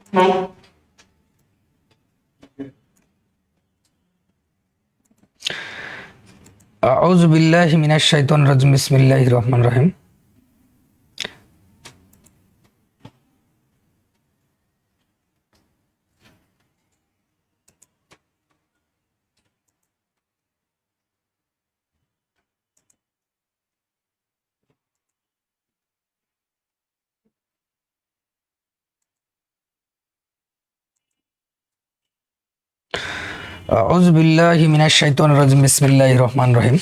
আউযু বিল্লাহি মিনাশ শাইতানির রাজিম বিসমিল্লাহির রহমানির রহিম। আউযু বিল্লাহি মিনাশ শাইতানির রাজিম বিসমিল্লাহির রহমানির রহিম।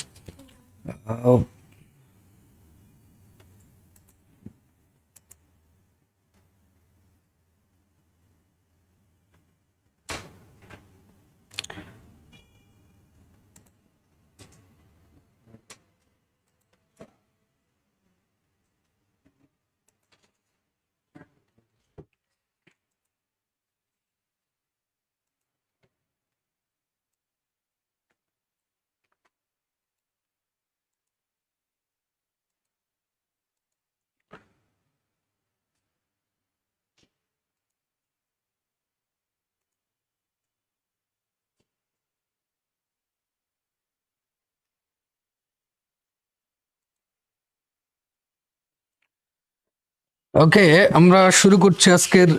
ওকে, আমরা শুরু করছি আজকের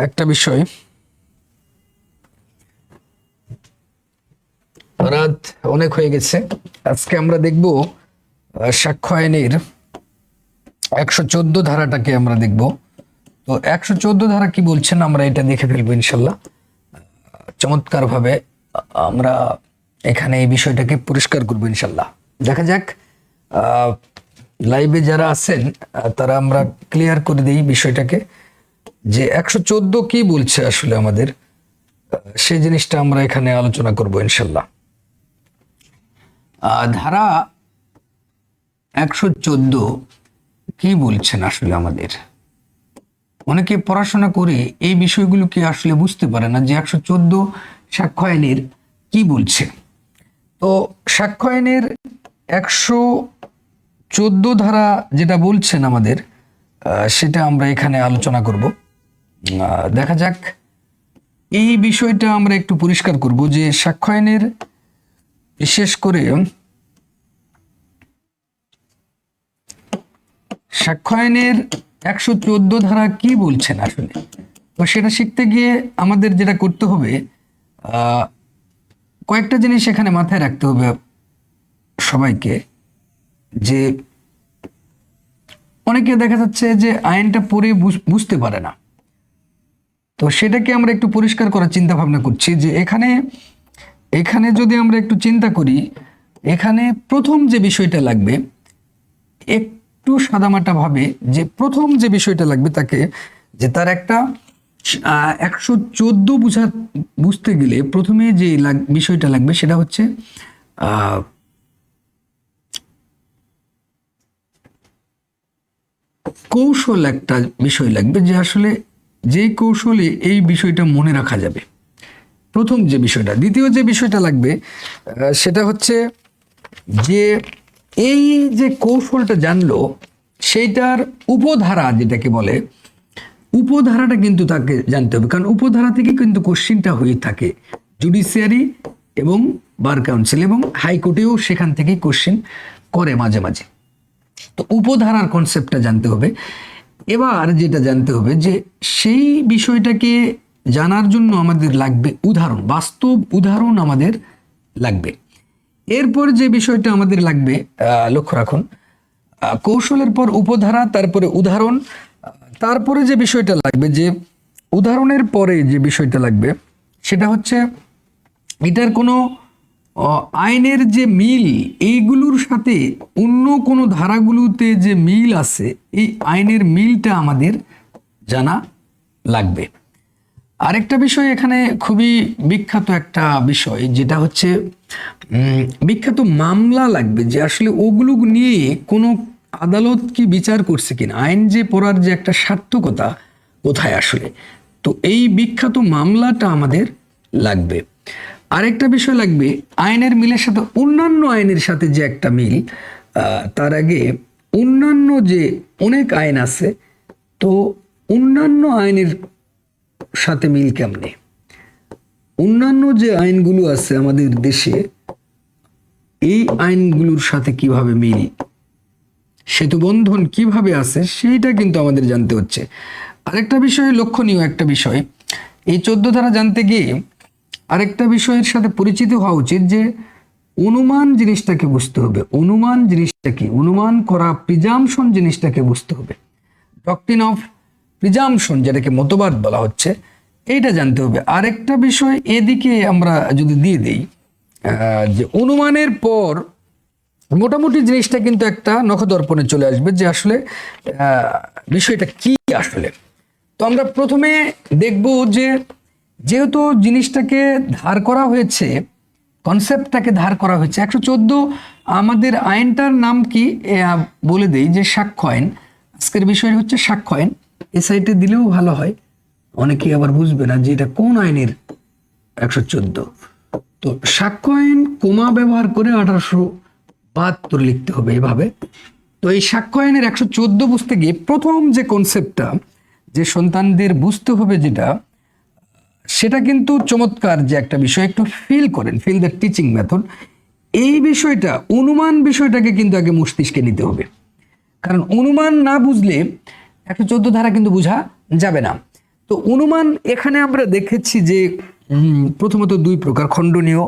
একটা বিষয়। রাত অনেক হয়ে গেছে। আজকে আমরা দেখব সাক্ষ্য আইনের 114 ধারাটাকে আমরা দেখব। তো 114 ধারা কি বলছেন আমরা এটা দেখে ফেলবো ইনশাল্লাহ। চমৎকার ভাবে আমরা এখানে এই বিষয়টাকে পরিষ্কার করবো ইনশাল্লাহ। দেখা যাক লাইভে যারা আছেন তারা আমরা ক্লিয়ার করে দিই বিষয়টাকে, যে 114 কি বলছে আসলে আমাদের, সেই জিনিসটা আমরা এখানে আলোচনা করব ইনশাল্লাহ। ধারা 114 কি বলছেন আসলে আমাদের, অনেকে পড়াশোনা করে এই বিষয়গুলো কি আসলে বুঝতে পারে না যে 114 সাক্ষ্য আইনের কি বলছে। তো সাক্ষ্য আইনের 114 ধারা যেটা বলছেন আমাদের, সেটা আমরা এখানে আলোচনা করব। দেখা যাক এই বিষয়টা আমরা একটু পরিষ্কার করব যে সাক্ষ্য আইনের বিশেষ করে সাক্ষ্য আইনের 114 ধারা কি বলছেন আসলে। তো সেটা শিখতে গিয়ে আমাদের যেটা করতে হবে, কয়েকটা জিনিস এখানে মাথায় রাখতে হবে সবাইকে। যে অনেকে দেখা যাচ্ছে যে আইনটা পড়ে বুঝতে পারে না, তো সেটাকে আমরা একটু পরিষ্কার করার চিন্তা ভাবনা করছি। যে এখানে যদি আমরা একটু চিন্তা করি, এখানে প্রথম যে বিষয়টা লাগবে, একটু সাদামাটা ভাবে যে প্রথম যে বিষয়টা লাগবে তাকে, যে তার একটা 114 বুঝতে গেলে প্রথমে যে বিষয়টা লাগবে সেটা হচ্ছে কৌশল। একটা বিষয় লাগবে যে আসলে যে কৌশলে এই বিষয়টা মনে রাখা যাবে, প্রথম যে বিষয়টা। দ্বিতীয় যে বিষয়টা লাগবে সেটা হচ্ছে যে এই যে কৌশলটা জানলো সেইটার উপধারা যেটাকে বলে, উপধারাটা কিন্তু তাকে জানতে হবে, কারণ উপধারা থেকে কিন্তু কোশ্চিনটা হয়ে থাকে জুডিশিয়ারি এবং বার কাউন্সিল এবং হাইকোর্টেও সেখান থেকেই কোশ্চিন করে মাঝে মাঝে। তো উপধারার কনসেপ্টটা জানতে হবে। এবার যেটা জানতে হবে যে সেই বিষয়টাকে জানার জন্য আমাদের লাগবে উদাহরণ, বাস্তব উদাহরণ আমাদের লাগবে। এরপর যে বিষয়টা আমাদের লাগবে, লক্ষ্য রাখুন, কৌশলের পর উপধারা, তারপরে উদাহরণ, তারপরে যে বিষয়টা লাগবে, যে উদাহরণের পরে যে বিষয়টা লাগবে সেটা হচ্ছে এটার কোনো আইনের যে মিল, এইগুলোর সাথে অন্য কোনো ধারাগুলোতে যে মিল আছে, এই আইনের মিলটা আমাদের জানা লাগবে। আরেকটা বিষয় এখানে খুবই বিখ্যাত একটা বিষয়, যেটা হচ্ছে বিখ্যাত মামলা লাগবে, যে আসলে ওগুলো নিয়ে কোনো আদালত কি বিচার করছে কিনা, আইন যে পড়ার যে একটা সার্থকতা কোথায় আসলে। তো এই বিখ্যাত মামলাটা আমাদের লাগবে। আরেকটা বিষয় লাগবে আইনের মিলের সাথে অন্যান্য আইনের সাথে যে একটা মিল। তার আগে অন্যান্য যে অনেক আইন আছে, তো অন্যান্য আইনের সাথে মিল কেমনে, অন্যান্য যে আইনগুলো আছে আমাদের দেশে এই আইনগুলোর সাথে কিভাবে মিল, সেতু বন্ধন কিভাবে আছে সেইটা কিন্তু আমাদের জানতে হচ্ছে। আরেকটা বিষয়, লক্ষণীয় একটা বিষয়, এই 14 ধারা জানতে গিয়ে আরেকটা বিষয়ের সাথে পরিচিত হওয়া উচিত, যে অনুমান জিনিসটাকে বুঝতে হবে। অনুমান জিনিসটা কি, অনুমান করা, প্রিজাম্পশন জিনিসটাকে বুঝতে হবে। ডক্ট্রিন অফ প্রিজাম্পশন, যেটাকে মতবাদ বলা হচ্ছে, এইটা জানতে হবে। আরেকটা বিষয় এদিকে আমরা যদি দিয়ে দিই, যে অনুমানের পর মোটামুটি জিনিসটা কিন্তু একটা নখদর্পণে চলে আসবে, যে আসলে বিষয়টা কি আসলে। তো আমরা প্রথমে দেখব যে যেহেতু জিনিসটাকে ধার করা হয়েছে, কনসেপ্টটাকে ধার করা হয়েছে 114, আমাদের আইনটার নাম কি বলে দেই, যে সাক্ষ্য আইন। আজকের বিষয় হচ্ছে সাক্ষ্য আইন। এই সাইটে দিলেও ভালো হয়, অনেকেই আবার বুঝবে না যে এটা কোন আইনের 114। তো সাক্ষ্য আইন কোমা ব্যবহার করে 1872 লিখতে হবে এভাবে। তো এই সাক্ষ্য আইনের 114 বুঝতে গিয়ে প্রথম যে কনসেপ্টটা যে সন্তানদের বুঝতে হবে, যেটা সেটা কিন্তু চমৎকার যে একটা বিষয়, একটু ফিল করেন, ফিল দ্য টিচিং মেথড। এই বিষয়টা, অনুমান বিষয়টাকে কিন্তু আগে মস্তিষ্কে নিতে হবে, কারণ অনুমান না বুঝলে 114 ধারা কিন্তু বোঝা যাবে না। তো অনুমান এখানে আমরা দেখেছি যে প্রথমত 2 প্রকার, খণ্ডনীয়,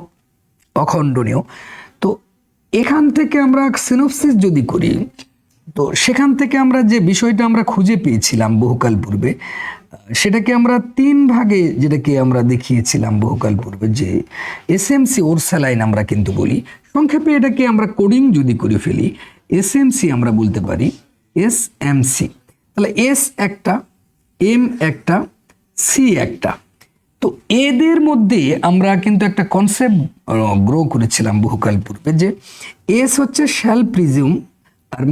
অখণ্ডনীয়। তো এখান থেকে আমরা সিনোপসিস যদি করি, তো সেখান থেকে আমরা যে বিষয়টা আমরা খুঁজে পেয়েছিলাম বহুকাল পূর্বে, সেটাকে আমরা 3 ভাগে, যেটাকে আমরা দেখিয়েছিলাম বহুকাল পূর্বে, যে এসএমসি ওরসালাইন আমরা কিন্তু বলি। সংক্ষেপে এটাকে আমরা কোডিং যদি করে ফেলি, এসএমসি আমরা বলতে পারি, এসএমসি। তাহলে এস একটা, এম একটা, সি একটা। তো এদের মধ্যে আমরা কিন্তু একটা কনসেপ্ট গ্রো করেছিলাম বহুকাল পূর্বে, যে এস হচ্ছে শ্যাল প্রিজুম, আর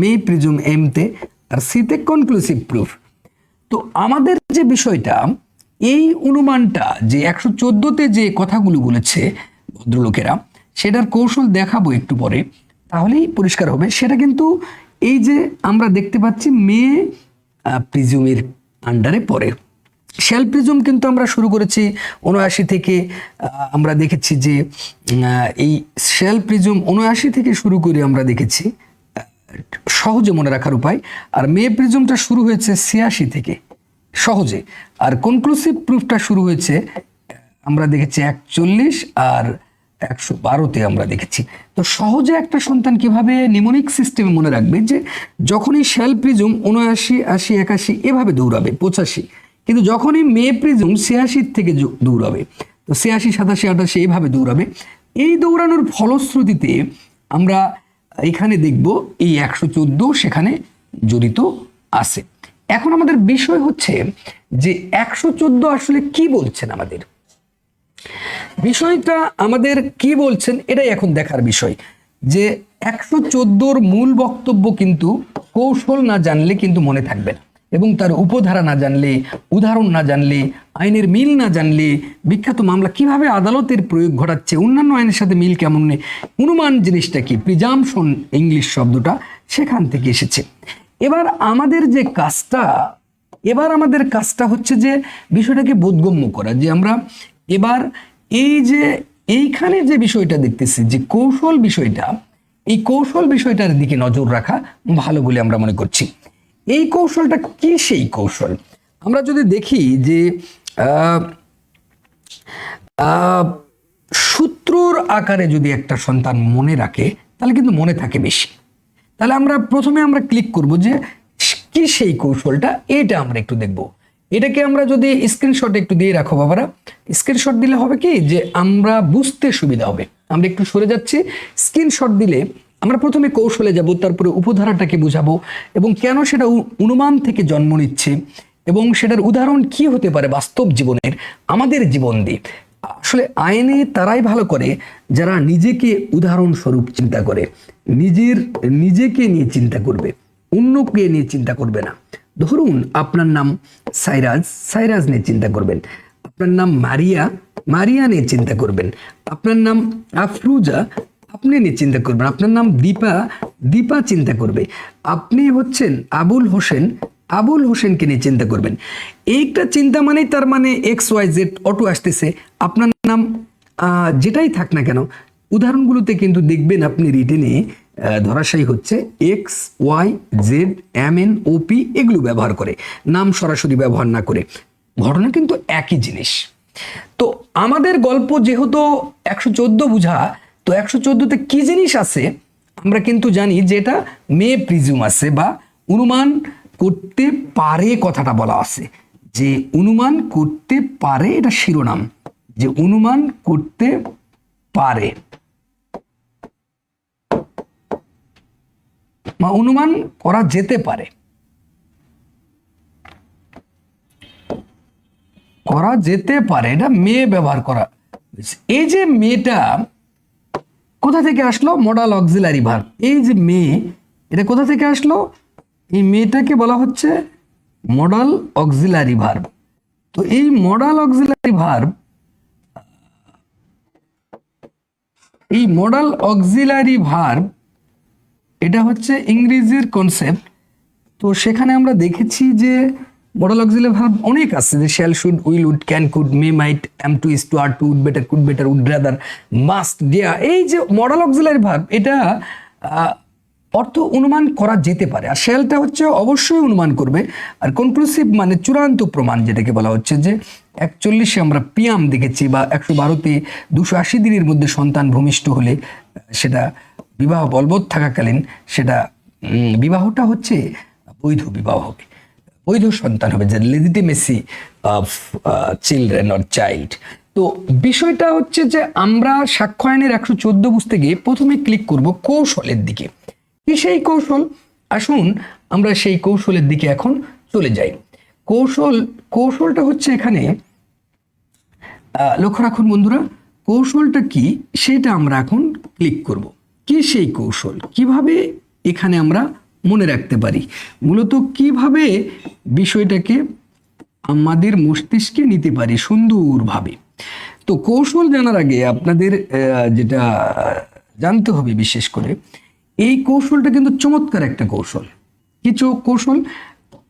মে প্রিজুম এমতে, আর সিতে কনক্লুসিভ প্রুফ। তো আমাদের যে বিষয়টা, এই অনুমানটা যে 114তে যে কথাগুলো বলেছে ভদ্রলোকেরা, সেটার কৌশল দেখাবো একটু পরে, তাহলেই পরিষ্কার হবে। সেটা কিন্তু এই যে আমরা দেখতে পাচ্ছি মে প্রিজুমের আন্ডারে পড়ে। শ্যাল প্রিজুম কিন্তু আমরা শুরু করেছি 79 থেকে। আমরা দেখেছি যে এই শ্যাল প্রিজুম 79 থেকে শুরু করে আমরা দেখেছি, সহজে মনে রাখার উপায়। আর মে প্রিজুমটা শুরু হয়েছে 86 থেকে, সহজে। আর কনক্লুসিভ প্রুফটা শুরু হয়েছে আমরা দেখেছি 41 আর 112তে আমরা দেখেছি। তো সহজে একটা সন্তান কিভাবে নিমোনিক সিস্টেমে মনে রাখবে, যে যখনই শ্যাল প্রিজুম 79, 80, 81 এভাবে দৌড়াবে, 85, কিন্তু যখনই মে প্রিজুম 86 থেকে দৌড়াবে, তো 86, 87, 88 এইভাবে দৌড়াবে। এই দৌড়ানোর ফলশ্রুতিতে আমরা এখানে দেখব এই 114 সেখানে জড়িত আছে। এখন আমাদের বিষয় হচ্ছে যে 114 আসলে কি বলছেন, আমাদের বিষয়টা আমাদের কি বলছেন, এটাই এখন দেখার বিষয়। যে 114 মূল বক্তব্য কিন্তু কৌশল না জানলে কিন্তু মনে থাকবে না, এবং তার উপধারা না জানলে, উদাহরণ না জানলে, আইনের মিল না জানলে, বিখ্যাত মামলা কিভাবে আদালতের প্রয়োগ ঘটাচ্ছে, অন্যান্য আইনের সাথে মিল কেমন নেই, অনুমান জিনিসটা কি, প্রিজাম্পশন ইংলিশ শব্দটা সেখান থেকে এসেছে। এবার আমাদের কাজটা হচ্ছে যে বিষয়টাকে বোধগম্য করা, যে আমরা এবার এই যে এইখানে যে বিষয়টা দেখতেছি, যে কৌশল বিষয়টা, এই কৌশল বিষয়টার দিকে নজর রাখা ভালো বলে আমরা মনে করছি। এই কৌশলটা কি সেই কৌশল? আমরা যদি দেখি যে সূত্রর আকারে যদি একটা সন্তান মনে রাখে, তাহলে কিন্তু মনে থাকে বেশি। তাহলে প্রথমে আমরা ক্লিক করব যে কি সেই কৌশলটা, এটা আমরা একটু দেখব। এটাকে আমরা যদি স্ক্রিনশট একটু দিয়ে রাখো বাবারা, স্ক্রিনশট দিলে হবে কি, যে আমরা বুঝতে সুবিধা হবে। আমরা একটু সরে যাচ্ছি, স্ক্রিনশট দিলে আমরা প্রথমে কৌশলে যাব, তারপরে উপধারাটাকে বুঝাবো, এবং কেন সেটা অনুমান থেকে জন্ম নিচ্ছে, এবং সেটার উদাহরণ কি হতে পারে বাস্তব জীবনের, আমাদের জীবন দিয়ে। আসলে আইনে তারাই ভালো করে যারা নিজেকে উদাহরণস্বরূপ চিন্তা করে, নিজেকে নিয়ে চিন্তা করবে, অন্যকে নিয়ে চিন্তা করবে না। ধরুন আপনার নাম সাইরাজ নিয়ে চিন্তা করবেন, আপনার নাম মারিয়া নিয়ে চিন্তা করবেন, আপনার নাম আফরুজা আপনি নিয়ে চিন্তা করবেন, আপনার নাম দীপা চিন্তা করবে, আপনি হচ্ছেন আবুল হোসেন আবুল হোসেনকে নিয়ে চিন্তা করবেন। এইটা চিন্তা মানেই তার মানে XYZ অটো আসতেছে। আপনার নাম যেটাই থাক না কেন, উদাহরণগুলোতে কিন্তু দেখবেন আপনি রিটেনে ধরাশায়ী হচ্ছে XYZ MNOP এগুলো ব্যবহার করে, নাম সরাসরি ব্যবহার না করে। ঘটনা কিন্তু একই জিনিস। তো আমাদের গল্প যেহেতু 114 বুঝা, তো 114তে কি জিনিস আছে আমরা কিন্তু জানি যে এটা মে প্রিজিউম আছে বা অনুমান করতে পারে, কথাটা বলা আছে যে অনুমান করতে পারে, এটা শিরোনাম, যে অনুমান করতে পারে বা অনুমান করা যেতে পারে, করা যেতে পারে, এটা মে ব্যবহার করা। এই যে মেটা কোথা থেকে আসলো? Modal auxiliary verb. এই যে মে, এটা কোথা থেকে আসলো? এই মেটাকে বলা হচ্ছে মডাল অক্সিলারি ভার্ব। তো এই মডাল অক্সিলারি ভার্ব, এই মডাল অক্সিলারি ভার্ব এটা হচ্ছে ইংরেজির কনসেপ্ট। তো সেখানে আমরা দেখেছি যে মডাল অক্সিলারি ভার্ব অনেক আছে, যে shall, should, will, would, can, could, may, might, am to, is to, are to, would better, would rather, must, ডিয়া। এই যে মডাল অক্সিলারি ভার্ব এটা অর্থ অনুমান করা যেতে পারে, আর শ্যালটা হচ্ছে অবশ্যই অনুমান করবে। আর কনক্লুসিভ মানে চূড়ান্ত প্রমাণ, যেটাকে বলা হচ্ছে যে 41-এ আমরা পিয়াম দেখেছি, বা 112-তে 280 দিনের মধ্যে সন্তান ভূমিষ্ঠ হলে সেটা বিবাহ বলবৎ থাকাকালীন সেটা বিবাহটা হচ্ছে বৈধ বিবাহ হবে, বৈধ সন্তান হবে, যে legitimacy of children or child. তো বিষয়টা হচ্ছে যে আমরা সাক্ষ্য আইনের 114 বুঝতে গিয়ে প্রথমে ক্লিক করব কৌশলের দিকে। কি সেই কৌশল? আসুন আমরা সেই কৌশলের দিকে এখন চলে যাই। কৌশলটা হচ্ছে এখানে লক্ষ্য রাখুন বন্ধুরা, কৌশলটা কি সেটা আমরা এখন ক্লিক করব। কি সেই কৌশল, কিভাবে এখানে আমরা মনে রাখতে পারি, মূলত কিভাবে বিষয়টাকে আমাদের মস্তিষ্কে নিতে পারি সুন্দরভাবে। তো কৌশল জানার আগে আপনাদের যেটা জানতে হবে বিশেষ করে, এই কৌশলটা কিন্তু চমৎকার একটা কৌশল। কিছু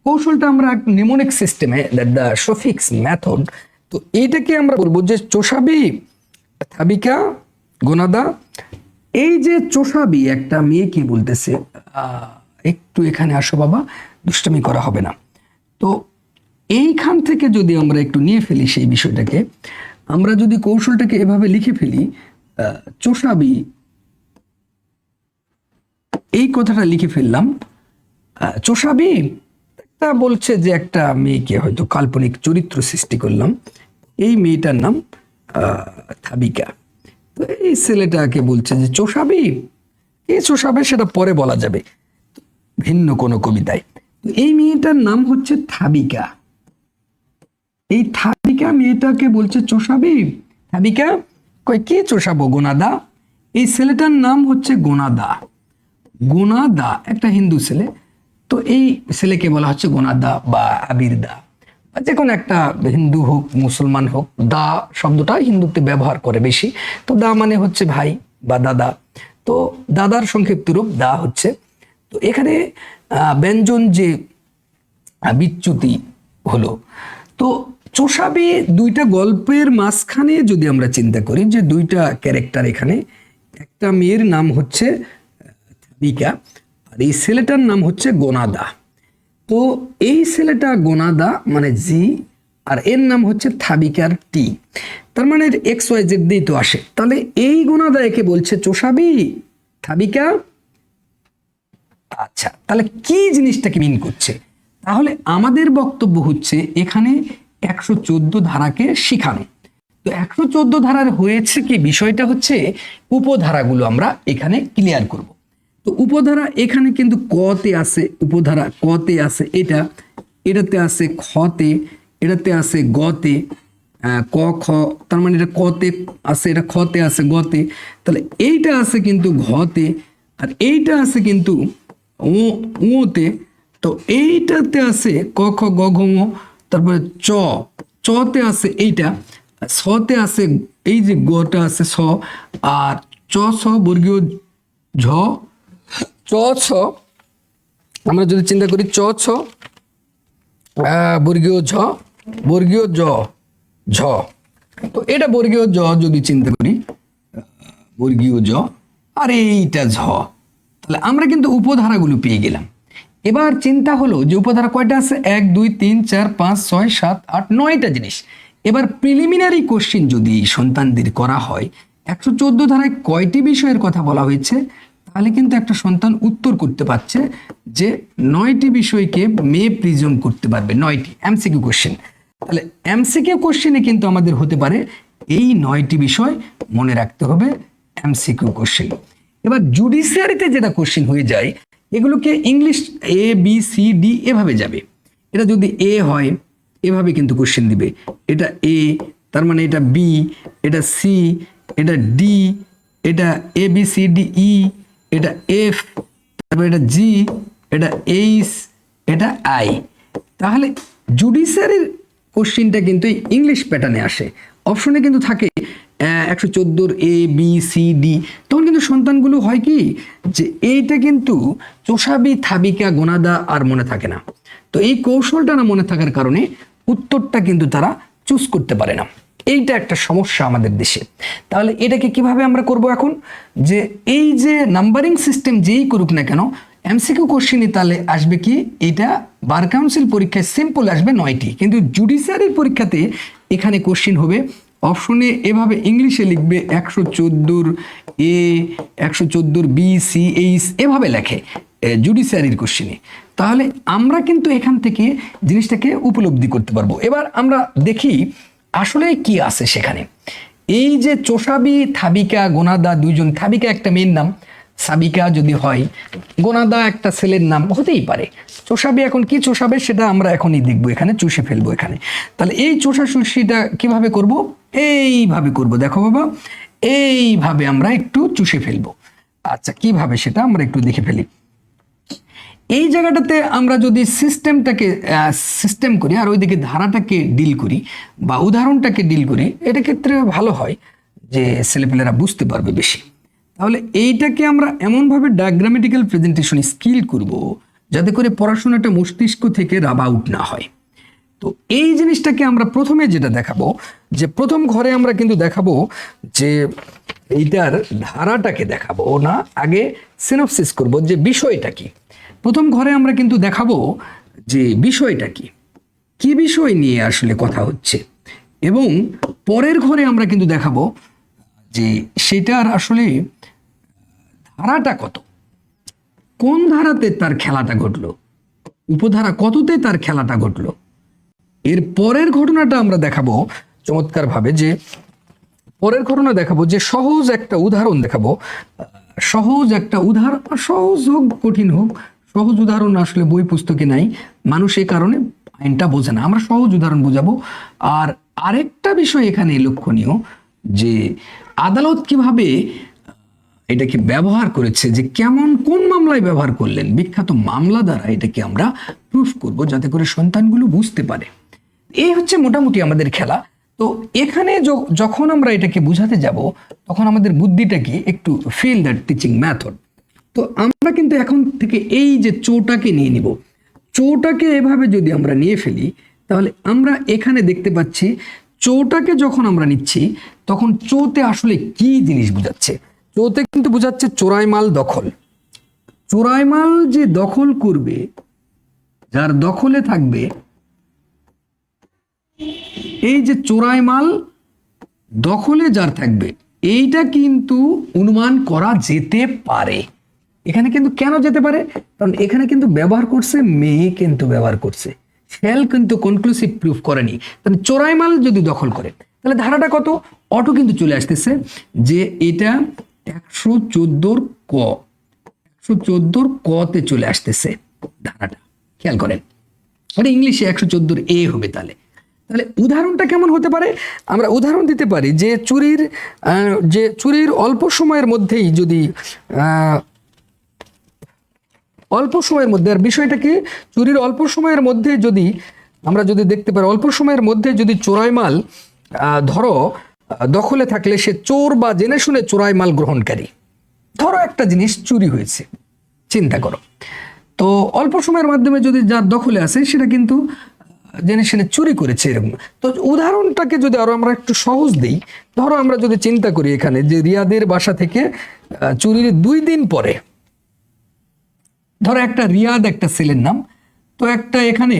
কৌশলটা আমরা নিমোনিক সিস্টেমে, দ্য সফিক্স মেথড। তো এইটাকে আমরা বলবো যে চোষাবি, থাবিকা, গোনাদা। এই যে চোষাবি একটা মেয়েকে বলতেছে, একটু এখানে আসো বাবা, দুষ্টামি করা হবে না। তো এইখান থেকে যদি আমরা একটু নিয়ে ফেলি সেই বিষয়টাকে, আমরা যদি কৌশলটাকে এভাবে লিখে ফেলি, চোষাবি, এই কথাটা লিখে ফেললাম। চোষাবি একটা বলছে যে একটা মেয়েকে হয়তো কাল্পনিক চরিত্র সৃষ্টি করলাম, এই মেয়েটার নাম থাবিকা। তো এই ছেলেটাকে বলছে যে চোষাবি, এই চোষাবে সেটা পরে বলা যাবে ভিন্ন কোনো কবিতায়। এই মেয়েটার নাম হচ্ছে থাবিকা। এই থাবিকা মেয়েটাকে বলছে চোষাবি। থাবিকা কয় কি চোষাবো গোনাদা। এই ছেলেটার নাম হচ্ছে গোনাদা। গোনাদা একটা হিন্দু ছেলে, তো এই ছেলেকে বলা হচ্ছে গোনাদা বা আবির দা, যে কোনো একটা, হিন্দু হোক মুসলমান হোক, দা শব্দটা হিন্দুতে ব্যবহার করে বেশি। তো দা মানে হচ্ছে ভাই বা দাদা, তো দাদার সংক্ষিপ্ত রূপ দা হচ্ছে। তো এখানে ব্যঞ্জন যে বিচ্যুতি হলো, তো চোষাবি দুইটা গল্পের মাঝখানে যদি আমরা চিন্তা করি যে দুইটা ক্যারেক্টার, এখানে একটা মেয়ের নাম হচ্ছে থাবিকা আর এই ছেলেটার নাম হচ্ছে গোনাদা। তো এই ছেলেটা গোনাদা মানে জি, আর এর নাম হচ্ছে থাবিকার টি, তার মানে XYZ দিয়ে তো আসে। তাহলে এই গোনাদা একে বলছে চোষাবি, থাবিকা। আচ্ছা, তাহলে কি জিনিসটাকে মিন করছে? তাহলে আমাদের বক্তব্য হচ্ছে এখানে 114 ধারাকে শিখানো। তো 114 ধারার হয়েছে কি, বিষয়টা হচ্ছে উপধারাগুলো আমরা এখানে ক্লিয়ার করব। তো উপধারা এখানে কিন্তু কতে আছে, উপধারা কতে আছে, এটাতে আছে খতে, এটাতে আছে গতে, ক খ, তার মানে এটা কতে আছে, এটা খতে আছে, গতে, তাহলে এইটা আছে কিন্তু ঘতে, আর এইটা আছে কিন্তু ওতে। তো এইটাতে আছে ক খ গ ঘ ঙ, তারপরে চতে আছে এইটা, ছতে আছে এই যে গটা আছে ছ, আর চ ছ বর্গীয় ঝ, চ ছ আমরা যদি চিন্তা করি চ ছ বর্গীয় ঝ, বর্গীয় জ, ঝ। তো এটা বর্গীয় জ যদি চিন্তা করি, বর্গীয় জ, আর এইটা ঝ, তাহলে আমরা কিন্তু উপধারাগুলো পেয়ে গেলাম। এবার চিন্তা হলো যে উপধারা কয়টা আছে, 1 2 3 4 5 6 7 8 9টা জিনিস। এবার প্রিলিমিনারি কোশ্চিন যদি সন্তানদের করা হয় 114 ধারায় কয়টি বিষয়ের কথা বলা হয়েছে, তাহলে কিন্তু একটা সন্তান উত্তর করতে পারছে যে 9টি বিষয়কে মেয়ে প্রিজম করতে পারবে, 9টি এমসিকিউ কোশ্চেন। তাহলে এমসিকিউ কোশ্চেনে কিন্তু আমাদের হতে পারে এই 9টি বিষয় মনে রাখতে হবে এমসিকিউ কোশ্চেন। এবার জুডিশিয়ারিতে যেটা কোশ্চেন হয়ে যায় এগুলোকে English A B C D এভাবে যাবে। এটা যদি এ হয় এভাবে কিন্তু কোশ্চেন দিবে, এটা এ তার মানে এটা বি, এটা সি, এটা ডি, এটা এ বি সি ডি ই, এটা এফ, তারপর এটা জি, এটা এইচ, এটা আই। তাহলে জুডিশিয়ারির কোশ্চেনটা কিন্তু ইংলিশ প্যাটার্নে আসে, অপশনে কিন্তু থাকে 114 এ বি সি ডি। তখন কিন্তু সন্তানগুলো হয় কি যে এইটা কিন্তু চোষাবি থাবিকা গোনাদা আর মনে থাকে না। তো এই কৌশলটা না মনে থাকার কারণে উত্তরটা কিন্তু তারা চুজ করতে পারে না। এইটা একটা সমস্যা আমাদের দেশে। তাহলে এটাকে কিভাবে আমরা করব এখন, যে এই যে নাম্বারিং সিস্টেম যেই করুক না কেন এমসিকিউ কোশ্চেনে তাহলে আসবে কি, এটা বার কাউন্সিল পরীক্ষায় সিম্পল আসবে 9টি, কিন্তু জুডিশিয়ারির পরীক্ষাতে এখানে কোশ্চেন হবে অপশনে এভাবে ইংলিশে লিখবে 114 এ, 114 বি সি এইচ এভাবে লেখে জুডিশিয়ারির কোশ্চেনে। তাহলে আমরা কিন্তু এখান থেকে জিনিসটাকে উপলব্ধি করতে পারবো। এবার আমরা দেখি আসলে কি আছে সেখানে। এই যে চোষাবি থাবিকা গোনাদা দুইজন, থাবিকা একটা মেয়ের নাম, সাবিকা যদি হয়, গোনাদা একটা ছেলের নাম হতেই পারে। চোষাবি এখন কি চোষাবে সেটা আমরা এখনই দেখবো, এখানে চুষে ফেলবো এখানে। তাহলে এই চোষা চুষিটা কিভাবে করব, এইভাবে করব। দেখো বাবা, এইভাবে আমরা একটু চুষে ফেলবো। আচ্ছা কিভাবে সেটা আমরা একটু দেখে ফেলি। এই জায়গাটাতে আমরা যদি সিস্টেমটাকে সিস্টেম করি আর ওইদিকে ধারাটাকে ডিল করি বা উদাহরণটাকে ডিল করি, এটা ক্ষেত্রে ভালো হয় যে ছেলেপেলেরা বুঝতে পারবে বেশি। তাহলে এইটাকে আমরা এমনভাবে ডায়াগ্রামেটিক্যাল প্রেজেন্টেশন স্কিল করব যাতে করে পড়াশোনাটা মস্তিষ্ক থেকে রাব আউট না হয়। তো এই জিনিসটাকে আমরা প্রথমে যেটা দেখাবো, যে প্রথম ঘরে আমরা কিন্তু দেখাবো যে এইটার ধারাটাকে দেখাবো না, আগে সিনপসিস করব যে বিষয়টা কি। প্রথম ঘরে আমরা কিন্তু দেখাবো যে বিষয়টা কি, কি বিষয় নিয়ে আসলে কথা হচ্ছে, এবং পরের ঘরে আমরা কিন্তু দেখাবো যে সেটার আসলে ধারাটা কত, কোন ধারাতে তার খেলাটা ঘটলো, উপধারা কততে তার খেলাটা ঘটলো। এর পরের ঘটনাটা আমরা দেখাবো চমৎকার ভাবে, যে পরের ঘটনা দেখাবো যে সহজ একটা উদাহরণ দেখাবো, সহজ একটা উদাহরণ, সহজ হোক কঠিন হোক, সহজ উদাহরণ আসলে বই পুস্তকে নাই, মানুষ এই কারণে আইনটা বোঝে না, আমরা সহজ উদাহরণ বোঝাবো। আর আরেকটা বিষয় এখানে লক্ষণীয় যে আদালত কিভাবে এটাকে ব্যবহার করেছে, যে কেমন কোন মামলায় ব্যবহার করলেন, বিখ্যাত মামলা দ্বারা এটাকে আমরা প্রুফ করব যাতে করে সন্তানগুলো বুঝতে পারে। এই হচ্ছে মোটামুটি আমাদের খেলা। তো এখানে যখন আমরা এটাকে বুঝাতে যাব তখন আমাদের বুদ্ধিটাকে একটু ফিল দ্যাট টিচিং মেথড। তো আমরা কিন্তু এখন থেকে এই যে চোটাকে নিয়ে নিব, চোটাকে এভাবে যদি আমরা নিয়ে ফেলি তাহলে আমরা এখানে দেখতে পাচ্ছি চোটাকে যখন আমরা নিচ্ছি তখন চোতে আসলে কি জিনিস বোঝাচ্ছে। চোতে কিন্তু বোঝাচ্ছে চোরাই মাল দখল। চোরাই মাল যে দখল করবে, যার দখলে থাকবে, এই যে চোরাই মাল দখলে যার থাকবে এইটা কিন্তু অনুমান করা যেতে পারে। এখানে কিন্তু কেন যেতে পারে, কারণ এখানে কিন্তু ব্যবহার করছে মেয়ে, কিন্তু ব্যবহার করছে শ্যাল, কিন্তু কনক্লুসিভ প্রুফ করেনি। তাহলে চোরাই মাল যদি দখল করে তাহলে ধারাটা কত, অটো কিন্তু চলে আসতেছে যে এটা 114 ক, 114 কতে চলে আসতেছে ধারাটা, খেয়াল করেন। এটা ইংলিশে 114 এ হবে। তাহলে তাহলে উদাহরণটা কেমন হতে পারে, আমরা উদাহরণ দিতে পারি যে চুরির অল্প সময়ের মধ্যেই যদি অল্প সময়ের মধ্যে, আর বিষয়টা কি, চুরির অল্প সময়ের মধ্যে যদি আমরা যদি দেখতে পারি, অল্প সময়ের মধ্যে যদি চোরাই মাল ধরো দখলে থাকলে সে চোর বা জেনে শুনে চোরাই মাল গ্রহণকারী। ধরো একটা জিনিস চুরি হয়েছে, চিন্তা করো, তো অল্প সময়ের মাধ্যমে যদি যার দখলে আছে সেটা কিন্তু জেনে শুনে চুরি করেছে এরকম। তো উদাহরণটাকে যদি আরো আমরা একটু সহজ দিই, ধরো আমরা যদি চিন্তা করি এখানে যে রিয়াদের বাসা থেকে চুরির 2 দিন পরে, ধরো একটা রিয়াদ একটা ছেলের নাম, তো একটা এখানে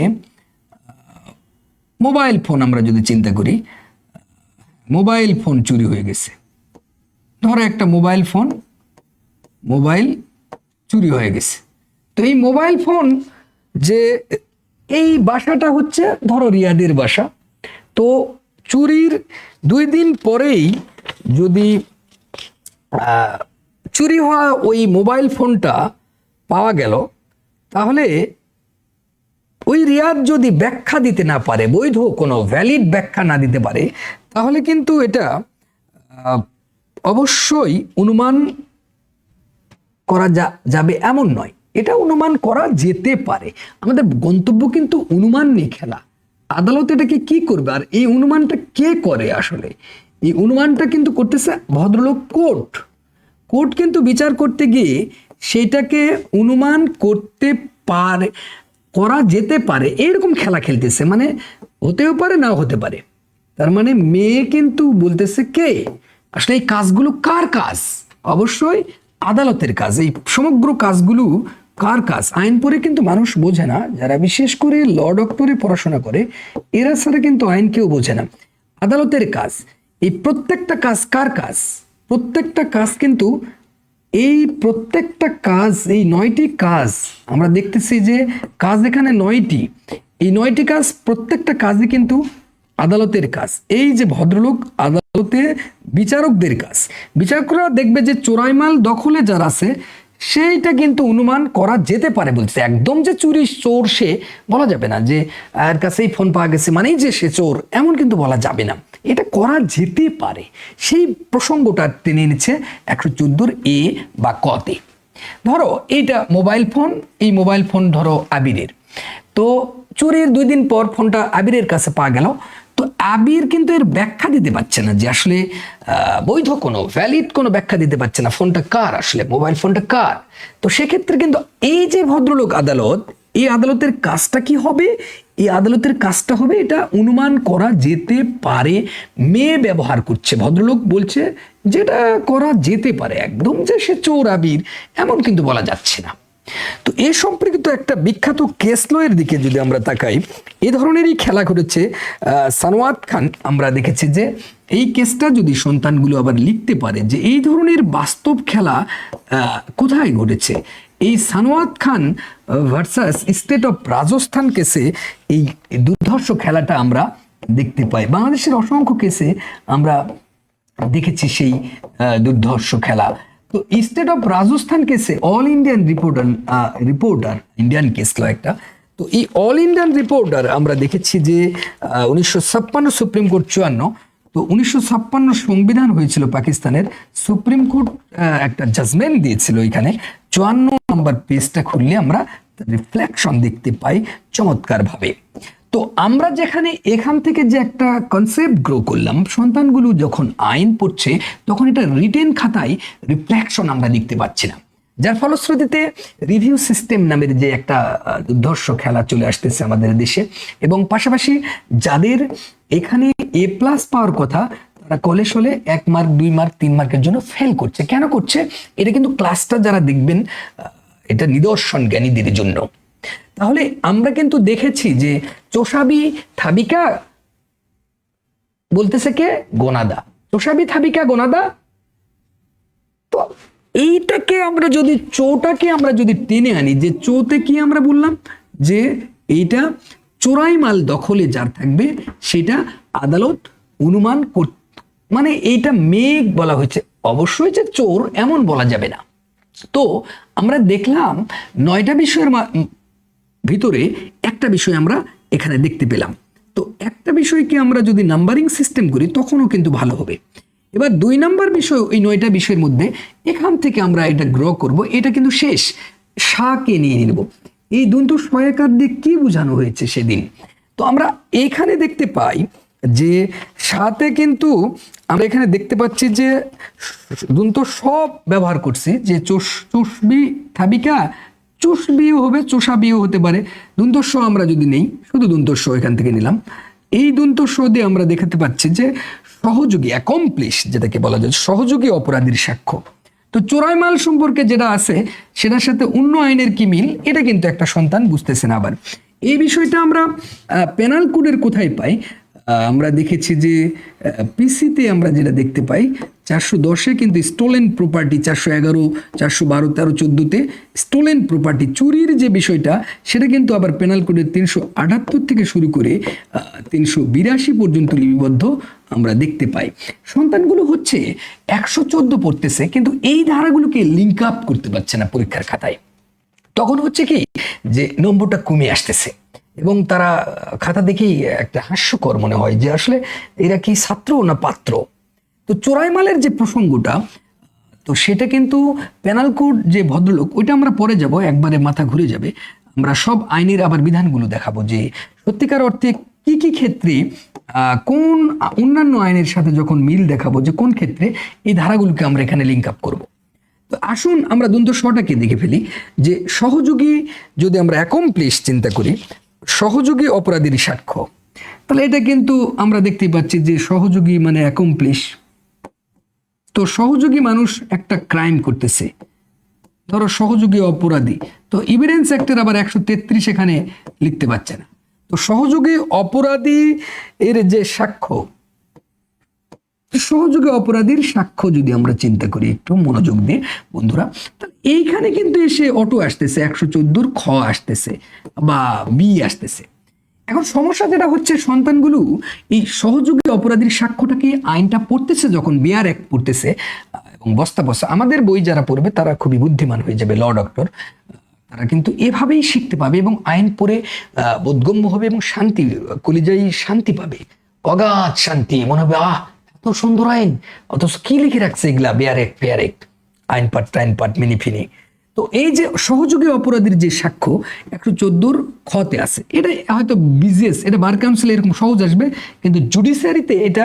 মোবাইল ফোন আমরা যদি চিন্তা করি, মোবাইল ফোন চুরি হয়ে গেছে। ধরো একটা মোবাইল চুরি হয়ে গেছে। তো এই মোবাইল ফোন যে এই বাসাটা হচ্ছে ধরো রিয়াদের বাসা, তো চুরির 2 দিন পরেই যদি চুরি হওয়া ওই মোবাইল ফোনটা পাওয়া গেল, তাহলে ওই রিয়াদ যদি ব্যাখ্যা দিতে না পারে, বৈধ কোনো ভ্যালিড ব্যাখ্যা না দিতে পারে, তাহলে কিন্তু এটা অবশ্যই অনুমান করা যাবে এমন নয়, এটা অনুমান করা যেতে পারে। আমাদের গন্তব্য কিন্তু অনুমান নিয়ে খেলা। আদালত এটাকে কি করবে, আর এই অনুমানটা কে করে? আসলে এই অনুমানটা কিন্তু করতেছে ভদ্রলোক কোর্ট কিন্তু বিচার করতে গিয়ে সেটাকে অনুমান করতে পারে, করা যেতে পারে এরকম খেলা খেলতেছে। মানে হতেও পারে নাও হতে পারে। তার মানে মেয়ে কিন্তু বলতেছে কে আসলে এই কাজগুলো কার কাজ? অবশ্যই আদালতের কাজ। এই সমগ্র কাজগুলো কার কাজ? আইন পড়ে কিন্তু মানুষ বোঝে না, যারা বিশেষ করে ল ডক্টরে পড়াশোনা করে এরা ছাড়া কিন্তু আইন কেউ বোঝে না। আদালতের কাজ। এই প্রত্যেকটা কাজ কার কাজ? প্রত্যেকটা কাজ কিন্তু এই প্রত্যেকটা কাজ, এই 9টি কাজ আমরা দেখতেছি যে কাজ এখানে 9টি, এই 9টি কাজ প্রত্যেকটা কাজই কিন্তু আদালতের কাজ। এই যে ভদ্রলোক আদালতে বিচারকদের কাজ। বিচারকরা দেখবে যে চোরাইমাল দখলে যার আছে সেইটা কিন্তু অনুমান করা যেতে পারে। বলছে একদম যে চোর সে বলা যাবে না, যে এর কাছেই ফোন পাওয়া গেছে মানেই যে সে চোর, এমন কিন্তু বলা যাবে না। এটা করা যেতে পারে, সেই প্রসঙ্গটা টেনে এনেছে 114 এ বা কতে। ধরো এইটা মোবাইল ফোন, এই মোবাইল ফোন ধরো আবিরের, তো চুরির 2 দিন পর ফোনটা আবিরের কাছে পাওয়া গেল। তো আবির কিন্তু এর ব্যাখ্যা দিতে পারছে না, যে আসলে বৈধ কোনো ভ্যালিড কোনো ব্যাখ্যা দিতে পারছে না ফোনটা কার, আসলে মোবাইল ফোনটা কার। তো সেক্ষেত্রে কিন্তু এই যে ভদ্রলোক আদালত, এই আদালতের কাজটা কি হবে? এই আদালতের কাজটা হবে এটা অনুমান করা যেতে পারে মেয়ে ব্যবহার করছে। ভদ্রলোক বলছে যেটা করা যেতে পারে, একদম যে সে চোর আবির এমন কিন্তু বলা যাচ্ছে না। তো এ সম্পর্কিত একটা বিখ্যাত কেস লয়ের দিকে যদি আমরা তাকাই, এই ধরনেরই খেলা ঘটেছে সানোয়াত খান। আমরা দেখেছি যে এই কেসটা যদি সন্তানগুলো আবার লিখতে পারে যে এই ধরনের বাস্তব খেলা কোথায় ঘটেছে, এই সানোয়াত খান ভার্সাস স্টেট অফ রাজস্থান কেসে এই দুর্ধর্ষ খেলাটা আমরা দেখতে পাই। বাংলাদেশের অসংখ্য কেসে আমরা দেখেছি সেই দুর্ধর্ষ খেলা। তো স্টেট অফ রাজস্থান কেসে all Indian reporter Indian case law একটা। তো এই অল ইন্ডিয়ান রিপোর্টার আমরা দেখেছি যে 1956 সুপ্রিম কোর্ট 54, তো 1956 সংবিধান হয়েছিল পাকিস্তানের, সুপ্রিম কোর্ট একটা জাজমেন্ট দিয়েছিল। এখানে 54 নম্বর পেজটা খুললে আমরা রিফ্লেকশন দেখতে পাই চমৎকার ভাবে। তো আমরা যেখানে এখান থেকে যে একটা কনসেপ্ট গ্রো করলাম, সন্তানগুলো যখন আইন পড়ছে তখন এটা রিটেন খাতায় রিফ্লেকশন আমরা দেখতে পাচ্ছি না, যার ফলশ্রুতিতে রিভিউ সিস্টেম নামের যে একটা দুর্ধর্ষ খেলা চলে আসতেছে আমাদের দেশে। এবং পাশাপাশি যাদের এখানে A+ পাওয়ার কথা, তারা কলেজ হলে 1 মার্ক 2 মার্ক 3 মার্কের জন্য ফেল করছে। কেন করছে? এটা কিন্তু ক্লাসটা যারা দেখবেন এটা নিদর্শন জ্ঞানীদের জন্য। তাহলে আমরা কিন্তু দেখেছি যে চোষাবি থাবিকা বলতেছে কে? গোনাদা। চোষাবি থাবিকা গোনাদা। তো এইটাকে আমরা যদি চোটাকে আমরা যদি টেনে আনি, যে চোতে কি আমরা বললাম যে এইটা চোরাই মাল দখলে যার থাকবে সেটা আদালত অনুমান মানে এইটা মেঘ বলা হয়েছে, অবশ্যই যে চোর এমন বলা যাবে না। তো আমরা দেখলাম 9টা বিষয়ের ভিতরে একটা বিষয় আমরা এখানে দেখতে পেলাম। তো একটা বিষয়কে আমরা যদি নাম্বারিং সিস্টেম করি তখনও কিন্তু ভালো হবে। এবার 2 নাম্বার বিষয়, ওই 9টা বিষয়ের মধ্যে এখান থেকে আমরা এটা গ্রো করব। এটা কিন্তু শেষ, শাকে নিয়ে নিব। এই দন্ত সহায়কার দিয়ে কি বোঝানো হয়েছে সেদিন? তো আমরা এখানে দেখতে পাই যে সাথে কিন্তু আমরা এখানে দেখতে পাচ্ছি যে দন্ত সব ব্যবহার করছি, যে চুষবি থাবিকা চুষবিও হবে, চোষাবিও হতে পারে। দন্তস্ব আমরা যদি নেই, শুধু দন্তস্ব এখান থেকে নিলাম, এই দন্তস্ব দিয়ে আমরা দেখাতে পাচ্ছি যে সহযোগী অ্যাকমপ্লিশ, যেটাকে বলা যায় সহযোগী অপরাধীর সাক্ষ্য। তো চোরাই মাল সম্পর্কে যেটা আছে সেটার সাথে অন্য আইনের কি মিল, এটা কিন্তু একটা সন্তান বুঝতেছে না। আবার এই বিষয়টা আমরা পেনাল কোডের কোথায় পাই? আমরা দেখেছি যে পিসিতে আমরা যেটা দেখতে পাই 410-এ কিন্তু স্টোলেন প্রপার্টি, 411, 412, 13, 14-তে স্টোলেন প্রপার্টি চুরির যে বিষয়টা সেটা কিন্তু আবার পেনাল কোডের 378 থেকে শুরু করে 382 পর্যন্ত লিপিবদ্ধ আমরা দেখতে পাই। সন্তানগুলো হচ্ছে 114 পড়তেছে, কিন্তু এই ধারাগুলোকে লিঙ্ক আপ করতে পারছে না পরীক্ষার খাতায়। তখন হচ্ছে কি যে নম্বরটা কমে আসতেছে এবং তারা খাতা দেখেই একটা হাস্যকর মনে হয় যে আসলে এরা কি ছাত্র না পাত্র। তো চোরাই মালের যে প্রসঙ্গটা, তো সেটা কিন্তু পেনাল কোড যে ভদ্রলোক, ওইটা আমরা পরে যাব, একবারে মাথা ঘুরে যাবে। আমরা সব আইনের আবার বিধানগুলো দেখাবো যে সত্যিকার অর্থে কি কি ক্ষেত্রে কোন অন্যান্য আইনের সাথে যখন মিল দেখাবো যে কোন ক্ষেত্রে এই ধারাগুলোকে আমরা এখানে লিঙ্ক আপ করবো। তো আসুন আমরা দন্তস্বটাকে দেখে ফেলি যে সহযোগী, যদি আমরা অ্যাকমপ্লিশ চিন্তা করি, সহযোগী অপরাধীর সাক্ষ্য, তাহলে এটা কিন্তু আমরা দেখতেই পাচ্ছি যে সহযোগী মানে অ্যাকমপ্লিশ। তো সহযোগী মানুষ একটা ক্রাইম করতেছে, ধরো সহযোগী অপরাধী, তো এভিডেন্স অ্যাক্টের আবার 133 এখানে লিখতে পারছে না। তো সহযোগী অপরাধী এর যে সাক্ষ্য, সহযোগী অপরাধীর সাক্ষ্য যদি আমরা চিন্তা করি একটু মনোযোগ দিয়ে বন্ধুরা, তাহলে এইখানে কিন্তু এসে অটো আসতেছে, 114 খ আসতেছে বা বি আসতেছে। এখন সমস্যা যেটা হচ্ছে, সন্তানগুলো এই সহযোগী অপরাধীর সাক্ষ্যটাকে আইনটা পড়তেছে যখন বিআর অ্যাক্ট পড়তেছে এবং বস্তা বস্তা, আমাদের বই যারা পড়বে তারা খুবই বুদ্ধিমান হয়ে যাবে, ল ডক্টর, তারা কিন্তু এভাবেই শিখতে পাবে এবং আইন পড়ে বোধগম্য হবে এবং শান্তি, কলিজায় শান্তি পাবে, অগাধ শান্তি, মনে হবে আহ এত সুন্দর আইন, অথচ কি লিখে রাখছে এগুলা, বিআর অ্যাক্ট, ফেয়ার অ্যাক্ট, আইন পাট, টাইন পাট, মিনি ফিনি। তো এই যে সহযোগী অপরাধীর যে সাক্ষ্য 114 খতে আছে, এটা হয়তো বিজিএস, এটা বার কাউন্সিলে এরকম সহজ আসবে, কিন্তু জুডিশিয়ারিতে এটা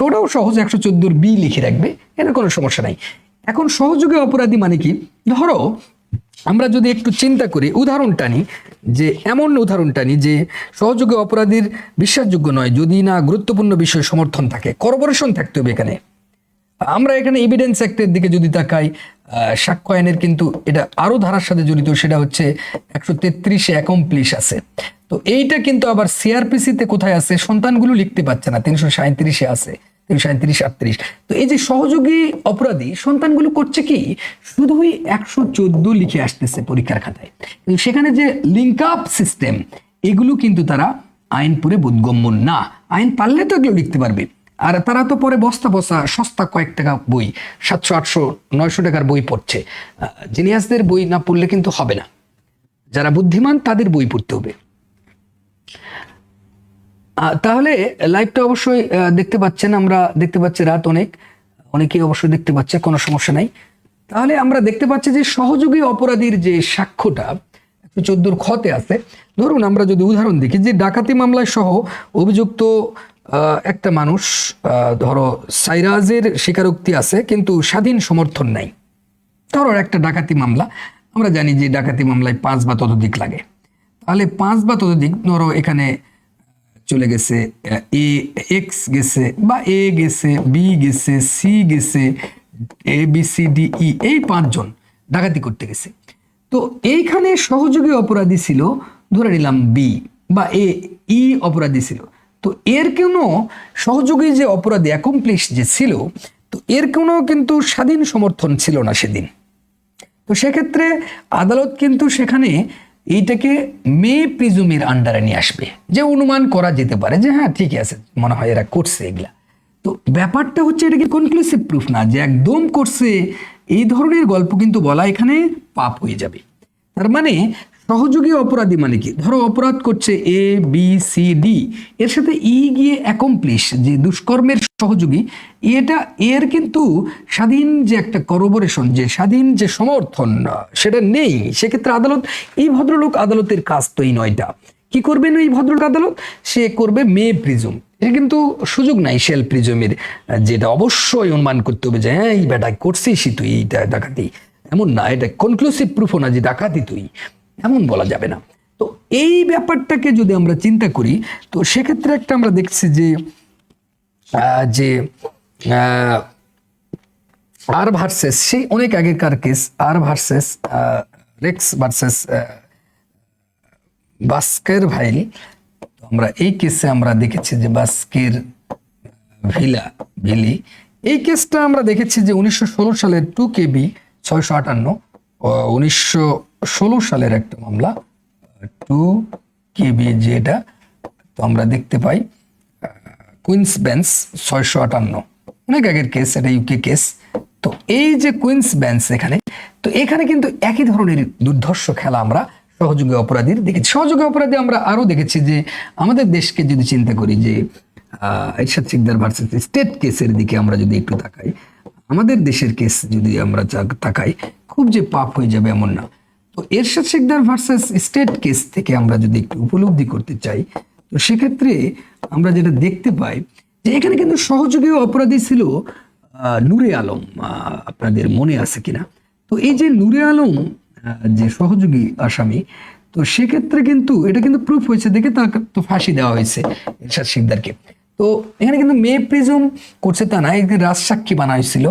ওটাও সহজ, 114 বি লিখে রাখবে, এটা কোনো সমস্যা নাই। এখন সহযোগী অপরাধী মানে কি? ধরো আমরা যদি একটু চিন্তা করি, উদাহরণটা নিই, যে এমন উদাহরণটা নিই যে সহযোগী অপরাধীর বিশ্বাসযোগ্য নয় যদি না গুরুত্বপূর্ণ বিষয় সমর্থন থাকে, করপোরেশন থাকতে হবে এখানে। আমরা এখানে এভিডেন্স অ্যাক্টের দিকে যদি তাকাই, সাক্ষ্য আইনের কিন্তু এটা আরো ধারার সাথে জড়িত, সেটা হচ্ছে 133-এ অ্যাকমপ্লিশ আছে। তো এইটা কিন্তু আবার সিআরপিসিতে কোথায় আছে, সন্তানগুলো লিখতে পারছে না, 337-এ আছে, 337, 38। তো এই যে সহযোগী অপরাধী সন্তানগুলো করছে কি, শুধুই 114 লিখে আসতেছে পরীক্ষার খাতায়, কিন্তু সেখানে যে লিঙ্ক আপ সিস্টেম, এগুলো কিন্তু তারা আইন পড়ে বোধগম্য না। আইন পারলে তো এগুলো লিখতে পারবে, আর তারা তো পরে বস্তা বস্তা সস্তা কয়েক টাকা বই, 700, 800, 900 টাকার বই পড়ছে। জিনিয়াসদের বই না পড়লে কিন্তু হবে না, যারা বুদ্ধিমান তাদের বই পড়তে হবে। তাহলে লাইভটা অবশ্যই দেখতে পাচ্ছেন, আমরা দেখতে পাচ্ছি রাত অনেকেই অবশ্যই দেখতে পাচ্ছে, কোনো সমস্যা নাই। তাহলে আমরা দেখতে পাচ্ছি যে সহযোগী অপরাধীর যে সাক্ষ্যটা 114 খতে আছে। ধরুন আমরা যদি উদাহরণ দেখি যে ডাকাতি মামলায় সহ অভিযুক্ত একটা মানুষ, ধরো সাইরাজের স্বীকারোক্তি আছে কিন্তু স্বাধীন সমর্থন নাই। ধরো একটা ডাকাতি মামলা, আমরা জানি যে ডাকাতি মামলায় 5 বা ততোধিক লাগে, তাহলে 5 বা ততোধিক, ধরো এখানে চলে গেছে এ, এক্স গেছে বা এ গেছে, বি গেছে, সি গেছে, এ বি সি ডি ই, এই 5 জন ডাকাতি করতে গেছে। তো এইখানে সহযোগী অপরাধী ছিল ধরে নিলাম বি, বা এ ই অপরাধী ছিল। তো এর কোনো সহযোগী যে অপরাধী অ্যাকমপ্লিশ যে ছিল, তো এর কোনো কিন্তু স্বাধীন সমর্থন ছিল না সেদিন। তো সেক্ষেত্রে আদালত কিন্তু সেখানে এইটাকে মে প্রিজুমের আন্ডারে নিয়ে আসবে, যে অনুমান করা যেতে পারে যে হ্যাঁ ঠিক আছে, মনে হয় এরা করছে এগুলা। তো ব্যাপারটা হচ্ছে এটাকে কনক্লুসিভ প্রুফ না যে একদম করছে, এই ধরনের গল্প কিন্তু বলা এখানে পাপ হয়ে যাবে। তার মানে সহযোগী অপরাধী মানে কি, ধরো অপরাধ করছে এ বি সি ডি, এর সাথে ই গিয়ে অ্যাকমপ্লিশ যে দুষ্কর্মের সহযোগী, এটা এর কিন্তু স্বাধীন যে একটা করোবোরেশন, যে স্বাধীন যে সমর্থন, সেটা নেই। সেক্ষেত্রে আদালত, এই ভদ্রলোক আদালতের কাজ তো এই নয়টা, কি করবেন এই ভদ্রলোক আদালত, সে করবে মে প্রিজুম। এটা কিন্তু সুযোগ নাই শেল প্রিজুমের, যেটা অবশ্যই অনুমান করতে হবে যে হ্যাঁ এই বেটা করছিস তুই এইটা ডাকাতি, এমন না, এটা কনক্লুসিভ প্রুফও না যে ডাকাতি তুই, এমন বলা যাবে না। তো এই ব্যাপারটাকে যদি আমরা চিন্তা করি, তো সেক্ষেত্রে একটা আমরা দেখছি যে আর ভার্সেস, সেই অনেক আগেকার কেস, আর ভার্সেস রেক্স ভার্সেস বাস্কের ভাইল। আমরা এই কেসে আমরা দেখেছি যে বাস্কের ভিলি, এই কেসটা আমরা দেখেছি যে 1916 সালের 2 KB 658, 1916 সালের একটা মামলা 2 KB, যেটা তো আমরা দেখতে পাই কুইন্স বেঞ্চ 658, অনেক আগের কেস, এটা ইউকে কেস। তো এই যে কুইন্স বেঞ্চ এখানে কিন্তু একই ধরনের দুর্ধর্ষ খেলা আমরা সহযোগী অপরাধীর দেখেছি। সহযোগী অপরাধী আমরা আরো দেখেছি যে আমাদের দেশকে যদি চিন্তা করি যে এরশাদ শিকদার ভার্সেস স্টেট কেসের দিকে আমরা যদি একটু তাকাই, আমাদের দেশের কেস যদি আমরা তাকাই, খুব যে পাপ হয়ে যাবে এমন না। তো এরশাদ শিকদার ভার্সেস স্টেট কেস থেকে আমরা যদি একটু উপলব্ধি করতে চাই, তো সেক্ষেত্রে আমরা যেটা দেখতে পাই যে এখানে কিন্তু সহযোগী অপরাধী ছিল নূরে আলম, আপনাদের মনে আছে কিনা? তো এই যে নূরে আলম যে সহযোগী আসামি, তো সেক্ষেত্রে কিন্তু এটা কিন্তু প্রুফ হয়েছে দেখে তাকে তো ফাঁসি দেওয়া হয়েছে এরশাদ শিকদারকে। তো এখানে কিন্তু মে প্রিজুম করছে তা না, রাজসাক্ষী বানা হয়েছিল,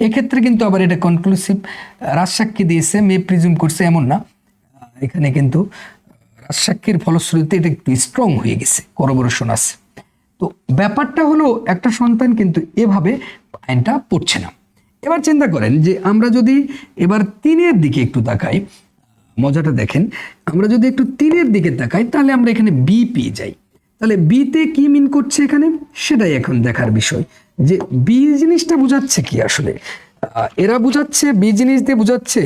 এক্ষেত্রে কিন্তু আবার এটা কনক্লুসিভ রাজসাক্ষী দিয়েছে, মে প্রিজুম করছে এমন না। এখানে কিন্তু রাজসাক্ষীর ফলশ্রুতিতে এটা একটু স্ট্রং হয়ে গেছে, করবোরেশন আছে। তো ব্যাপারটা হলো একটা সন্তান কিন্তু এভাবে আইনটা পড়ছে না। এবার চিন্তা করেন যে আমরা যদি এবার 3-এর দিকে একটু তাকাই, মজাটা দেখেন, আমরা যদি একটু 3-এর দিকে তাকাই তাহলে আমরা এখানে বি পেয়ে যাই। তাহলে বিতে কি মিন করছে এখানে, সেটাই এখন দেখার বিষয় যে বি জিনিসটা বোঝাচ্ছে কি আসলে। এরা বোঝাচ্ছে, বি জিনিস দিয়ে বোঝাচ্ছে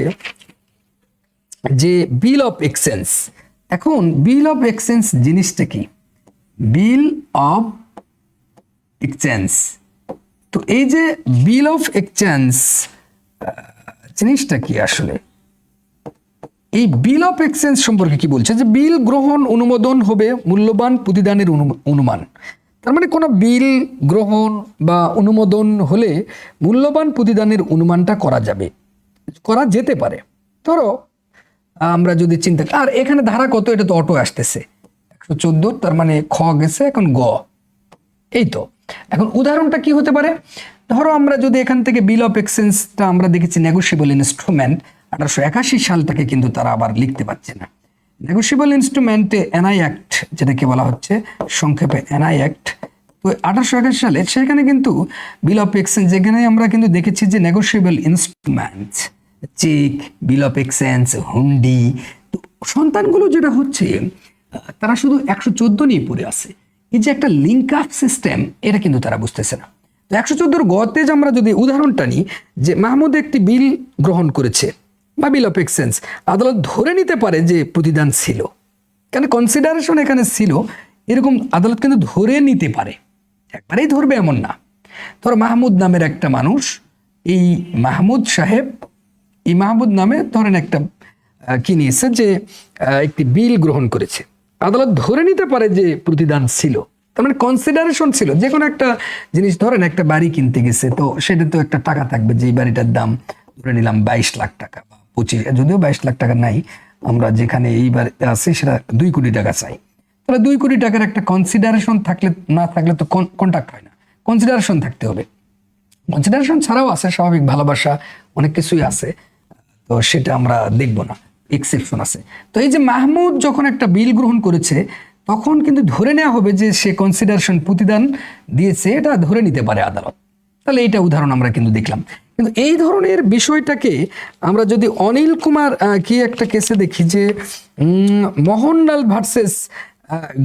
যে বিল অফ এক্সচেঞ্জ। এখন বিল অফ এক্সচেঞ্জ জিনিসটা কি? বিল অফ এক্সচেঞ্জ, তো এই যে বিল অফ এক্সচেঞ্জ জিনিসটা কি আসলে? এই বিল অফ এক্সচেঞ্জ সম্পর্কে কি বলছে যে বিল গ্রহণ অনুমোদন হবে মূল্যবান প্রতিদানের অনুমান। তার মানে কোনো বিল গ্রহণ বা অনুমোদন হলে মূল্যবান প্রতিদানের অনুমানটা করা যেতে পারে। ধরো আমরা যদি চিন্তা, আর এখানে ধারা কত, এটা তো অটো আসতেছে 114, তার মানে খ গেছে, এখন গ, এই তো। এখন উদাহরণটা কি হতে পারে? ধরো আমরা যদি এখান থেকে বিল অফ এক্সচেঞ্জটা আমরা দেখেছি নেগোশিয়েবল ইনস্ট্রুমেন্ট, 1881 সালটাকে কিন্তু তারা আবার লিখতে পারছে না। নেগোশিয়েবল ইনস্ট্রুমেন্টে এনআই অ্যাক্ট, যেটাকে বলা হচ্ছে সংক্ষেপে এনআই অ্যাক্ট, তো 1881 সালে সেখানে কিন্তু বিল অফ এক্সচেঞ্জ, যেখানে আমরা কিন্তু দেখেছি যে negotiable instrument, cheque, bill of exchange, hundi, তো সন্তানগুলো যেটা হচ্ছে তারা শুধু 114 নিয়ে পড়ে আছে। এই যে একটা লিঙ্ক আপ সিস্টেম, এটা কিন্তু তারা বুঝতেছে না। তো 114 গতে আমরা যদি উদাহরণটা নিই যে মাহমুদ একটি বিল গ্রহণ করেছে বা বিল অফ এক্সচেঞ্জ, আদালত ধরে নিতে পারে যে প্রতিদান ছিল, কারণ কনসিডারেশন এখানে ছিল, এরকম আদালত কিন্তু ধরে নিতে পারে, একবারেই ধরবে এমন না। ধরো মাহমুদ নামের একটা মানুষ, এই মাহমুদ সাহেব, এই মাহমুদ নামে ধরেন একটা কি নিয়েছে যে একটি বিল গ্রহণ করেছে, আদালত ধরে নিতে পারে যে প্রতিদান ছিল, তার মানে কনসিডারেশন ছিল। যে কোনো একটা জিনিস, ধরেন একটা বাড়ি কিনতে গেছে, তো সেটা তো একটা টাকা থাকবে, যে বাড়িটার দাম ধরে নিলাম 22 লাখ টাকা বা 25, যদিও 22 লাখ টাকা নাই, আমরা যেখানে এইবার আছে সেটা 2 কোটি টাকা চাই। তাহলে 2 কোটি টাকার একটা কনসিডারেশন না থাকলে তো কন্ট্রাক্ট হয় না, কনসিডারেশন থাকতে হবে। কনসিডারেশন ছাড়াও আছে স্বাভাবিক ভালোবাসা, অনেক কিছুই আছে, তো সেটা আমরা দেখবো না, এক্সেপশন আছে। তো এই যে মাহমুদ যখন একটা বিল গ্রহণ করেছে, তখন কিন্তু ধরে নেওয়া হবে যে সে কনসিডারেশন প্রতিদান দিয়েছে, এটা ধরে নিতে পারে আদালত। তাহলে এইটা উদাহরণ আমরা কিন্তু দেখলাম। কিন্তু এই ধরনের বিষয়টাকে আমরা যদি অনিল কুমার কি একটা কেসে দেখি যে Mohanlal versus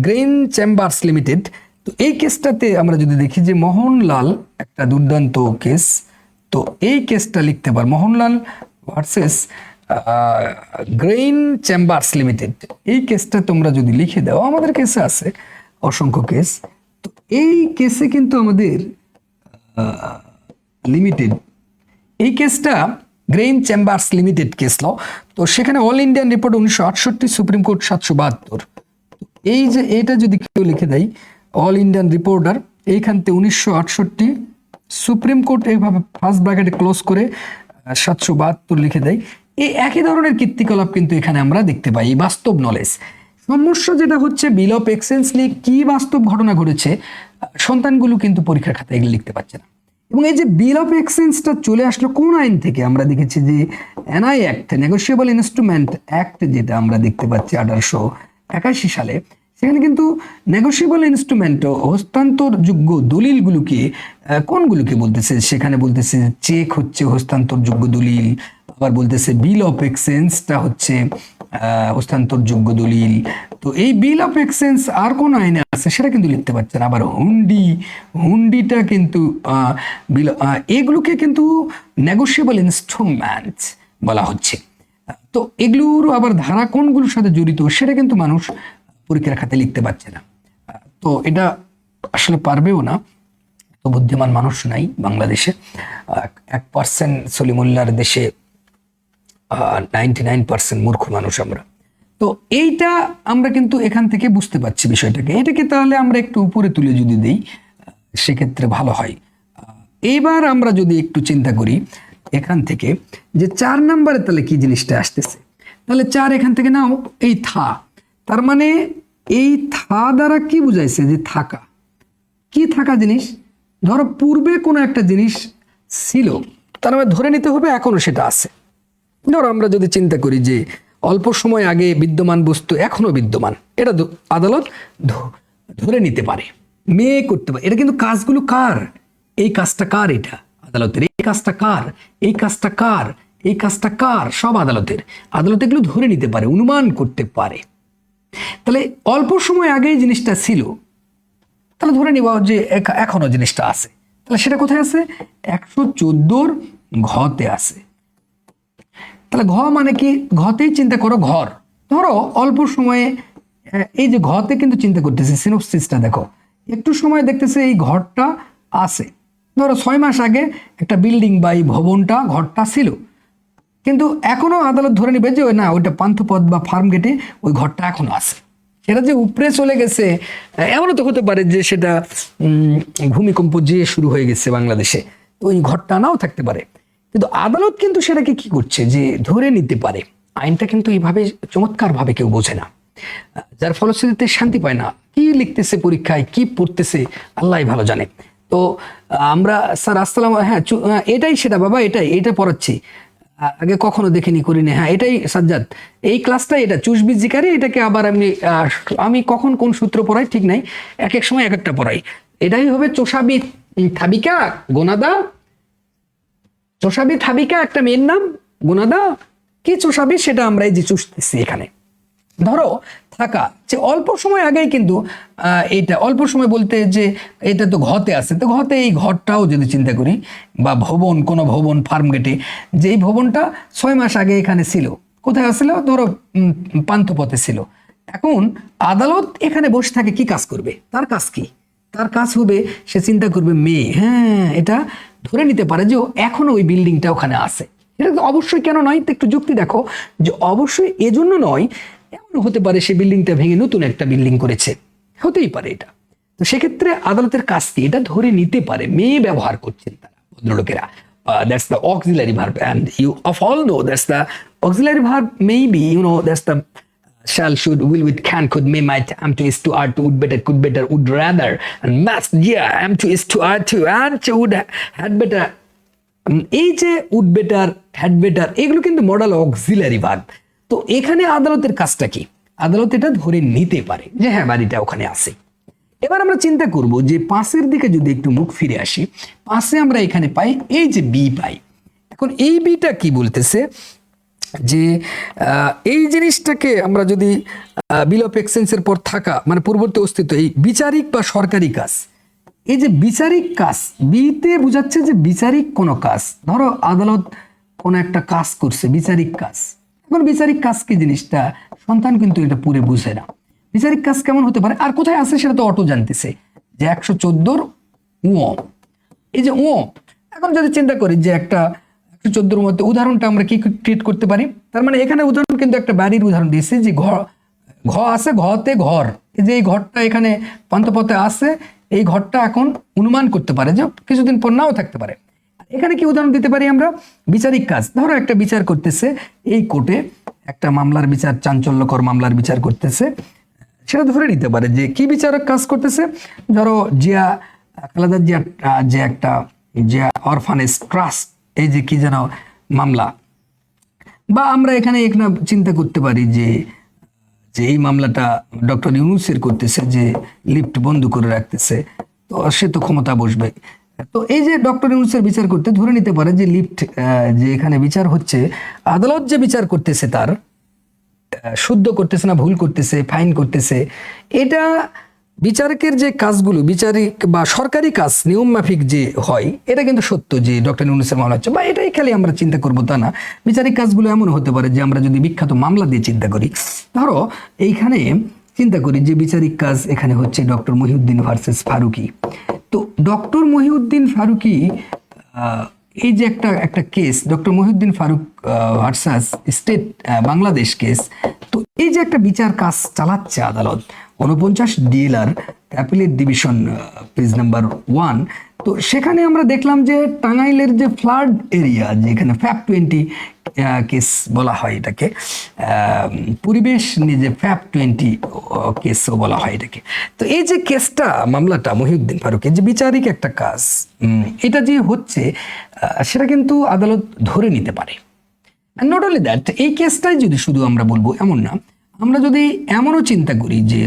Grain Chambers limited, তো এই কেসটাতে আমরা যদি দেখি যে মোহনলাল একটা দুর্দান্ত কেস, তো এই কেসটা লিখতে পার Mohanlal versus Grain Chambers Limited, এই কেসটা তোমরা যদি লিখে দাও, আমাদের কেসে আছে অসংখ্য কেস, তো এই কেসে কিন্তু আমাদের লিমিটেড, এই কেসটা Grain Chambers Limited case law, তো সেখানে all Indian report 1968, Supreme Court 772, এই যে এটা যদি কেউ লিখে দেয় অল ইন্ডিয়ান রিপোর্টার, এইখানতে 1968 সুপ্রিম কোর্ট এইভাবে ফার্স্ট ব্র্যাকেটে ক্লোজ করে 772 লিখে দেয়, এই একই ধরনের কীর্তিকলাপ কিন্তু এখানে আমরা দেখতে পাই, এই বাস্তব নলেজ। সমস্যা যেটা হচ্ছে বিল অফ এক্সচেঞ্জ নিয়ে কি বাস্তব ঘটনা ঘটেছে, সন্তানগুলো কিন্তু পরীক্ষার খাতায় এগুলো লিখতে পারছে না। এবং এই যে বিল অফ এক্সচেঞ্জটা চলে আসলো কোন আইন থেকে, আমরা দেখেছি যে NI act, negotiable instrument act, যেটা আমরা দেখতে পাচ্ছি 1881 সালে, সেখানে কিন্তু নেগোশিয়েবল ইনস্ট্রুমেন্ট হস্তান্তরযোগ্য দলিলগুলোকে কোনগুলোকে বলতেছে, সেখানে বলতেছে চেক হচ্ছে হস্তান্তরযোগ্য দলিল, আবার বলতেছে বিল অফ এক্সচেঞ্জটা হচ্ছে হস্তান্তরযোগ্য দলিল। তো এই বিল অফ এক্সচেঞ্জ আর কোন আইনে আছে সেটা কিন্তু লিখতে পারছে না। আবার হুন্ডিটা কিন্তু এগুলোকে কিন্তু নেগোশিয়েবল ইনস্ট্রুমেন্ট বলা হচ্ছে। তো এগুলোর আবার ধারা কোনগুলোর সাথে জড়িত সেটা কিন্তু মানুষ পরীক্ষার খাতে লিখতে পারছে না। তো এটা আসলে পারবেও না, তো বুদ্ধিমান মানুষ নাই বাংলাদেশে। 1% সলিমুল্লাহর দেশে 99% মূর্খ মানুষ আমরা। তো এইটা আমরা কিন্তু এখান থেকে বুঝতে পারছি বিষয়টাকে। এটাকে তাহলে আমরা একটু উপরে তুলে যদি দিই সেক্ষেত্রে ভালো হয়। এইবার আমরা যদি একটু চিন্তা করি এখান থেকে যে 4 নম্বরে তাহলে কি জিনিসটা আসতেছে, তাহলে 4 এখান থেকে নাও, এই থা, তার মানে এই থা দ্বারা কি বুঝাইছে, যে থাকা। কি থাকা জিনিস, ধরো পূর্বে কোনো একটা জিনিস ছিল, তার মানে ধরে নিতে হবে এখনো সেটা আছে। ধরো আমরা যদি চিন্তা করি যে অল্প সময় আগে বিদ্যমান বস্তু এখনো বিদ্যমান, এটা আদালত ধরে নিতে পারে, মেয়ে করতে পারে। এটা কিন্তু কাজগুলো কার, এই কাজটা কার, এটা আদালতের, এই কাজটা কার, এই কাজটা কার, এই কাজটা কার, সব আদালতের। আদালত এগুলো ধরে নিতে পারে, অনুমান করতে পারে। তাহলে অল্প সময় আগে জিনিসটা ছিল, তাহলে ধরে নিব যে এখনো জিনিসটা আছে। তাহলে সেটা কোথায় আছে, 114 ঘতে আছে। তাহলে ঘ মানে কি, ঘতেই চিন্তা করো ঘর। ধরো অল্প সময়ে, এই যে ঘতে কিন্তু চিন্তা করতেছে, সিনোপসিসটা দেখো, একটু সময় দেখতেছে এই ঘরটা আছে। ধরো 6 মাস আগে একটা বিল্ডিং বা এই ভবনটা, ঘরটা ছিল, কিন্তু এখনো আদালত ধরে নিবে যে না, ওইটা পান্থপথ বা ফার্ম গেটে ওই ঘরটা এখনো আছে। সেটা যে উপরে চলে গেছে এমনও তো হতে পারে যে সেটা ভূমিকম্প যে শুরু হয়ে গেছে বাংলাদেশে, তো ওই ঘরটা নাও থাকতে পারে। কিন্তু আদালত কিন্তু সেটাকে কি করছে, যে ধরে নিতে পারে। আইনটা কিন্তু এইভাবে চমৎকার ভাবে কেউ বোঝে না, যার ফলশ্রুতিতে শান্তি পায় না। কি লিখতেছে পরীক্ষায়, কি পড়তেছে আল্লাহ ভালো জানে। তো আমরা স্যার আসসালাম, হ্যাঁ এটাই সেটা বাবা, এটা পড়াচ্ছি, আগে কখনো দেখিনি করিনি, হ্যাঁ এটাই সাজ্জাদ, এই ক্লাসটা এটা চুষবি জিকারে, এটাকে আবার আমি কখন কোন সূত্র পড়াই ঠিক নাই, এক এক সময় এক একটা পড়াই। এটাই হবে চোষাবি থাবিকা গোনাদা, চোষাবি থাবিকা একটা মেয়ের নাম, গোনাদা কি চোষাবি, সেটা আমরা এই যে চুষতেছি এখানে। ধরো থাকা, যে অল্প সময় আগেই কিন্তু এইটা অল্প সময় বলতে যে এটা তো ঘতে আছে, তো ঘতে এই ঘরটাও যদি চিন্তা করি, বা ভবন, কোনো ভবন ফার্ম গেটে, যে এই ভবনটা 6 মাস আগে এখানে ছিল, কোথায় আসছিল, ধরো পান্থপথে ছিল। এখন আদালত এখানে বসে থাকে, কি কাজ করবে, তার কাজ কি, তার কাজ হবে সে চিন্তা করবে মেয়ে, হ্যাঁ এটা ধরে নিতে পারে যে এখনো ওই বিল্ডিংটা ওখানে আছে। এটা তো অবশ্যই কেন নয়, তো একটু যুক্তি দেখো, যে অবশ্যই এজন্য নয়, এমন হতে পারে সে বিল্ডিংটা ভেঙে নতুন একটা বিল্ডিং করেছে, হতেই পারে এটা। তো সেক্ষেত্রে আদালতের কাজ কি, এটা ধরে নিতে পারে, মেয়ে ব্যবহার করছেন তারা ভদ্রলোকেরা। That's the auxiliary verb, and you of all know that's the auxiliary verb. Maybe you know that's the shall, should, will, with, can, could, may, might, am to, is to, are to, would better, could better, would rather, and must, yeah, am to, is to, are to, and to, would, had better. এই যে would better, had better, এগুলো কিন্তু modal auxiliary verb. তো এখানে আদালতের কাজটা কি, আদালত এটা ধরে নিতে পারে যে হ্যাঁ বাড়িটা ওখানে আছে। এবার আমরা চিন্তা করব যে 5-এর দিকে যদি একটু মুখ ফিরে আসি, 5-এ আমরা এখানে পাই এই যে বি পাই। এখন এই বিটা কি বলতেছে, যে এই জিনিসটাকে আমরা যদি বিল অফ এক্সচেঞ্জের পর থাকা মানে পূর্ববর্তী অস্তিত্ব, এই বিচারিক বা সরকারি কাজ, এই যে বিচারিক কাজ, বিতে বোঝাচ্ছে যে বিচারিক কোনো কাজ। ধরো আদালত কোনো একটা কাজ করছে, বিচারিক কাজ। এখন বিচারিক কাজ কি জিনিসটা সন্তান কিন্তু এটা পুরো বুঝে না, বিচারিক কাজ কেমন হতে পারে আর কোথায় আছে সেটা তো অটো জানতেছে, যে 114 এই যে এখন যদি চিন্তা করি যে একটা 114 মধ্যে উদাহরণটা আমরা কি ট্রিট করতে পারি, তার মানে এখানে উদাহরণ কিন্তু একটা বাড়ির উদাহরণ দিয়েছে, যে ঘ আছে, ঘতে ঘর, এই যে এই ঘরটা এখানে পান্থপথে আছে, এই ঘরটা এখন অনুমান করতে পারে যে কিছুদিন পর নাও থাকতে পারে। এখানে কি উদাহরণ দিতে পারি আমরা? বিচারিক কাজ, ধরো একটা বিচার করতেছে এই কোর্টে, একটা মামলার বিচার, চাঞ্চল্যকর মামলার বিচার করতেছে, সেটা ধরে নিতে পারে যে কি বিচারক কাজ করতেছে। ধরো জিয়া, খালেদা জিয়া যে একটা জিয়া অরফানেজ ট্রাস্ট, এই যে কি যেন মামলা, বা আমরা এখানে একটা চিন্তা করতে পারি যে যে এই মামলাটা ডক্টর ইউনূসের করতেছে, যে লিফট বন্ধ করে রাখতেছে, তো সে তো ক্ষমতা বসবে। তো এই যে ডক্টর ইউনূসের বিচার করতে ধরে নিতে পারে যে লিফট, যে এখানে বিচার হচ্ছে, আদালত যে বিচার করতেছে তার শুদ্ধ করতেছে না ভুল করতেছে, ফাইন করতেছে, এটা বিচারকের যে কাজগুলো, বিচারিক বা সরকারি কাজ নিয়ম মাফিক যে হয়, এটা কিন্তু সত্য যে ডক্টর ইউনূসের মামলা হচ্ছে, বা এটাই খালি আমরা চিন্তা করবো তা না। বিচারিক কাজগুলো এমন হতে পারে যে আমরা যদি বিখ্যাত মামলা দিয়ে চিন্তা করি, ধরো এইখানে চিন্তা করি যে বিচারিক কাজ এখানে হচ্ছে ডক্টর মহিউদ্দিন ভার্সেস ফারুকি। তো ডক্টর মহিউদ্দিন ফারুকি, এই যে একটা case, doctor Mohiuddin Farooq versus state Bangladesh case, তো এই যে একটা বিচার কাজ চালাচ্ছে আদালত, 49 DLR appellate division, page number 1। তো সেখানে আমরা দেখলাম যে টাঙ্গাইলের যে ফ্লাড এরিয়া, যেখানে FAP 20 কেস বলা হয় এটাকে, পরিবেশ নিয়ে যে FAP 20 কেসও বলা হয় এটাকে। তো এই যে কেসটা, মামলাটা মহিউদ্দিন ফারুকের যে বিচারিক একটা কাজ, এটা যে হচ্ছে সেটা কিন্তু আদালত ধরে নিতে পারে। নট অনলি দ্যাট, এই কেসটাই যদি শুধু আমরা বলবো এমন না, আমরা যদি এমনও চিন্তা করি যে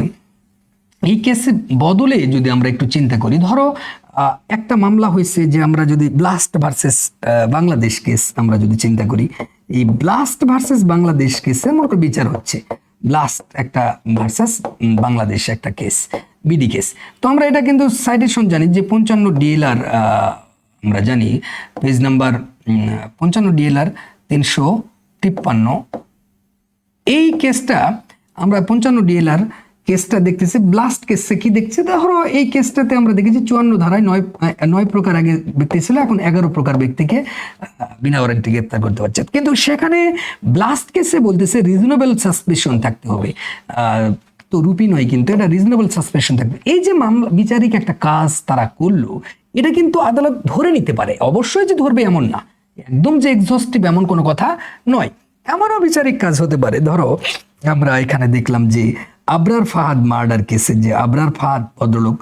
এই কেসের বদলে যদি আমরা একটু চিন্তা করি, ধরো একটা মামলা হয়েছে যে আমরা যদি ব্লাস্ট ভার্সেস বাংলাদেশ কেস আমরা যদি চিন্তা করি, এই ব্লাস্ট ভার্সেস বাংলাদেশ কেসে মনে করি বিচার হচ্ছে, ব্লাস্ট একটা ভার্সেস বাংলাদেশ একটা কেস, বিডি কেস। তো আমরা এটা কিন্তু সাইটেশন জানি যে 55 ডিএলআর, আমরা জানি পেজ নাম্বার 55 ডিএলআর 353। এই কেসটা আমরা 55 ডিএলআর কেসটা দেখতেছি, ব্লাস্ট কেসে কি দেখছি, ধরো এই কেসটাতে আমরা দেখেছি 54 ধারায় 9 প্রকার আগে ব্যক্তি ছিল, এখন 11 প্রকার ব্যক্তিকে বিনা ওয়ারেন্টি গ্রেপ্তার করতে পারছে। কিন্তু সেখানে ব্লাস্ট কেসে বলতেছে রিজনেবল সাসপেশন থাকতে হবে, তো রুপি নয়, কিন্তু এটা রিজনেবল সাসপেশন থাকবে। এই যে মামলা বিচারিক একটা কাজ তারা করলো, এটা কিন্তু আদালত ধরে নিতে পারে, অবশ্যই যে ধরবে এমন না, একদম যে এক্সস্টিভ এমন কোনো কথা নয়। এমনও বিচারিক কাজ হতে পারে, ধরো আমরা এখানে দেখলাম যে আবরার ফাহাদ মার্ডার কেসে, যে আবরার ফাহাদ ভদ্রলোক,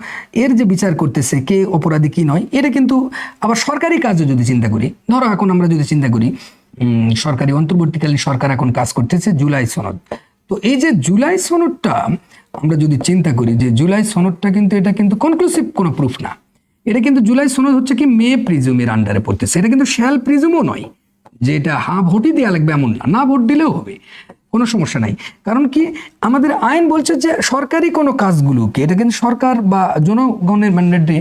এর যে বিচার করতেছে কে অপরাধী কি নয়, এটা কিন্তু আবার সরকারি কাজও যদি চিন্তা করি, ধরো এখন আমরা যদি চিন্তা করি সরকারি অন্তর্বর্তীকালীন সরকার এখন কাজ করতেছে জুলাই সনদ। তো এই যে জুলাই সনদটা আমরা যদি চিন্তা করি, যে জুলাই সনদটা কিন্তু এটা কিন্তু কনক্লুসিভ কোনো প্রুফ না, এটা কিন্তু জুলাই সনদ হচ্ছে কি মে প্রিজুমের আন্ডারে পড়তেছে, এটা কিন্তু শ্যাল প্রিজুমও নয় যে এটা হ্যাঁ ভোটই দেওয়া লাগবে এমন না, না ভোট দিলেও হবে, কোনো সমস্যা নাই। কারণ কি আমাদের আইন বলছে যে সরকারি কোনো কাজগুলোকে, এটা কিন্তু সরকার বা জনগণের ম্যান্ডেটে,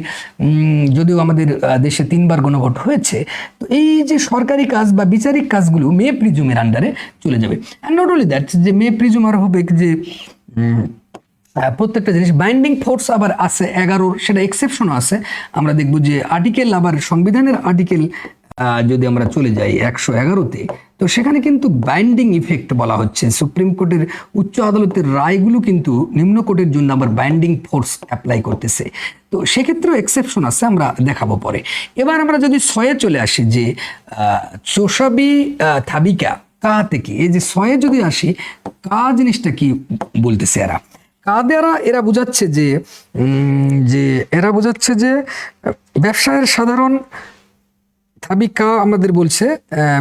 যদিও আমাদের দেশে 3 বার গণভোট হয়েছে, তো এই যে সরকারি কাজ বা বিচারিক কাজগুলো মে প্রিজুমের আন্ডারে চলে যাবে। অ্যান্ড নট অনলি দ্যাট, যে মে প্রিজুম আর হবে যে প্রত্যেকটা জিনিস বাইন্ডিং ফোর্স আবার আছে 11, সেটা এক্সেপশনও আছে। আমরা দেখব যে আর্টিকেল, আবার সংবিধানের আর্টিকেল যদি আমরা চলে যাই 111-তে, তো সেখানে কিন্তু বাইন্ডিং ইফেক্ট বলা হচ্ছে, সুপ্রিম কোর্টের উচ্চ আদালতের রায়গুলো কিন্তু নিম্ন কোর্টের জন্য আবার বাইন্ডিং ফোর্স অ্যাপ্লাই করতেছে। তো সেক্ষেত্রেও এক্সেপশন আছে, আমরা দেখাবো পরে। এবার আমরা যদি 6-এ চলে আসি, যে চোষাবি থাবিকা কা থেকে, এই যে 6-এ যদি আসি, কা জিনিসটা কি বলতেছে এরা, কা দ্বারা এরা বোঝাচ্ছে যে ব্যবসায়ের সাধারণ থাবিকা আমাদের বলছে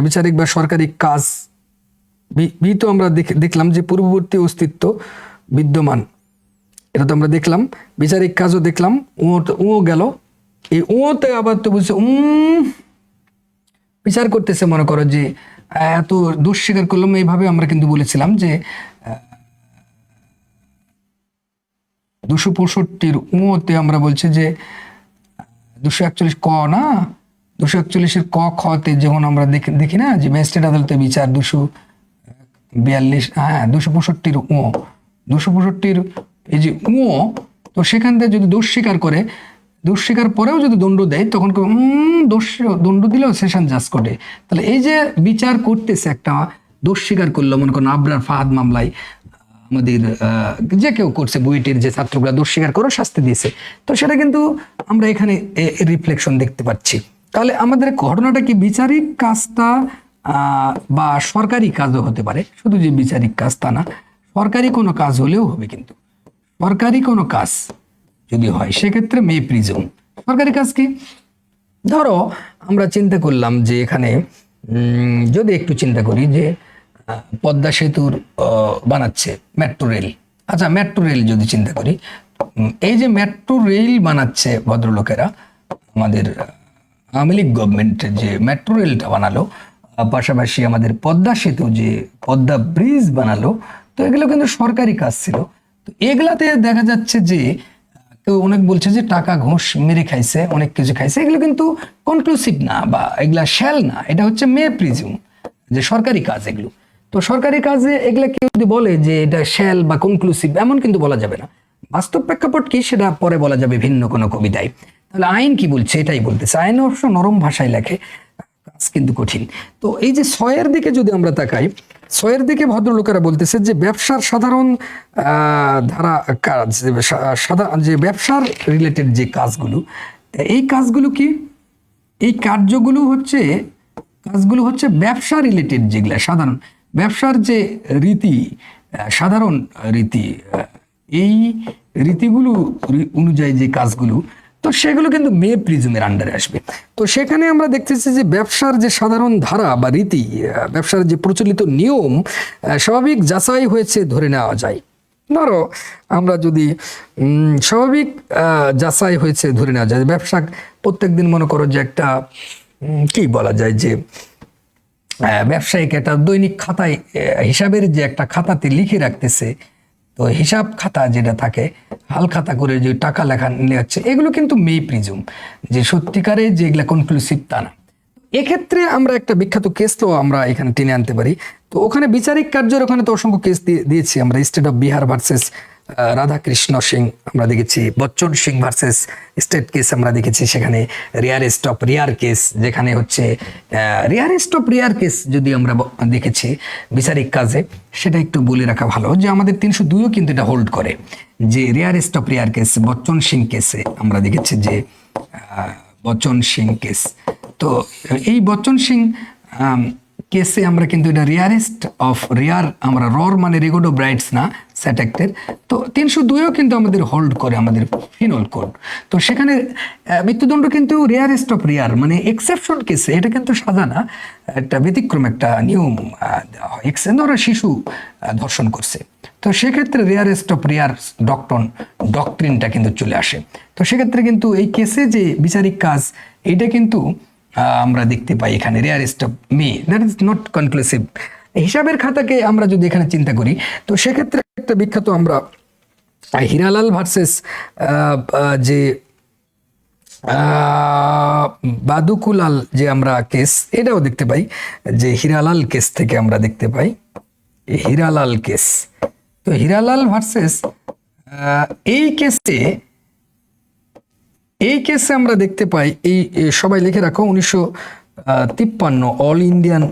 বিচারিক বা সরকারি কাজ তো আমরা দেখলাম যে পূর্ববর্তী অস্তিত্ব বিদ্যমান, এটা তো আমরা দেখলাম। বিচারিক কাজও দেখলাম, ও গেল, এই ওতে আবার তো বলছে বিচার করতেছে, মনে করো যে এত দোষ স্বীকার করলাম, এইভাবে আমরা কিন্তু বলেছিলাম যে 265-র ওতে আমরা বলছি যে 241 ক না, 241-এর ক খতে যেমন আমরা দেখি না যে ম্যাজিস্ট্রেট আদালতে বিচার 242, হ্যাঁ 265-র ও, 265-র এই যে ও, তো সেখান থেকে যদি দোষ স্বীকার করে, দোষ স্বীকার পরেও যদি দণ্ড দেয়, তখন দণ্ড দিলেও সেশন জাজ কোর্টে, তাহলে এই যে বিচার করতেছে একটা দোষ স্বীকার করলো, মনে করেন আবরার ফাহাদ মামলায় আমাদের যে কেউ করছে, বুয়েটের যে ছাত্রগুলা দোষ স্বীকার করে শাস্তি দিয়েছে, তো সেটা কিন্তু আমরা এখানে রিফ্লেকশন দেখতে পাচ্ছি। তাহলে আমাদের ঘটনাটা কি বিচারিক কাজটা বা সরকারি কাজও হতে পারে, শুধু যে বিচারিক কাজ তা না, সরকারি কোনো কাজ হলেও হবে। কিন্তু সরকারি কোনো কাজ যদি হয় সেক্ষেত্রে মে প্রিজম। সরকারি কাজ কি? ধরো আমরা চিন্তা করলাম যে এখানে যদি একটু চিন্তা করি যে পদ্মা সেতুর বানাচ্ছে মেট্রো রেল। আচ্ছা, মেট্রো রেল যদি চিন্তা করি, এই যে মেট্রো রেল বানাচ্ছে ভদ্রলোকেরা, আমাদের আওয়ামী লীগ গভর্নমেন্টের যে মেট্রো রেলটা বানালো, পাশাপাশি আমাদের পদ্মা সেতু যে পদ্মা ব্রিজ বানালো, তো এগুলো কিন্তু সরকারি কাজ ছিল। তো এগুলাতে দেখা যাচ্ছে যে কেউ অনেক বলছে যে টাকা ঘুষ মেরে খাইছে, অনেক কিছু খাইছে, এগুলো কিন্তু কনক্লুসিভ না বা এগুলা শ্যাল না, এটা হচ্ছে মে প্রিজুম, যে সরকারি কাজ এগুলো। তো সরকারি কাজে এগুলা কেউ যদি বলে যে এটা শ্যাল বা কনক্লুসিভ, এমন কিন্তু বলা যাবে না। বাস্তব প্রেক্ষাপট কি সেটা পরে বলা যাবে ভিন্ন কোনো কবিতায়। তাহলে আইন কি বলছে এটাই বলতেছে। আইন অবশ্য নরম ভাষায় লেখে, কাজ কিন্তু কঠিন। তো এই যে ছয়ের দিকে যদি আমরা তাকাই, ছয়ের দিকে ভদ্রলোকেরা বলতেছে যে ব্যবসার সাধারণ ধারা কাজ, যে ব্যবসার রিলেটেড যে কাজগুলো, এই কাজগুলো কি, এই কাজগুলো হচ্ছে ব্যবসা রিলেটেড, যেগুলা সাধারণ ব্যবসার যে রীতি, সাধারণ রীতি, এই রীতিগুলো অনুযায়ী যে কাজগুলো, তো সেগুলো কিন্তু মে প্রিজমের আন্ডারে আসবে। তো সেখানে আমরা দেখতেছি যে ব্যবসার যে সাধারণ ধারা বা রীতি, ব্যবসার যে প্রচলিত নিয়ম স্বাভাবিক যাচাই হয়েছে ধরে নেওয়া যায়। ধরো আমরা যদি স্বাভাবিক যাচাই হয়েছে ধরে নেওয়া যায়, ব্যবসা প্রত্যেকদিন মনে করো যে একটা কি বলা যায় যে ব্যবসায়িক একটা দৈনিক খাতায় হিসাবের যে একটা খাতাতে লিখে রাখতেছে, তো হিসাব খাতা যেটা থাকে, হাল খাতা করে যে টাকা লেখা যাচ্ছে, এগুলো কিন্তু মে প্রিজম, যে সত্যিকারে যে এগুলা কনক্লুসিভ তা না। এক্ষেত্রে আমরা একটা বিখ্যাত কেস তো আমরা এখানে টেনে আনতে পারি। তো ওখানে বিচারিক কার্যের ওখানে তো অসংখ্য কেস দিয়েছি আমরা। State of Bihar versus Radhakrishna Singh আমরা দেখেছি, Bachchan Singh versus state case আমরা দেখেছি, সেখানে রিয়ারেস্ট অফ রিয়ার কেস, যেখানে হচ্ছে রিয়ারেস্ট অফ রিয়ার কেস যদি আমরা দেখেছি বিচারিক কাজে, সেটা একটু বলে রাখা ভালো যে আমাদের 302ও কিন্তু এটা হোল্ড করে, যে rarest of rear case Bachchan Singh কেসে আমরা দেখেছি যে বচ্চন সিং কেস। তো এই বচ্চন সিং কেসে আমরা কিন্তু এটা রিয়ারেস্ট অফ রিয়ার, আমরা রর মানে রেকর্ড অফ রাইটস না স্যাট অ্যাক্টের, তো 302ও কিন্তু আমাদের হোল্ড করে আমাদের ফিনল কোড। তো সেখানে মৃত্যুদণ্ড কিন্তু রিয়ারেস্ট অফ রিয়ার মানে এক্সেপশন কেসে, এটা কিন্তু সাজা না, একটা ব্যতিক্রম একটা নিয়ম দেওয়া হয়। ধরো শিশু ধর্ষণ করছে, তো সেক্ষেত্রে রিয়ারেস্ট অফ রিয়ার ডক্ট্রিনটা কিন্তু চলে আসে। তো সেক্ষেত্রে কিন্তু এই কেসে যে বিচারিক কাজ, এটা কিন্তু আমরা দেখতে পাই এখানে rarest of May, that is not conclusive. হিসাবের খাতাকে আমরা যদি এখানে চিন্তা করি, তো সেক্ষেত্রে একটা বিখ্যাত আমরা হীরালাল ভার্সেস যে বাদুকুলাল যে আমরা কেস, এটাও দেখতে পাই, যে হীরালাল কেস থেকে আমরা দেখতে পাই হীরালাল কেস। তো হীরালাল ভার্সেস এই কেসে আমরা দেখতে পাই, এই সবাই লিখে রাখো 1953 অল ইন্ডিয়ান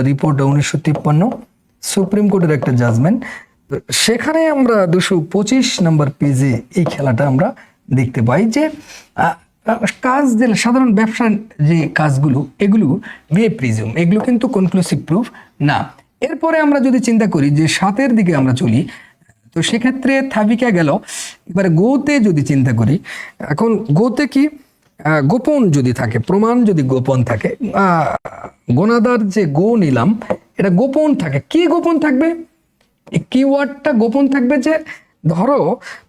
রিপোর্ট 1953 সুপ্রিম কোর্টের একটা জাজমেন্ট। সেখানে আমরা 225 নম্বর পেজে এই খেলাটা আমরা দেখতে পাই যে কাজ যে সাধারণ ব্যবসার যে কাজগুলো, এগুলো মে প্রিজম, এগুলো কিন্তু কনক্লুসিভ প্রুফ না। এরপরে আমরা যদি চিন্তা করি যে 7-এর দিকে আমরা চলি, তো সেক্ষেত্রে থাবিকা গেল। এবারে গোতে যদি চিন্তা করি, এখন গোতে কি গোপন যদি থাকে, প্রমাণ যদি গোপন থাকে, গোনাদার যে গো নিলাম এটা গোপন থাকে, কি গোপন থাকবে, এই কিওয়ার্ডটা গোপন থাকবে, যে ধরো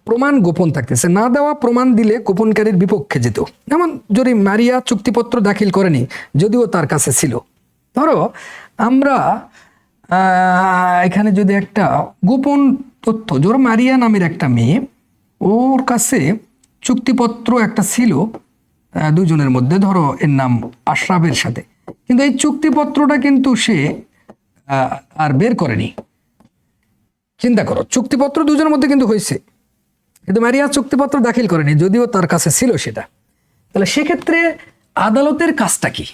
প্রমাণ গোপন থাকতেছে, না দেওয়া প্রমাণ দিলে গোপনকারীর বিপক্ষে যেত। যেমন যদি মারিয়া চুক্তিপত্র দাখিল করেনি যদিও তার কাছে ছিল, ধরো আমরা এখানে যদি একটা গোপন তথ্য, ধরো মারিয়া নামের একটা মেয়ে, ওর কাছে চুক্তিপত্র একটা ছিল দুজনের মধ্যে, ধরো এর নাম আশরাফের সাথে, কিন্তু এই চুক্তিপত্রটা কিন্তু সে আর বের করেনি। চিন্তা করো, চুক্তিপত্র দুজনের মধ্যে কিন্তু হয়েছে, কিন্তু মারিয়া চুক্তিপত্র দাখিল করেনি যদিও তার কাছে ছিল সেটা। তাহলে সেক্ষেত্রে আদালতের কাজটা কি?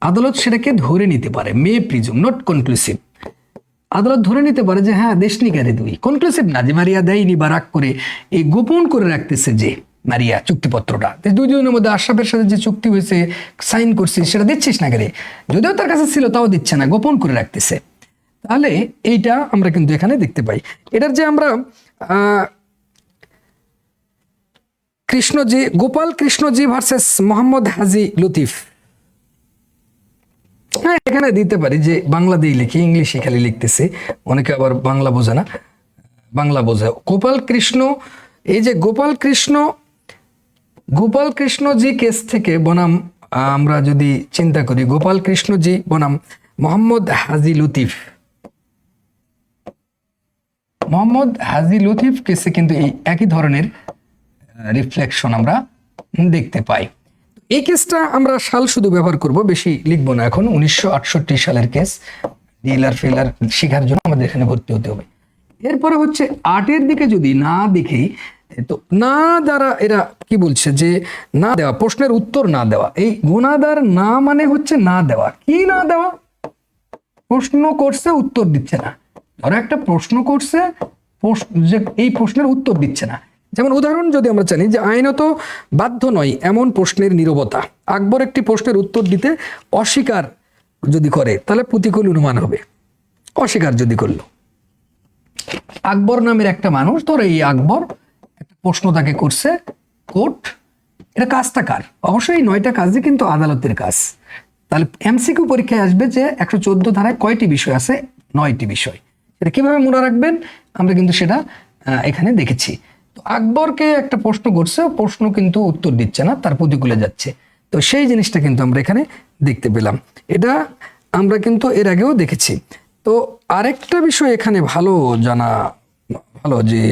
আদালত সেটাকে ধরে নিতে পারে, মে প্রিজম নট কনক্লুসিভ। আদালত ধরে নিতে পারে যে হ্যাঁ দেশনিকারে দুই, কনক্লুসিভ না যে মারিয়া দেয়নি বা রাগ করে এই গোপন করে রাখতেছে, যে মারিয়া চুক্তিপত্রটা, দুজনের মধ্যে আশরাফের সাথে যে চুক্তি হয়েছে সাইন করছিস সেটা দিচ্ছিস না কেন, যদিও তার কাছে ছিল তাও দিচ্ছে না, গোপন করে রাখতেছে। তাহলে এইটা আমরা কিন্তু এখানে দেখতে পাই। এটার যে আমরা কৃষ্ণজি, গোপাল কৃষ্ণজি ভার্সেস মোহাম্মদ হাজি লতিফ, হ্যাঁ এখানে দিতে পারি যে বাংলা দিয়ে লিখি, ইংলিশে খালি লিখতেছি, অনেকে আবার বাংলা বোঝে না, বাংলা বোঝে। গোপাল কৃষ্ণ, এই যে গোপাল কৃষ্ণজি কেস থেকে বনাম আমরা যদি চিন্তা করি, গোপাল কৃষ্ণজি বনাম মোহাম্মদ হাজি লতিফ, মোহাম্মদ হাজি লতিফ কেসে কিন্তু এই একই ধরনের রিফ্লেকশন আমরা দেখতে পাই। এই কেসটা আমরা সাল শুধু ব্যবহার করব, বেশি লিখবো না এখন। 1968 সালের কেস, ডিএলআর ফেলার শেখার জন্য আমাদের এখানে ভর্তি হতে হবে। এরপরে হচ্ছে 8-এর দিকে যদি না দেখি, তো না দ্বারা এরা কি বলছে যে না দেওয়া, প্রশ্নের উত্তর না দেওয়া। এই গুণাদার না মানে হচ্ছে না দেওয়া। কি না দেওয়া? প্রশ্ন করছে উত্তর দিচ্ছে না। ধরো একটা প্রশ্ন করছে, যে এই প্রশ্নের উত্তর দিচ্ছে না। যেমন উদাহরণ যদি আমরা জানি যে আইনত বাধ্য নয় এমন প্রশ্নের নীরবতা। আকবর একটি প্রশ্নের উত্তর দিতে অস্বীকার যদি করে তাহলে প্রতিকূল অনুমান হবে। অস্বীকার যদি করলো, আকবর নামের একটা মানুষ, ধরো এই আকবর একটা প্রশ্ন তাকে করছে, কোর্ট, এটা কাজটা কার? অবশ্যই 9টা কাজই কিন্তু আদালতের কাজ। তাহলে এমসিকিউ পরীক্ষায় আসবে যে 114 ধারায় কয়টি বিষয় আছে? 9টি বিষয়। এটা কিভাবে মনে রাখবেন আমরা কিন্তু সেটা এখানে দেখেছি। তো আকবরকে একটা প্রশ্ন করছে, প্রশ্ন কিন্তু উত্তর দিচ্ছে না, তার প্রতিকূলে যাচ্ছে। তো সেই জিনিসটা কিন্তু আমরা এখানে দেখতে পেলাম। এটা আমরা কিন্তু এর আগেও দেখেছি। তো আরেকটা বিষয় এখানে ভালো জানা ভালো যে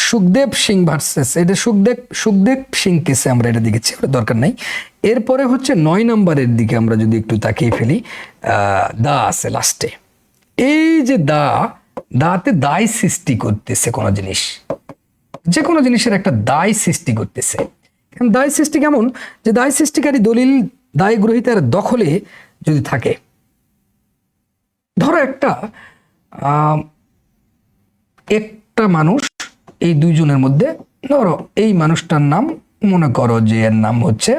সুখদেব সিং ভার্সেস, এটা সুখদেব সিং কেসে আমরা এটা দেখেছি, ওটা দরকার নাই। এরপরে হচ্ছে 9 নম্বরের দিকে আমরা যদি একটু তাকিয়ে ফেলি, দা আছে লাস্টে। এই যে দাতে দায় সৃষ্টি করতেছে কোনো জিনিস, যে কোনো জিনিসের একটা দায় সৃষ্টি করতেছে। দায় সৃষ্টি কেমন? যে দায় সৃষ্টিকারী দলিল দায় গ্রহীতার দখলে যদি থাকে। ধরো একটা মানুষ, এই দুইজনের মধ্যে ধরো এই মানুষটার নাম মনে করো যে এর নাম হচ্ছে,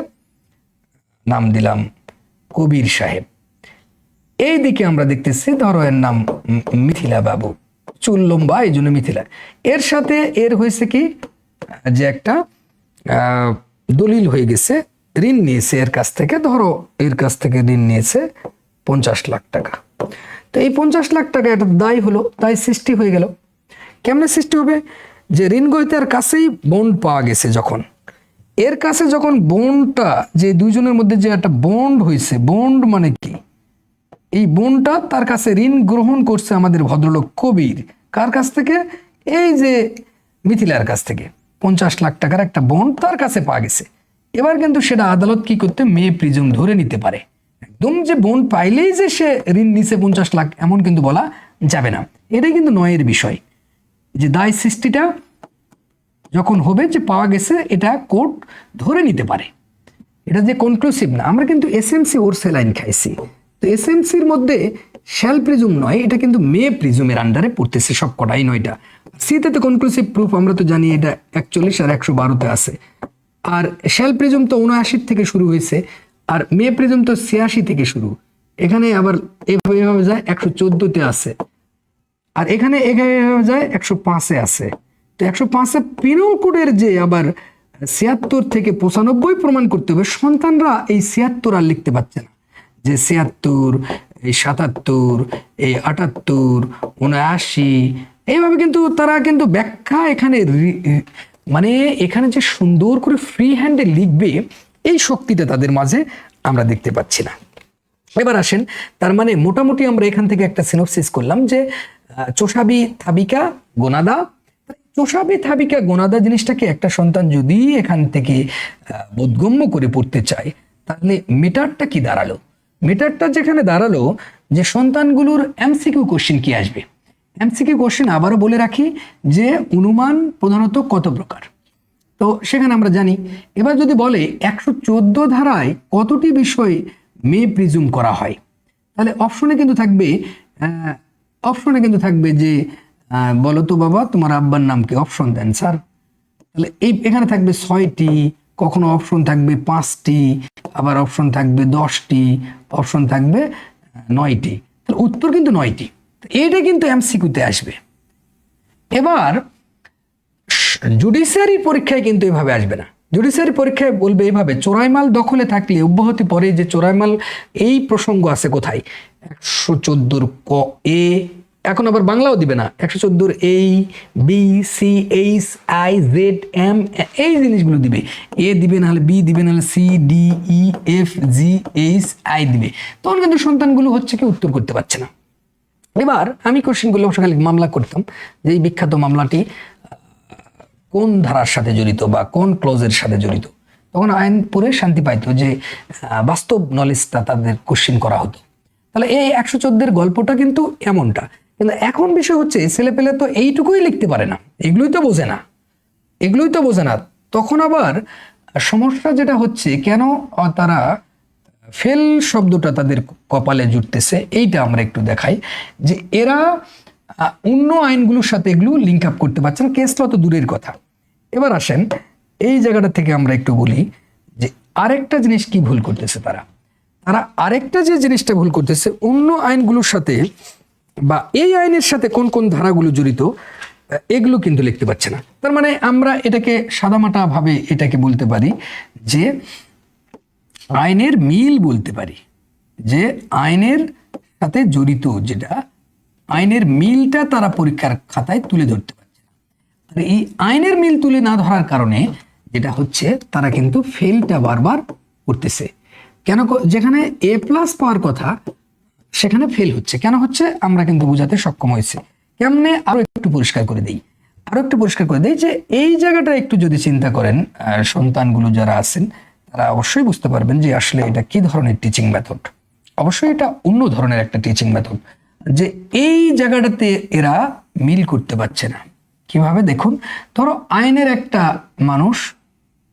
নাম দিলাম কবির সাহেব। এই দিকে আমরা দেখতেছি ধরো এর নাম মিথিলা বাবু, চুল লম্বা এই জন্য মিথিলা। এর সাথে এর হয়েছে কি যে একটা দলিল হয়ে গেছে, ঋণ নিয়েছে এর কাছ থেকে, ধরো এর কাছ থেকে ঋণ নিয়েছে 50 লাখ টাকা। তো এই 50 লাখ টাকা একটা দায় হলো, দায় সৃষ্টি হয়ে গেল। কেমনে সৃষ্টি হবে? যে ঋণ গ্রহীতার কাছেই বন্ড পাওয়া গেছে, যখন এর কাছে যখন বন্ডটা, যে দুইজনের মধ্যে যে একটা বন্ড হয়েছে, বন্ড মানে কি? এই বন্ডটা তার কাছে ঋণ গ্রহণ করছে আমাদের ভদ্রলোক কবির, কার কাছ থেকে? এই যে মিথিলার কাছ থেকে 50 লাখ টাকার একটা বন্ড তার কাছে পাওয়া গেছে। এবার কিন্তু সেটা আদালত কি করতে, মে প্রিজুম ধরে নিতে পারে। একদম যে বন্ড পাইলেই যে সে ঋণ নিছে 50 লাখ এমন কিন্তু বলা যাবে না। এটাই কিন্তু 9-এর বিষয়, যে দায় সৃষ্টিটা যখন হবে, যে পাওয়া গেছে, এটা কোর্ট ধরে নিতে পারে। এটা যে কনক্লুসিভ না। আমরা কিন্তু এসএমসি ওরসে লাইন খাইছি, তো এসএমসির মধ্যে শ্যাল প্রিজুম নয়, এটা কিন্তু মে প্রিজুমের আন্ডারে পড়তেছে সব কটাই 9টা। সিতে তো কনক্লুসিভ প্রুফ আমরা তো জানি এটা 41 আর 112-তে আছে। আর শ্যাল প্রিজুম তো 79 থেকে শুরু হয়েছে, আর মে প্রিজুম তো 86 থেকে শুরু। এখানে আবার এভাবে যায় 114-তে আছে, আর এখানে এভাবে যায় 105-এ আছে। তো 105-এ পিনল কোডের যে আবার 76 থেকে 95 প্রমাণ করতে হবে, সন্তানরা এই 76 আর লিখতে পারছে না, যে 76, এই 77, এই 78, 79, এইভাবে কিন্তু তারা কিন্তু ব্যাখ্যা এখানে মানে এখানে যে সুন্দর করে ফ্রি হ্যান্ডে লিখবে, এই শক্তিটা তাদের মাঝে আমরা দেখতে পাচ্ছি না। এবার আসেন, তার মানে মোটামুটি আমরা এখান থেকে একটা সিনোপসিস করলাম যে চোষাবি থাবিকা গোনাদা, চোষাবি থাবিকা গোনাদা জিনিসটাকে একটা সন্তান যদি এখান থেকে বোধগম্য করে পড়তে চায়, তাহলে মেটারটা কি দাঁড়ালো? মেটারটা যেখানে দাঁড়ালো যে সন্তানগুলোর এমসিকিউ কোশ্চেন কি আসবে। এমসিকিউ কোশ্চেন আবারও বলে রাখি যে অনুমান প্রধানত কত প্রকার, তো সেখানে আমরা জানি। এবার যদি বলে 114 ধারায় কতটি বিষয় মে প্রিজুম করা হয়, তাহলে অপশনে কিন্তু থাকবে যে বলো তো বাবা তোমার আব্বার নাম কি? অপশন দেন স্যার। তাহলে এখানে থাকবে 6টি, কখনো অপশন থাকবে 5টি, আবার অপশন থাকবে 10টি, অপশন থাকবে 9টি। তাহলে উত্তর কিন্তু 9টি। এইটা কিন্তু এমসিকিউতে আসবে। এবার জুডিশিয়ারি পরীক্ষায় কিন্তু এভাবে আসবে না। জুডিশিয়ারি পরীক্ষায় বলবে এভাবে, চোরাইমাল দখলে থাকলে অব্যাহতি পরে যে চোরাইমাল এই প্রসঙ্গ আছে কোথায়, 114 ক এ, এখন আবার বাংলাও দিবে না, 114 এই B C H I Z M এই জিনিসগুলো দিবে, এ দিবে নাহলে বি দিবে নাহলে C D E F G H I দিবে। তখন কিন্তু সন্তানগুলো হচ্ছে কি উত্তর করতে পারছে না। এবার আমি কোশ্চেনগুলো খালি মামলা করতাম যে এই বিখ্যাত মামলাটি কোন ধারার সাথে জড়িত বা কোন ক্লোজের সাথে জড়িত, তখন আইন পড়ে শান্তি পাইতো যে বাস্তব নলেজটা তাদের কোশ্চেন করা হতো। তাহলে এই 114 গল্পটা কিন্তু এমনটা। কিন্তু এখন বিষয় হচ্ছে ছেলেপেলে তো এইটুকুই লিখতে পারে না, এগুলোই তো বোঝে না। তখন আবার সমস্যা যেটা হচ্ছে, কেন তারা ফেল শব্দটা তাদের কপালে জুটতেছে, এইটা আমরা একটু দেখাই যে এরা অন্য আইনগুলোর সাথে এগুলো লিঙ্ক আপ করতে পারছে না, কেসটা তো দূরের কথা। এবার আসেন এই জায়গাটা থেকে আমরা একটু বলি যে আরেকটা জিনিস কি ভুল করতেছে তারা আরেকটা যে জিনিসটা ভুল করতেছে, অন্য আইনগুলোর সাথে বা এই আইনের সাথে কোন কোন ধারাগুলো জড়িত এগুলো কিন্তু লিখতে পারছে না। তার মানে আমরা এটাকে সাদামাটা ভাবে এটাকে বলতে পারি যে আইনের মিল বলতে পারি, যে আইনের সাথে জড়িত যেটা আইনের মিলটা তারা পরীক্ষার খাতায় তুলে ধরতে পারছে না। আর এই আইনের মিল তুলে না ধরার কারণে যেটা হচ্ছে তারা কিন্তু ফেলটা বারবার করতেছে। কেন, যেখানে এ প্লাস পাওয়ার কথা সেখানে ফেল হচ্ছে, কেন হচ্ছে আমরা কিন্তু বোঝাতে সক্ষম হয়েছে। কেমনে আরো একটু পরিষ্কার করে দেই যে এই জায়গাটা একটু যদি চিন্তা করেন সন্তানগুলো যারা আছেন তারা অবশ্যই বুঝতে পারবেন যে আসলে এটা কি ধরনের টিচিং মেথড। অবশ্যই এটা অন্য ধরনের একটা টিচিং মেথড, যে এই জায়গাটাতে এরা মিল করতে পারছে না। কিভাবে দেখুন, ধরো আইনের একটা মানুষ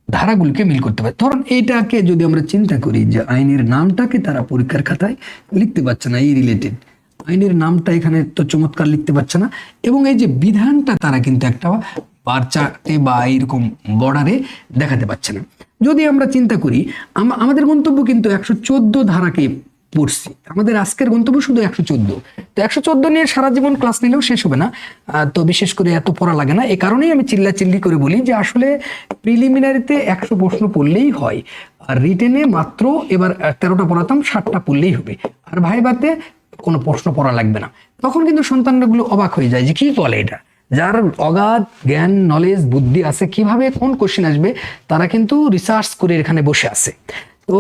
ধারাগুলোকে মিল করতে পারে। ধরুন এইটাকে যদি আমরা চিন্তা করি যে আইনের নামটাকে তারা পরীক্ষার খাতায় লিখতে পারছে না, এই রিলেটেড আইনের নামটা এখানে তো চমৎকার লিখতে পারছে না, এবং এই যে বিধানটা তারা কিন্তু একটা বার চার্টে বা এইরকম বর্ডারে দেখাতে পারছে না। যদি আমরা চিন্তা করি আমাদের গন্তব্য কিন্তু 114 ধারাকে পড়ছি, আমাদের আজকের গন্তব্য শুধু 114। তো 114 নিয়ে সারা জীবন ক্লাস নিলেও শেষ হবে না, তো বিশেষ করে এত পড়া লাগে না। এই কারণেই আমি চিল্লাচিল্লি করে বলি যে আসলে প্রিলিমিনারিতে 100 প্রশ্ন পড়লেই হয়, আর রিটেনে মাত্র এবার 13টা পড়াতাম 60টা পড়লেই হবে, আর ভাইভাতে কোনো প্রশ্ন পড়া লাগবে না। তখন কিন্তু সন্তানগুলো অবাক হয়ে যায় যে কি বলে এটা, যার অগাধ জ্ঞান নলেজ বুদ্ধি আছে কিভাবে কোন কোশ্চেন আসবে তারা কিন্তু রিসার্চ করে এখানে বসে আছে। তো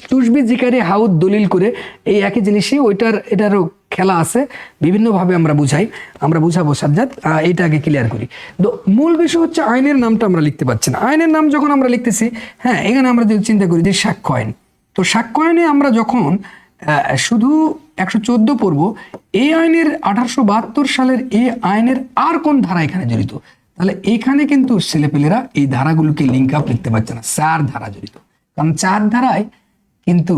তুসবি জিকারে হাউদ দলিল করে এই একই জিনিসই এটারও খেলা আছে, বিভিন্নভাবে আমরা বুঝাবো সাজ্জাদ, এইটা আগে ক্লিয়ার করি। তো মূল বিষয় হচ্ছে আইনের নামটা আমরা লিখতে পারছি না। আইনের নাম যখন আমরা লিখতেছি, হ্যাঁ এখানে আমরা যদি চিন্তা করি যে সাক্ষ্য আইন, তো সাক্ষ্য আইনে আমরা যখন শুধু 114 পড়ব, এই আইনের 1872 সালের এই আইনের আর কোন ধারা এখানে জড়িত, তাহলে এখানে কিন্তু ছেলেপেলেরা এই ধারাগুলোকে লিঙ্ক আপ লিখতে পারছে না। 4 ধারা জড়িত, কারণ 4 ধারায় কিন্তু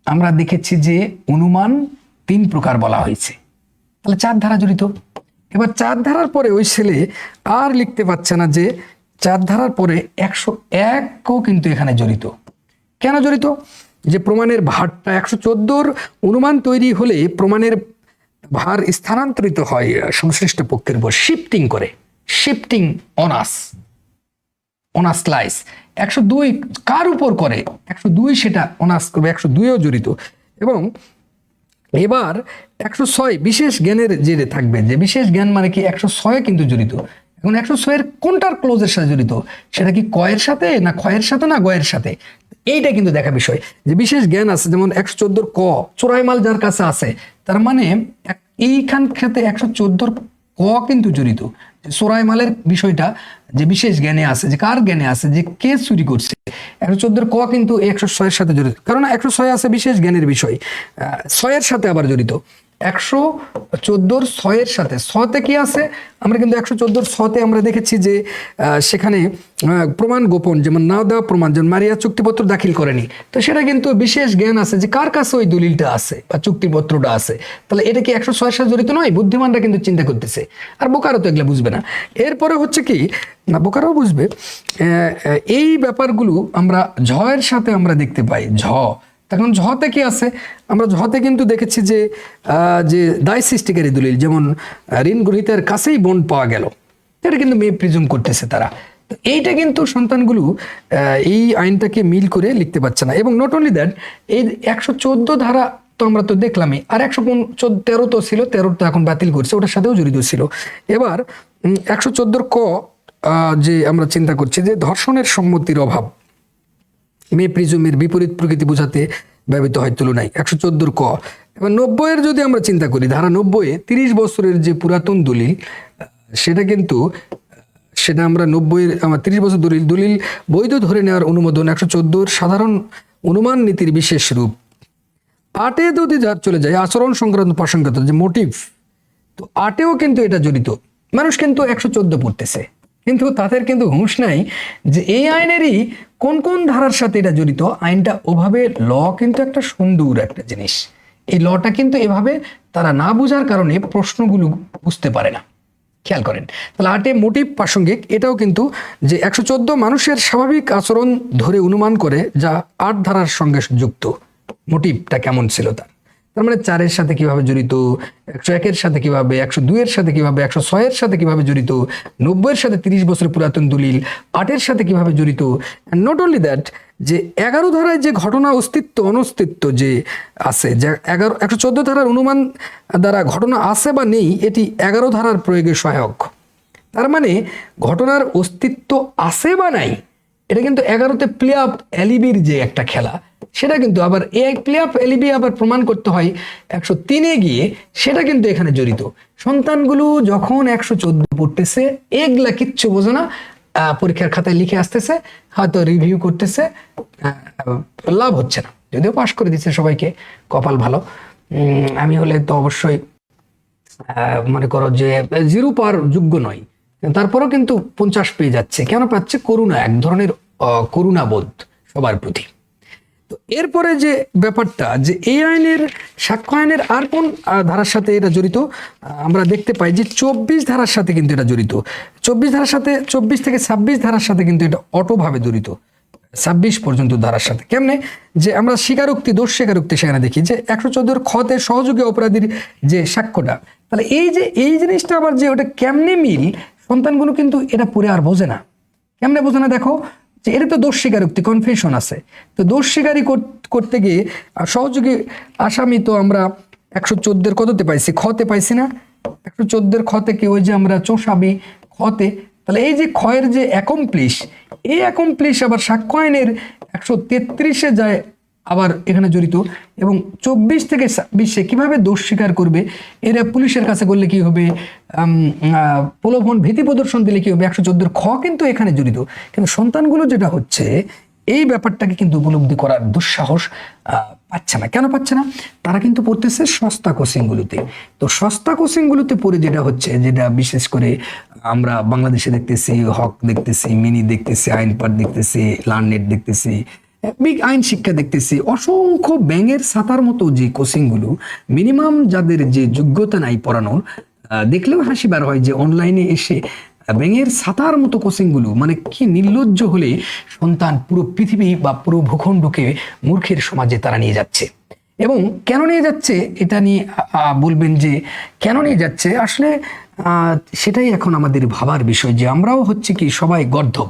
আমরা দেখেছি যে অনুমান 3 প্রকার বলা হয়েছে, তাহলে 4 ধারা জড়িত। এবার 4 ধারার পরে ওই ছেলে আর লিখতে পারছে না যে 4 ধারার পরে 101ও কিন্তু এখানে জড়িত। কেন জড়িত? যে প্রমাণের ভারটা 114 অনুমান তৈরি হলে প্রমাণের ভার স্থানান্তরিত হয় সংশ্লিষ্ট পক্ষের উপর, শিফটিং অনার্স লাইস। 102 কার উপর করে? 102 সেটা অনার্স করবে, 102ও জড়িত। এবং এবার 106 বিশেষ জ্ঞানের জেরে থাকবে, যে বিশেষ জ্ঞান মানে কি 106 কিন্তু জড়িত। এখন 106 কোনটার ক্লোজের সাথে জড়িত, সেটা কি কয়ের সাথে না ক্ষয়ের সাথে না গয়ের সাথে, এইটা কিন্তু দেখা বিষয়। যে বিশেষ জ্ঞান আছে, যেমন 114 ক চোরাইমাল যার কাছে আছে, তার মানে এইখান ক্ষেত্রে 114 ক কিন্তু জড়িত। চোরাইমালের বিষয়টা যে বিশেষ জ্ঞানে আছে, যে কার জ্ঞানে আছে, যে কে চুরি করছে, 114 ক কিন্তু 106 সাথে জড়িত, কারণ 106 আছে বিশেষ জ্ঞানের বিষয়, 6 এর সাথে আবার জড়িত। 114 6-এর সাথে, ছতে কি আছে আমরা কিন্তু 114 6-তে আমরা দেখেছি যে সেখানে প্রমাণ গোপন, যেমন না দেওয়া প্রমাণ, যেমন মারিয়া চুক্তিপত্র দাখিল করেনি, তো সেটা কিন্তু বিশেষ জ্ঞান আছে যে কার কাছে ওই দলিলটা আছে বা চুক্তিপত্রটা আছে, তাহলে এটা কি 106-এর সাথে জড়িত নয়? বুদ্ধিমানরা কিন্তু চিন্তা করতেছে, আর বোকারও তো এগুলো বুঝবে না। এরপরে হচ্ছে কি না, বোকারও বুঝবে। এই ব্যাপারগুলো আমরা ঝয়ের সাথে আমরা দেখতে পাই। তখন ঝতে কি আছে, আমরা ঝতে কিন্তু দেখেছি যে যে দায় সৃষ্টিকারী দলিল, যেমন ঋণ গ্রহীতার কাছেই বন্ড পাওয়া গেল, এটা কিন্তু মে প্রিজুম করতেছে তারা। তো এইটা কিন্তু সন্তানগুলো এই আইনটাকে মিল করে লিখতে পারছে না। এবং নট অনলি দ্যাট, এই 114 ধারা তো আমরা তো দেখলামই, আর 113 তো ছিল, 13 তো এখন বাতিল করছে, ওটার সাথেও জড়িত ছিল। এবার 114 ক যে আমরা চিন্তা করছি যে ধর্ষণের সম্মতির অভাব মে প্রিজমের বিপরীত প্রকৃতি বোঝাতে ব্যবহৃত হয় তুলনায় 114 ক। এবার 90-এর যদি আমরা চিন্তা করি, ধারা 90-এ 30 বছরের যে পুরাতন দলিল, সেটা কিন্তু সেটা আমরা 90-এর আমার 30 বছর দলিল বৈধ ধরে নেওয়ার অনুমোদন 114-র সাধারণ অনুমান নীতির বিশেষ রূপ। 8-এ যদি চলে যায় আচরণ সংক্রান্ত প্রসঙ্গত যে মোটিভ, তো 8-এও কিন্তু এটা জড়িত। মানুষ কিন্তু 114 পড়তেছে, কিন্তু তাদের কিন্তু হুঁশ নাই যে এই আইনেরই কোন কোন ধারার সাথে এটা জড়িত। আইনটা ওভাবে, ল কিন্তু একটা সুন্দর একটা জিনিস, এই লটা কিন্তু এভাবে তারা না বুঝার কারণে প্রশ্নগুলো বুঝতে পারে না। খেয়াল করেন, তাহলে 8-এ মোটিভ প্রাসঙ্গিক, এটাও কিন্তু যে 114 মানুষের স্বাভাবিক আচরণ ধরে অনুমান করে, যা 8 ধারার সঙ্গে যুক্ত। মোটিভটা কেমন ছিল তার মানে 4-এর সাথে কিভাবে জড়িত, 101-এর সাথে কিভাবে, 102-এর সাথে কিভাবে, 106-এর সাথে কিভাবে জড়িত, 90-এর সাথে 30 বছরের পুরাতন দলিল, 8-এর সাথে কিভাবে জড়িত। অ্যান্ড নট অনলি দ্যাট, যে 11 ধারায় যে ঘটনা অস্তিত্ব অনস্তিত্ব যে আছে, যে 114 ধারার অনুমান দ্বারা ঘটনা আছে বা নেই, এটি 11 ধারার প্রয়োগে সহায়ক। তার মানে ঘটনার অস্তিত্ব আছে বা নাই, এটা কিন্তু 11-তে প্লে অফ এলিবির যে একটা খেলা, সেটা কিন্তু আবার এই প্লে অফ এলিবি আবার প্রমাণ করতে হয় 103-এ গিয়ে, সেটা কিন্তু এখানে জড়িত। সন্তানগুলো যখন 114 পড়তেছে, এগুলা কিচ্ছু বোঝে না, পরীক্ষার খাতায় লিখে আসতেছে, হয়তো রিভিউ করতেছে, লাভ হচ্ছে না। যদিও পাশ করে দিচ্ছে সবাইকে, কপাল ভালো। আমি হলে তো অবশ্যই মনে করো যে 0 পাওয়ার যোগ্য নয়, তারপরেও কিন্তু 50 পেয়ে যাচ্ছে। কেন পাচ্ছে? করুণা, এক ধরনের করুণাবোধ সবার প্রতি। তো এরপরে যে ব্যাপারটা, যে এই আইনের সাক্ষ্য আইনের আর কোন ধারার সাথে এটা জড়িত, আমরা দেখতে পাই যে 24 ধারার সাথে কিন্তু এটা জড়িত। 24 ধারার সাথে, 24 থেকে 26 ধারার সাথে কিন্তু এটা অটোভাবে জড়িত, 26 পর্যন্ত ধারার সাথে। কেমনে? যে আমরা স্বীকারোক্তি, দোষ স্বীকারোক্তি সেখানে দেখি যে 114 খতে সহযোগী অপরাধীর যে সাক্ষ্যটা, তাহলে এই যে এই জিনিসটা আবার যে ওটা কেমনে মিল, সন্তানগুলো কিন্তু এটা পড়ে আর বোঝে না। কেমনে বোঝে না? দেখো যে এটা তো দোষ স্বীকারোক্তি, কনফেশন আছে, তো দোষ স্বীকারই করতে গিয়ে সহযোগী আসামি তো আমরা 114-এর কততে পাইছি? খতে পাইছি না? 114-এর খতে কি ওই যে আমরা চোষাবি খতে, তাহলে এই যে ক্ষয়ের যে অ্যাকমপ্লিশ, এই অ্যাকমপ্লিশ আবার সাক্ষ্য আইনের 133-এ যায়, আবার এখানে জড়িত। এবং 24 থেকে 26-এ কিভাবে দোষ স্বীকার করবে, এরা পুলিশের কাছে করলে কি হবে, প্রলোভন ভীতি প্রদর্শন দিলে কি হবে, 114-এর খ কিন্তু এখানে জড়িত। কিন্তু সন্তানগুলো যেটা হচ্ছে, এই ব্যাপারটাকে কিন্তু উপলব্ধি করার দুঃসাহস পাচ্ছে না। কেন পাচ্ছে না? তারা কিন্তু পড়তেছে সস্তা কোচিংগুলোতে। তো সস্তা কোচিংগুলোতে পড়ে যেটা হচ্ছে, যেটা বিশেষ করে আমরা বাংলাদেশে দেখতেছি, হক দেখতেছি, মিনি দেখতেছি, আইন পাঠ দেখতেছি, লার্নেট দেখতেছি, বিগ আইন শিক্ষা দেখতেছি, অসংখ্য ব্যাঙের ছাতার মতো যে কোচিংগুলো, মিনিমাম যাদের যে যোগ্যতা নাই পড়ানোর, দেখলেও হাসি বার হয় যে অনলাইনে এসে ব্যাঙের ছাতার মতো কোচিংগুলো, মানে কি নির্লজ্জ হলে সন্তান পুরো পৃথিবী বা পুরো ভূখণ্ডকে মূর্খের সমাজে তারা নিয়ে যাচ্ছে। এবং কেন নিয়ে যাচ্ছে এটা নিয়ে বলবেন যে কেন নিয়ে যাচ্ছে, আসলে সেটাই এখন আমাদের ভাবার বিষয়, যে আমরাও হচ্ছে কি সবাই গর্ধব।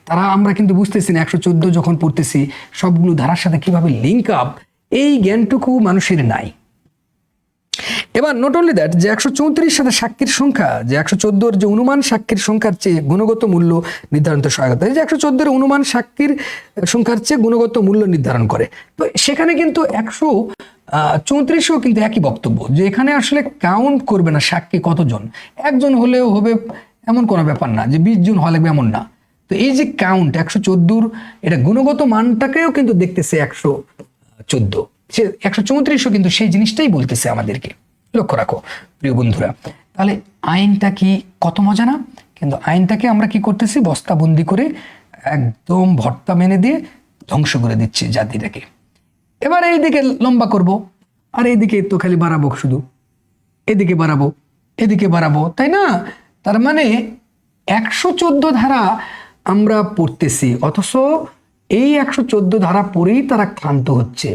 তারা, আমরা কিন্তু বুঝতেছি না 114 যখন পড়তেছি সবগুলো ধারার সাথে কিভাবে লিঙ্ক আপ, এই জ্ঞানটুকু মানুষের নাই। এবার নট অনলি দ্যাট, যে 134 সাথে সাক্ষীর সংখ্যা, যে 114-র যে অনুমান সাক্ষীর সংখ্যার চেয়ে গুণগত মূল্য নির্ধারণের সহায়তা, যে 114-এর অনুমান সাক্ষীর সংখ্যার চেয়ে গুণগত মূল্য নির্ধারণ করে। তো সেখানে কিন্তু 134-ও কিন্তু একই বক্তব্য, যে এখানে আসলে কাউন্ট করবে না সাক্ষী কতজন, একজন হলেও হবে এমন কোনো ব্যাপার না, যে 20 জন হওয়া লাগবে এমন না। তো এই যে কাউন্ট 114, এটা গুণগত মানটাকেও কিন্তু দেখতেছে 114, সে 134-ও কিন্তু সেই জিনিসটাই বলতেছে আমাদেরকে। লক্ষ্য রাখো প্রিয় বন্ধুরা, তাহলে আইনটা কি কত মজা না? কিন্তু আইনটাকে আমরা কি করতেছি, বস্তাবন্দি করে একদম ভর্তা মেনে দিয়ে ধ্বংস করে দিচ্ছি জাতিটাকে। এবার এইদিকে লম্বা করব, আর এইদিকে তো খালি বাড়াবো, শুধু এদিকে বাড়াবো এদিকে বাড়াবো, তাই না? তার মানে 114 ধারা আমরা পড়তেছি, অথচ এই 114 ধারা পড়েই তারা ক্লান্ত হচ্ছে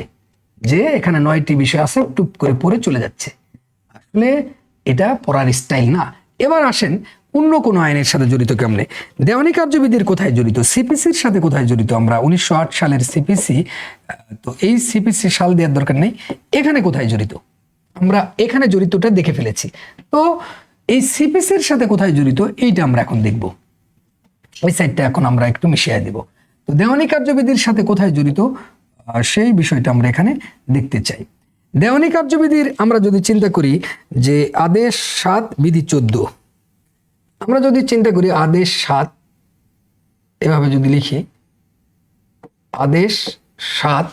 যে এখানে 9টি বিষয় আছে, টুপ করে পড়ে চলে যাচ্ছে। আসলে এটা পড়ার স্টাইল না। এবার আসেন অন্য কোনো আইনের সাথে জড়িত কেমনে। দেওয়ানি কার্যবিধির কোথায় জড়িত, সিপিসির সাথে কোথায় জড়িত? আমরা 1908 সালের সিপিসি, তো এই সিপিসি সাল দেওয়ার দরকার নেই, এখানে কোথায় জড়িত আমরা এখানে জড়িতটা দেখে ফেলেছি। তো এই সিপিসির সাথে কোথায় জড়িত এইটা আমরা এখন দেখব, ওই সাইডটা এখন আমরা একটু মিশিয়ে দিব। তো দেওয়ানি কার্যবিধির সাথে কোথায় জড়িত সেই বিষয়টা আমরা এখানে দেখতে চাই। দেওয়ানি কার্যবিধির আমরা যদি চিন্তা করি যে আদেশ 7 বিধি 14, আমরা যদি চিন্তা করি আদেশ 7 এভাবে যদি লিখি, আদেশ 7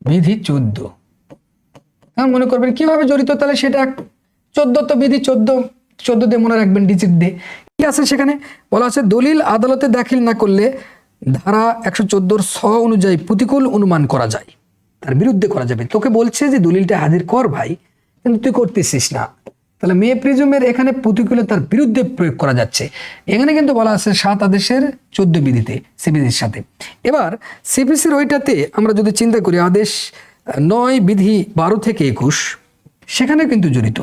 বিধি 14, মনে করবেন কিভাবে জড়িত, তাহলে সেটা 14 তো বিধি 14 দিয়ে মনে রাখবেন, ডিজিট দিয়ে কি আছে সেখানে বলা আছে, দলিল আদালতে দাখিল না করলে ধারা 114 ছ অনুযায়ী প্রতিকূল অনুমান করা যায়, তার বিরুদ্ধে করা যাবে। তোকে বলছে যে দলিলটা হাজির কর ভাই, কিন্তু তুই করতেছিস না, তাহলে মে প্রিজমের এখানে প্রতিকূলতার বিরুদ্ধে প্রয়োগ করা যাচ্ছে। এখানে কিন্তু বলা আছে 7 আদেশের 14 বিধিতে, সিপিসির সাথে। এবার সিপিসির ওইটাতে আমরা যদি চিন্তা করি আদেশ 9 বিধি 12 থেকে 21, সেখানে কিন্তু জড়িত।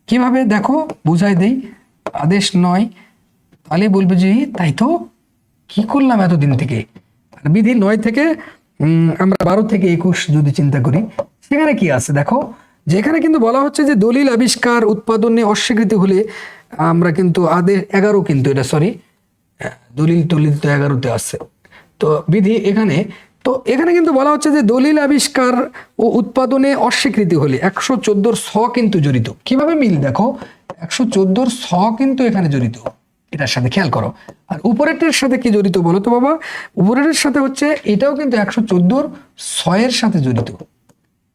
কিভাবে দেখো বুঝাই দেই, আদেশ 9, তাহলে বলবে যে তাই তো কি করলাম এতদিন থেকে। বিধি 9 থেকে আমরা 12 থেকে 21 যদি চিন্তা করি, সেখানে কি আছে দেখো, যেখানে কিন্তু বলা হচ্ছে যে দলিল আবিষ্কার উৎপাদনে অস্বীকৃতি হলে আমরা কিন্তু আদেশ 11, কিন্তু এটা সরি দলিল টলিল তো 11তে আছে, তো বিধি এখানে, তো এখানে কিন্তু বলা হচ্ছে যে দলিল আবিষ্কার ও উৎপাদনে অস্বীকৃতি হলে 114 ছ কিন্তু জড়িত। কিভাবে মিল দেখো, 114 ছ কিন্তু এখানে জড়িত, এটার সাথে খেয়াল করো। আর উপরেরটার সাথে কি জড়িত বলো তো বাবা, উপরের সাথে হচ্ছে এটাও কিন্তু 114 ছয়ের সাথে জড়িত,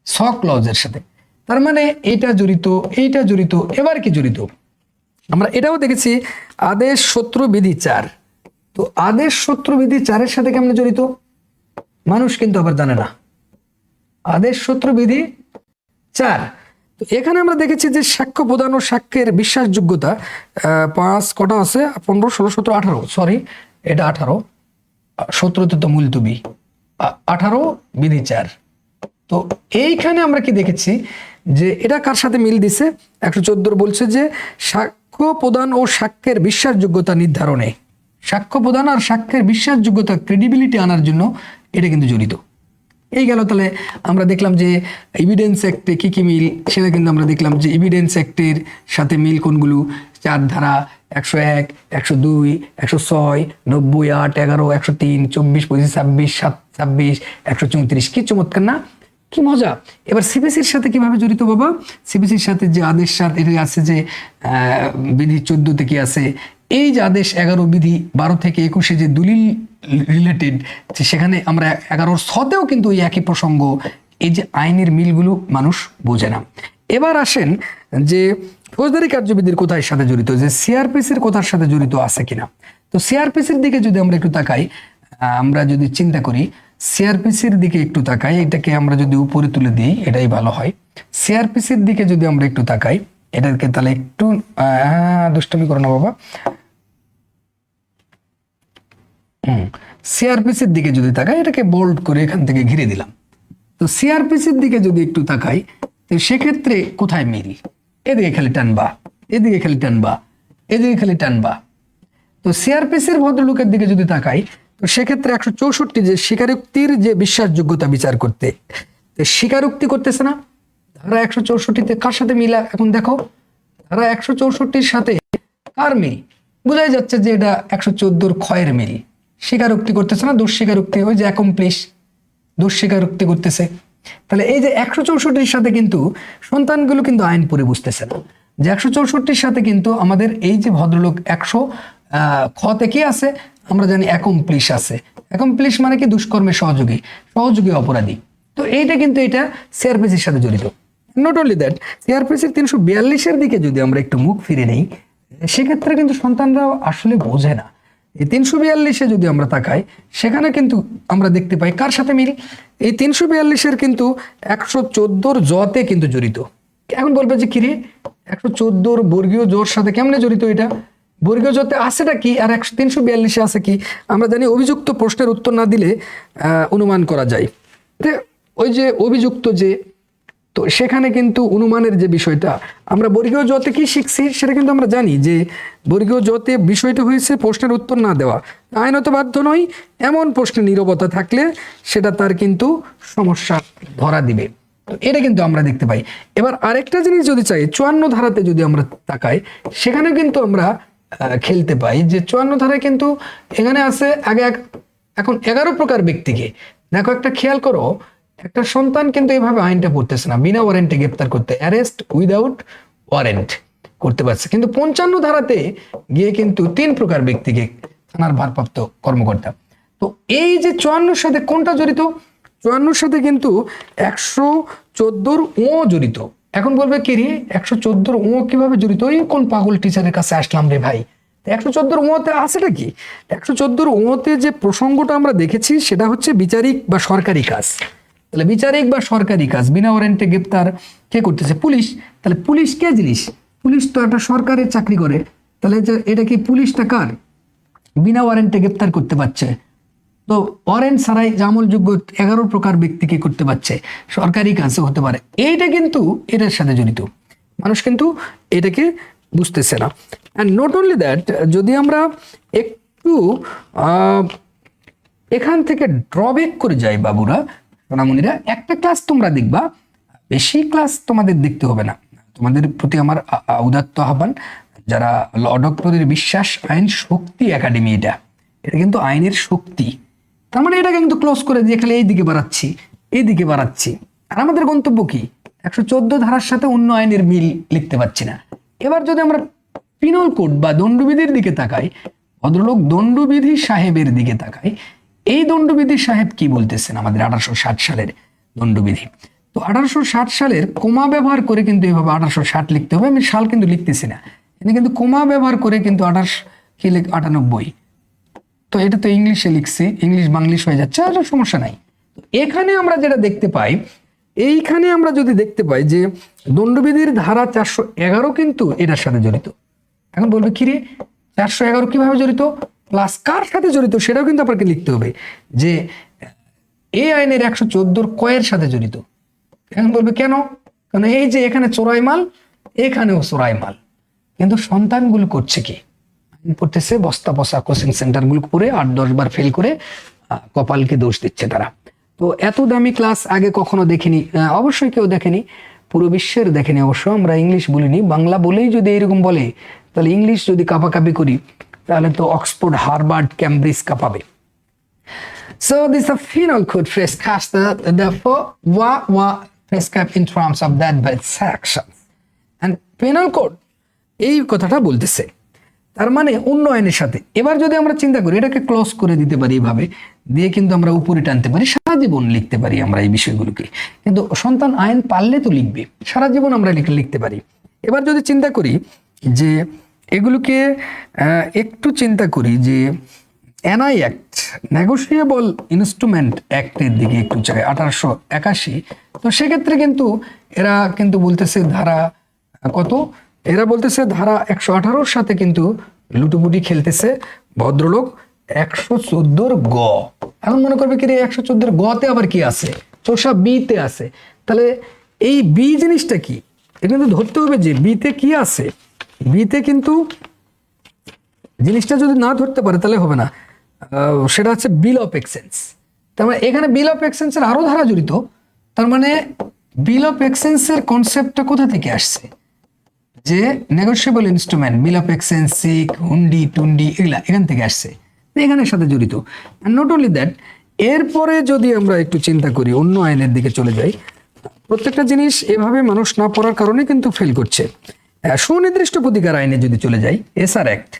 ছ ক্লজের সাথে। তার মানে এইটা জড়িত, এইটা জড়িত। এবার কি জড়িত, আমরা এটাও দেখেছি আদেশ 17 বিধি 4, তো আদেশ 17 বিধি 4-এর সাথে কেমন জড়িত মানুষ কিন্তু আবার জানে না। আদেশ 17 বিধি 4, তো এখানে আমরা দেখেছি যে সাক্ষ্য প্রদান ও সাক্ষ্যের বিশ্বাসযোগ্যতা 5 কটা আছে, 15, 16, 17, 18, সরি এটা 18, 17তে তো মুলতবি, 18 বিধি 4। তো এইখানে আমরা কি দেখেছি যে এটা কার সাথে মিল দিছে, 114 বলছে যে সাক্ষ্য প্রদান ও সাক্ষ্যের বিশ্বাসযোগ্যতা নির্ধারণে, সাক্ষ্য প্রদান আর সাক্ষ্যের বিশ্বাসযোগ্যতা ক্রেডিবিলিটি আনার জন্য এটা কিন্তু জড়িত। এই গেল। তাহলে আমরা দেখলাম যে এভিডেন্স অ্যাক্টে কি কি মিল, সেটা কিন্তু আমরা দেখলাম যে এভিডেন্স অ্যাক্টের সাথে মিল কোনগুলো, 4 ধারা 101, 102, 106, 90, 8, 11, 103, 24, 25, 26, 26, 134, কি চমৎকার না, কি মজা। এবার সিপিসির সাথে কিভাবে জড়িত বাবা, সিপিসির সাথে যে আদেশ 7 এটা আছে যে বিধি 14 কি আছে, এই যে আদেশ 11 বিধি 12 থেকে 21 যে দলিল রিলেটেড, সেখানে আমরা 11 ছতেও কিন্তু এই একই প্রসঙ্গ, এই যে আইনের মিলগুলো মানুষ বোঝে না। এবার আসেন যে ফৌজদারি কার্যবিধির কোথায় সাথে জড়িত, যে সিআরপিসির কোথার সাথে জড়িত আছে কিনা। তো সিআরপিসির দিকে যদি আমরা একটু তাকাই, আমরা যদি চিন্তা করি সিআরপিসির দিকে একটু তাকাই, এটাকে আমরা যদি উপরে তুলে দিই এটাই ভালো হয়। সিআরপিসির দিকে যদি আমরা একটু তাকাই, এটাকে তাহলে একটু দুষ্টমি করো না বাবা, সিআরপিসির দিকে যদি তাকাই, এটাকে বোল্ড করে এখান থেকে ঘিরে দিলাম। তো সিআরপিসির দিকে যদি একটু তাকাই, তো সেক্ষেত্রে কোথায় মিল, এদিকে খালি টানবা, এদিকে খালি টানবা, এদিকে খালি টানবা। তো সিআরপিসির ভদ্রলোকের দিকে যদি তাকাই, তো সেক্ষেত্রে 164 যে স্বীকারোক্তির যে বিশ্বাসযোগ্যতা বিচার করতে, স্বীকারোক্তি করতেছে না, ধারা 164-তে কার সাথে মিলা, এখন দেখো ধারা 164-র সাথে কার মিল, বোঝাই যাচ্ছে যে এটা 114 ক্ষয়ের মিল। স্বীকারোক্তি করতেছে না, দোষ স্বীকারোক্তি, ওই যে অ্যাকমপ্লিশ, দোষ স্বীকারোক্তি করতেছে। তাহলে এই যে 164-র সাথে কিন্তু সন্তানগুলো কিন্তু আইন পড়ে বুঝতেছে না, যে 164-র সাথে কিন্তু আমাদের এই যে ভদ্রলোক 100 খতে কি আছে আমরা জানি, অ্যাকমপ্লিশ আছে। অ্যাকমপ্লিশ মানে কি, দুষ্কর্মের সহযোগী, সহযোগী অপরাধী। তো এইটা কিন্তু এটা সিআরপিসির সাথে জড়িত। নট অনলি দ্যাট, সিআরপিসির 342-এর দিকে যদি আমরা একটু মুখ ফিরে নেই, সেক্ষেত্রে কিন্তু সন্তানরাও আসলে বোঝে না। এই 342-এ যদি আমরা তাকাই, সেখানে কিন্তু আমরা দেখতে পাই কার সাথে মিল, এই 342-এর কিন্তু 114-র জতে কিন্তু জড়িত। এখন বলবে যে কিরে 114-র বর্গীয় জোর সাথে কেমনে জড়িত, এটা বর্গীয় জতে আছেটা কি আর 342-এ আছে কি? আমরা জানি অভিযুক্ত প্রশ্নের উত্তর না দিলে অনুমান করা যায়। ওই যে অভিযুক্ত যে, তো সেখানে কিন্তু অনুমানের যে বিষয়টা, আমরা বর্গীয় জতে কি শিখছি সেটা কিন্তু আমরা জানি যে বর্গীয় জতে বিষয়টা হয়েছে প্রশ্নের উত্তর না দেওয়া। আইনত বাধ্য নয়, এমন প্রশ্নে নীরবতা থাকলে সেটা তার কিন্তু সমস্যা ধরা দিবে। তো এটা কিন্তু আমরা দেখতে পাই। এবার আরেকটা জিনিস যদি চাই, 54 ধারাতে যদি আমরা তাকাই, সেখানে কিন্তু আমরা খেলতে পাই যে 54 ধারায় কিন্তু এখানে আছে আগে এখন 11 প্রকার ব্যক্তিকে। দেখো একটা খেয়াল করো, একটা সন্তান কিন্তু এইভাবে আইনটা পড়তেছে না, বিনা ওয়ারেন্টে গ্রেপ্তার করতে, অ্যারেস্ট উইদাউট ওয়ারেন্ট করতে পারছে, কিন্তু 55 ধারাতে গিয়ে কিন্তু 3 প্রকার ব্যক্তিকে, থানার ভারপ্রাপ্ত কর্মকর্তা। তো এই যে 54-র সাথে কোনটা জড়িত? 54-র সাথে কিন্তু 114-র ও জড়িত। এখন বলবে কি রে 114-র ও কিভাবে জড়িত? ওই কোন পাগল টিচারের কাছে আসলাম রে ভাই। 114-র ওতে আছেটা কি? 114-র ওতে যে প্রসঙ্গটা আমরা দেখেছি সেটা হচ্ছে বিচারিক বা সরকারি কাজ। তাহলে বিচারিক বা সরকারি কাজ, বিনা ওয়ারেন্টে গ্রেপ্তার কে করতেছে? পুলিশ। তাহলে পুলিশ কে জিনিস? পুলিশ তো একটা সরকারের চাকরি করে, তাহলে এটা কি পুলিশটা কার? বিনা ওয়ারেন্টে গ্রেপ্তার করতে পারছে, তো ওয়ারেন্ট ছাড়াই জামিনযোগ্য 11 প্রকার ব্যক্তিকে করতে পারছে, সরকারি কাজও হতে পারে। এইটা কিন্তু এটার সাথে জড়িত, মানুষ কিন্তু এটাকে বুঝতেছে না। অ্যান্ড নট অনলি দ্যাট, যদি আমরা একটু এখান থেকে ড্রব্যাক করে যাই বাবুরা, সোনামণিরা, একটা ক্লাস তোমরা দেখবা, বেশি ক্লাস তোমাদের দেখতে হবে না। তোমাদের প্রতি আমার উদাত্ত আহ্বান, যারা ল ডক্টরের বিশ্বাস আইন শক্তি একাডেমি, এটা কিন্তু আইনের শক্তি। তার মানে এটাকে কিন্তু ক্লোজ করে দিয়ে খালি এইদিকে বাড়াচ্ছি, এইদিকে বাড়াচ্ছি। আর আমাদের গন্তব্য কি? 114 ধারার সাথে অন্য আইনের মিল লিখতে পারছি না। এবার যদি আমরা পিনল কোড বা দণ্ডবিধির দিকে তাকাই, ভদ্রলোক দণ্ডবিধি সাহেবের দিকে তাকাই, এই দণ্ডবিধি সাহেব কি বলতেছেন আমাদের 1860 সালের দণ্ডবিধি। তো 1860 সালের কোমা ব্যবহার করে কিন্তু এইভাবে 1860 লিখতে হবে, আমি সাল কিন্তু লিখতেছি না, এখানে কিন্তু কোমা ব্যবহার করে কিন্তু 98। তো এটা তো ইংলিশে লিখছি, ইংলিশ বাংলিশ হয়ে যাচ্ছে, আর সমস্যা নাই। তো এখানে আমরা যেটা দেখতে পাই, এইখানে আমরা যদি দেখতে পাই যে দণ্ডবিধির ধারা 411 কিন্তু এটার সাথে জড়িত। এখন বলবে কি রে 411 কিভাবে জড়িত, প্লাস কার সাথে জড়িত সেটাও কিন্তু আপনাকে লিখতে হবে, যে এই আইনের 114 কয়ের সাথে জড়িত। এখন বলবে কেন? কারণ এই যে এখানে চোরাই মাল, এখানেও চোরাই মাল, কিন্তু সন্তানগুলো করছে কি? পড়তেছে বস্তা বসা কোচিং সেন্টার গুলো করে 8-10 বার ফেল করে কপালকে দোষ দিচ্ছে তারা। তো এত দামি ক্লাস আগে কখনো দেখিনি, অবশ্যই কেউ দেখেনি, পুরো বিশ্বের দেখেনি। অবশ্য আমরা ইংলিশ বলিনি, বাংলা বলেই যদি এরকম বলে, তাহলে ইংলিশ যদি কাপাকাপি করি তাহলে তো অক্সফোর্ড, হার্ভার্ড, ক্যামব্রিজ কাঁপাবে। So this is a penal code prescribes therefore what prescribed in terms of that by sections and penal code এই কথাটা বলতেছে, তার মানে অন্য আইনের সাথে। এবার যদি আমরা চিন্তা করি, এটাকে ক্লোজ করে দিতে পারি, এইভাবে দিয়ে কিন্তু আমরা উপরে টানতে পারি, সারা জীবন লিখতে পারি আমরা এই বিষয়গুলোকে। কিন্তু সন্তান আইন পারলে তো লিখবে, সারা জীবন আমরা লিখতে পারি। এবার যদি চিন্তা করি যে এগুলোকে একটু চিন্তা করি যে এনআই অ্যাক্ট, নেগোশিয়েবল ইনস্ট্রুমেন্ট অ্যাক্টের দিকে একটু চাই, 1881। তো সেক্ষেত্রে কিন্তু এরা কিন্তু বলতেছে ধারা কত, এরা বলতেছে ধারা 118-র সাথে কিন্তু লুটুপুটি খেলতেছে ভদ্রলোক 114-র গ। এখন মনে করবে কি রে 114-র গতে আবার কি আছে, 4 বিতে আছে, তাহলে এই বি জিনিসটা কি? এটা কিন্তু ধরতে হবে যে বিতে কি আছে। বিতে কিন্তু জিনিসটা যদি না ধরতে পারে তাহলে হবে না, সেটা হচ্ছে বিল অফ এক্সচেঞ্জ। তার মানে এখানে বিল অফ এক্সচেঞ্জের আরো ধারা জড়িত। তার মানে বিল অফ এক্সচেঞ্জের কনসেপ্টটা কোথা থেকে আসছে? যে negotiable instrument, bill of exchange, সিক, হুন্ডি, টুন্ডি, এগুলা এখান থেকে আসছে, এখানের সাথে জড়িত। অ্যান্ড নট অনলি দ্যাট, এরপরে যদি আমরা একটু চিন্তা করি, অন্য আইনের দিকে চলে যাই, প্রত্যেকটা জিনিস এভাবে মানুষ না পড়ার কারণে কিন্তু ফেল করছে। সুনির্দিষ্ট প্রতিকার আইনে যদি চলে যাই, এসআর অ্যাক্ট,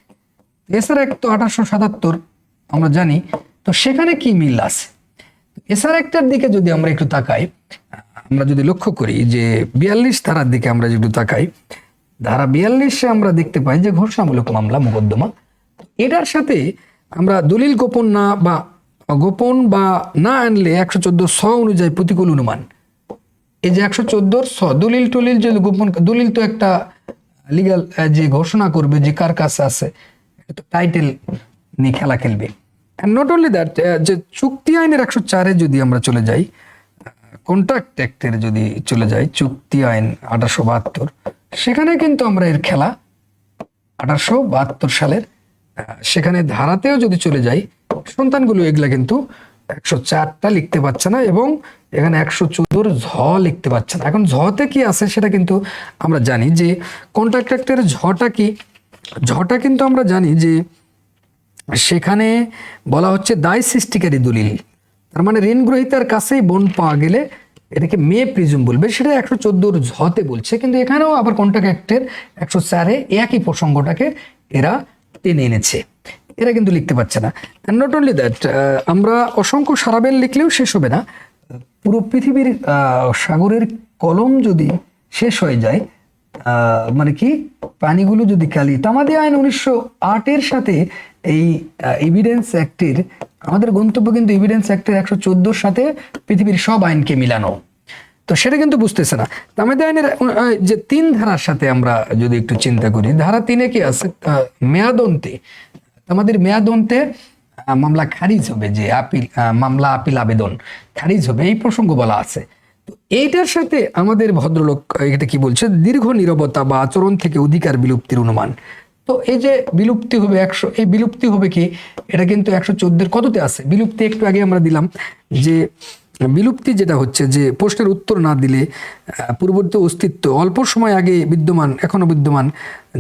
এসআর অ্যাক্ট তো 1877 আমরা জানি, তো সেখানে কি মিল আছে? এসআর অ্যাক্টের দিকে যদি আমরা একটু তাকাই, আমরা যদি লক্ষ্য করি যে 42 ধারার দিকে আমরা যদি তাকাই, ধারা 42-এ আমরা দেখতে পাই যে ঘোষণামূলক মামলা মোকদ্দমা, এটার সাথে আমরা দলিল গোপন বা না আনলে 114 অনুযায়ী প্রতিকূল অনুমান, এই যে 114 দলিল টলিল যে গোপন দলিল তো একটা লিগ্যাল যে ঘোষণা করবে যে কার কাছে আছে, তো টাইটেল নিয়ে খেলা খেলবে। নট অনলি দ্যাট, যে চুক্তি আইনের 104-এ যদি আমরা চলে যাই, কন্ট্রাক্ট অ্যাক্টের যদি চলে যাই, চুক্তি আইন 1872, সেখানে কিন্তু আমরা এর খেলা 1872 সালের সেখানে ধারাতেও যদি চলে যাই, সন্তানগুলো এগুলা কিন্তু 104টা লিখতে পারছে না এবং এখানে 114 ঝ লিখতে পারছে না। এখন ঝতে কি আছে সেটা কিন্তু আমরা জানি যে কন্ট্রাক্ট অ্যাক্টের ঝটা কি, ঝটা কিন্তু আমরা জানি যে সেখানে বলা হচ্ছে দায় সৃষ্টিকারী দলিল, তার মানে ঋণ গ্রহীতার কাছেই বন্ড পাওয়া গেলে এটাকে মে প্রিজুম বলবে, সেটা 114 ঝতে বলছে। কিন্তু এখানেও আবার কন্ট্রাক্ট অ্যাক্টের 104-এ একই প্রসঙ্গটাকে এরা টেনে এনেছে, এরা কিন্তু লিখতে পারছে না। নট অনলি দ্যাট, আমরা অসংখ্য সারাবেল লিখলেও শেষ হবে না। পুরো পৃথিবীর সাগরের কলম যদি শেষ হয়ে যায়, মানে কি পানিগুলো যদি খালি, তামাদি আইন 1908-এর সাথে এই এভিডেন্স অ্যাক্টের, আমাদের গন্তব্য কিন্তু এভিডেন্স অ্যাক্টের 114-র সাথে পৃথিবীর সব আইনকে মিলানো, তো সেটা কিন্তু বুঝতেছে না। তামাদি আইনের যে 3 ধারার সাথে আমরা যদি একটু চিন্তা করি, ধারা 3-এ কি আছে, মেয়াদন্তে, আমাদের মেয়াদন্তে মামলা খারিজ হবে, যে মামলা আপিল আবেদন খারিজ হবে, এই প্রসঙ্গ বলা আছে। তো এইটার সাথে আমাদের ভদ্রলোক এটা কি বলছে, দীর্ঘ নীরবতা বা আচরণ থেকে অধিকার বিলুপ্তির অনুমান। তো এই যে বিলুপ্তি হবে 100, এই বিলুপ্তি হবে কি, এটা কিন্তু 114-এর কততে আছে বিলুপ্তি, একটু আগে আমরা দিলাম যে বিলুপ্তি যেটা হচ্ছে যে প্রশ্নের উত্তর না দিলে পূর্ববর্তী অস্তিত্ব অল্প সময় আগে বিদ্যমান, এখনো বিদ্যমান,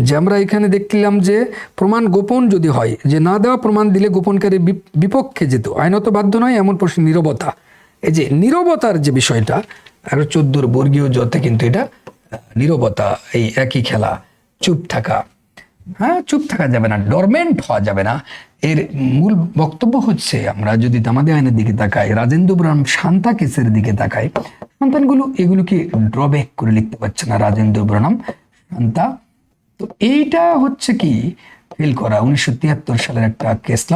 যে আমরা এখানে দেখলাম যে প্রমাণ গোপন যদি হয়, যে না দেওয়া প্রমাণ দিলে গোপনকারী বিপক্ষে যেত, আইনত বাধ্য নয় এমন প্রশ্নের নীরবতা, এই যে নীরবতার যে বিষয়টা 114 বর্গীয় জতে কিন্তু এটা নীরবতা, এই একই খেলা, চুপ থাকা, হ্যাঁ চুপ থাকা যাবে না, ডরমেন্ট হওয়া যাবে না। এর মূল বক্তব্য হচ্ছে, আমরা যদি তামাদি আইনের দিকে তাকাই, রাজেন্দ্র বনাম শান্তা কেসের দিকে তাকাই, সন্তানগুলো এগুলোকে ড্রব্যাক করে লিখতে পারছে না, রাজেন্দ্র বনাম শান্তা। তো এইটা হচ্ছে কি ফেল করা 1973 সালের একটা কেস ল,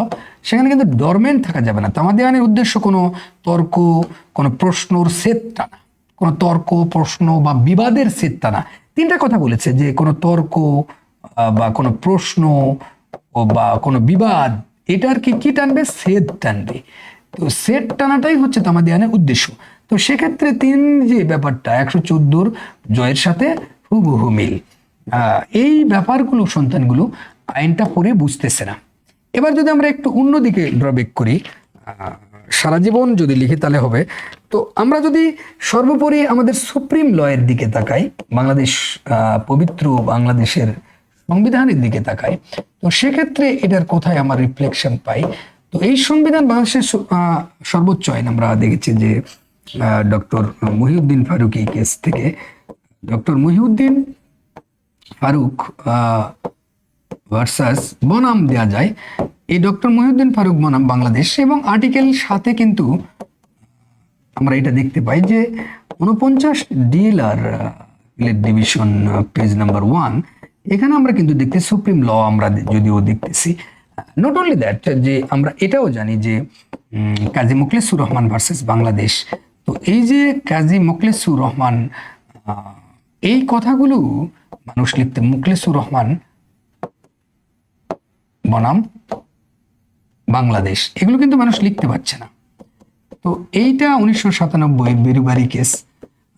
সেখানে কিন্তু ডরমেন্ট থাকা যাবে না। তামাদি আইনের উদ্দেশ্য কোনো তর্ক, কোনো প্রশ্নর সেট টানা, কোনো তর্ক প্রশ্ন বা বিবাদের সেট টানা। 3টা কথা বলেছে, যে কোনো তর্ক বা কোনো প্রশ্ন বা কোনো বিবাদ, এটার কি টানবে, সেট টানবে। তো সেট টানাটাই হচ্ছে তামাদি আইনের উদ্দেশ্য। তো সেক্ষেত্রে 3 যে ব্যাপারটা 114 জয়ের সাথে হুবহু মিল, এই ব্যাপারগুলো সন্তানগুলো আইনটা পড়ে বুঝতেছে না। এবার যদি আমরা একটু অন্যদিকে ড্রব্যাক করি, সারা জীবন যদি লিখি তাহলে হবে। তো আমরা যদি সর্বোপরি আমাদের সুপ্রিম লয়ের দিকে তাকাই, বাংলাদেশ পবিত্র বাংলাদেশের সংবিধানের দিকে তাকাই, তো সেক্ষেত্রে এটার কোথায় আমার রিফ্লেকশন পাই। তো এই সংবিধান বাংলাদেশের সর্বোচ্চ আইন আমরা দেখেছি যে ডক্টর মহিউদ্দিন ফারুক এই কেস থেকে, ডক্টর মহিউদ্দিন ফারুক ভার্সাস বনাম দেয়া যায়, এই ডক্টর মহিউদ্দিন ফারুক বনাম বাংলাদেশ, এবং আর্টিকেল 7-এ কিন্তু আমরা এটা দেখতে পাই যে 49 ডিএলআর ডিভিশন পেজ নাম্বার 1, এখানে আমরা কিন্তু দেখতে সুপ্রিম ল আমরা যদিও দেখতেছি। নট অনলি দ্যাট, যে আমরা এটাও জানি যে কাজী মোখলেসুর রহমান ভার্সেস বাংলাদেশ, তো এই যে কাজী মোখলেসুর রহমান, এই কথাগুলো মানুষ লিখতে, মোখলেসুর রহমান বনাম বাংলাদেশ, এগুলো কিন্তু মানুষ লিখতে পারছে না। তো এইটা 1997 বেরুবারি কেস,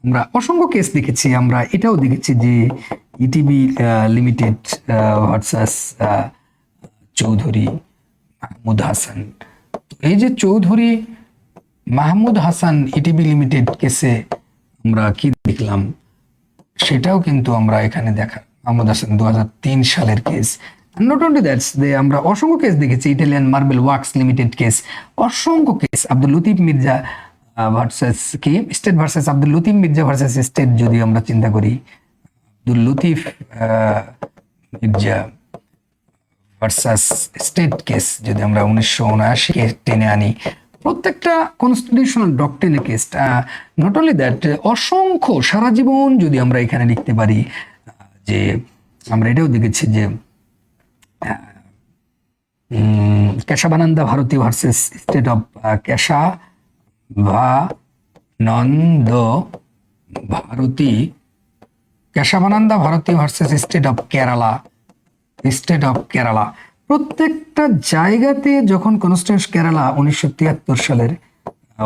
আমরা অসংখ্য কেস দেখেছি, আমরা এটাও দেখেছি যে ইটিবি লিমিটেড ভার্সাস চৌধুরী মাহমুদ হাসান। এই যে চৌধুরী মাহমুদ হাসান ইটিবি লিমিটেড কেসে আমরা কি দেখলাম, সেটাও কিন্তু আমরা এখানে দেখা, মাহমুদ হাসান 2003 সালের কেস। নট অনলি দ্যাটস, আমরা অসংখ্য কেস দেখেছি, Italian Marble Works Limited case, অসংখ্য কেস, আব্দুল লতিফ মির্জা ভার্সেস কি state versus Abdul Latif Mirza versus state যদি আমরা চিন্তা করি, Abdul Latif Mirza versus state case যদি আমরা 1979 টেনে আনি, প্রত্যেকটা কনস্টিটিউশনাল ডক্ট্রিনের কেস, নট অনলি দ্যাট, অসংখ্য সারা জীবন যদি আমরা এখানে লিখতে পারি যে আমরা এটাও দেখেছি যে Kesavananda Bharati versus state of Kesavananda Bharati Kesavananda Bharati versus state of Kerala, প্রত্যেকটা জায়গাতে যখন কনস্টিটিউশন কেরালা 1973 সালের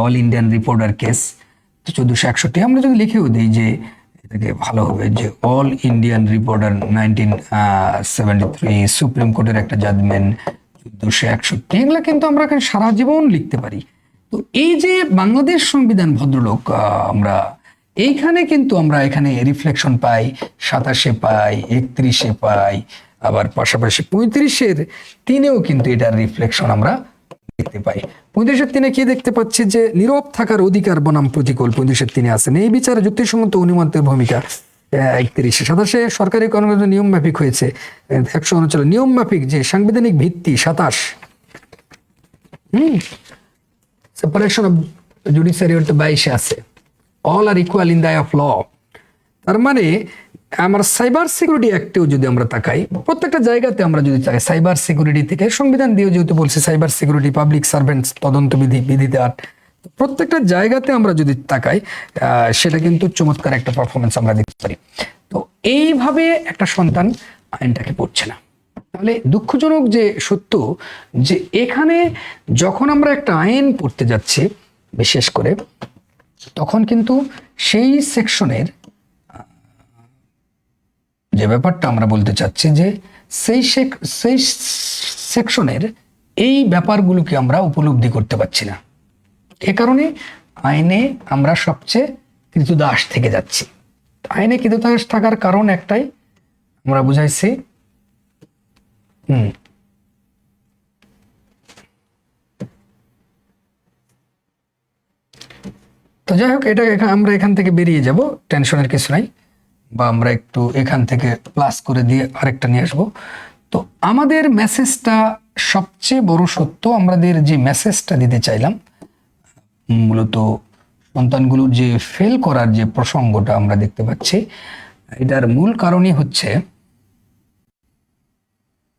অল ইন্ডিয়ান রিপোর্টার কেস 1461, আমরা যদি লিখেও দিই যে এটাকে ভালো হবে যে অল ইন্ডিয়ান রিপোর্টার 1973 সুপ্রিম কোর্টের একটা জাজমেন্ট 1461, এগুলো কিন্তু আমরা সারা জীবন লিখতে পারি। তো এই যে বাংলাদেশ সংবিধান ভদ্রলোক, আমরা এইখানে কিন্তু আমরা এখানে রিফ্লেকশন পাই, 27 পাই, 31 পাই, আবার পাশাপাশি 35-3 কিন্তু এটার রিফ্লেকশন আমরা দেখতে পাই। 35-3 কি দেখতে পাচ্ছি যে নীরব থাকার অধিকার বনাম প্রতিকূল 35-3 আছেন, এই বিচারে যুক্তিসঙ্গত অনুমানের ভূমিকা 31। 27 সরকারি কর্মকাণ্ড নিয়ম মাফিক হয়েছে, 139 নিয়ম মাফিক যে সাংবিধানিক ভিত্তি 27, সেপারেশন অফ জুডিশিয়ারি 22 আছে, all are equal in the eye of law. তার মানে আমার সাইবার সিকিউরিটি অ্যাক্টেও যদি আমরা তাকাই, প্রত্যেকটা জায়গাতে আমরা যদি চাই সাইবার সিকিউরিটি থেকে সংবিধান দিয়েও যেহেতু বলছি সাইবার সিকিউরিটি, পাবলিক সার্ভেন্টস তদন্ত বিধিতে 8, প্রত্যেকটা জায়গাতে আমরা যদি তাকাই সেটা কিন্তু চমৎকার একটা পারফরমেন্স আমরা দেখতে পারি। তো এইভাবে একটা সন্তান আইনটাকে পড়ছে না। তাহলে দুঃখজনক যে সত্য যে এখানে যখন আমরা একটা আইন পড়তে যাচ্ছি বিশেষ করে, তখন কিন্তু সেই সেকশনের যে ব্যাপারটা আমরা বলতে চাচ্ছি যে সেই সেকশনের এই ব্যাপারগুলোকে আমরা উপলব্ধি করতে পারছি না। এ কারণে আইনে আমরা সবচেয়ে কৃতদাস থেকে যাচ্ছি। আইনে কৃতদাস থাকার কারণ একটাই, আমরা বুঝাইছি তো যাই হোক, এটা আমরা এখান থেকে বেরিয়ে যাব, টেনশনের কিছু নাই, বা আমরা একটু এখান থেকে প্লাস করে দিয়ে আরেকটা নিয়ে আসবো। তো আমাদের মেসেজটা সবচেয়ে বড় সত্য, আমাদের যে মেসেজটা দিতে চাইলাম মূলত সন্তানগুলোর যে ফেল করার যে প্রসঙ্গটা আমরা দেখতে পাচ্ছি, এটার মূল কারণই হচ্ছে,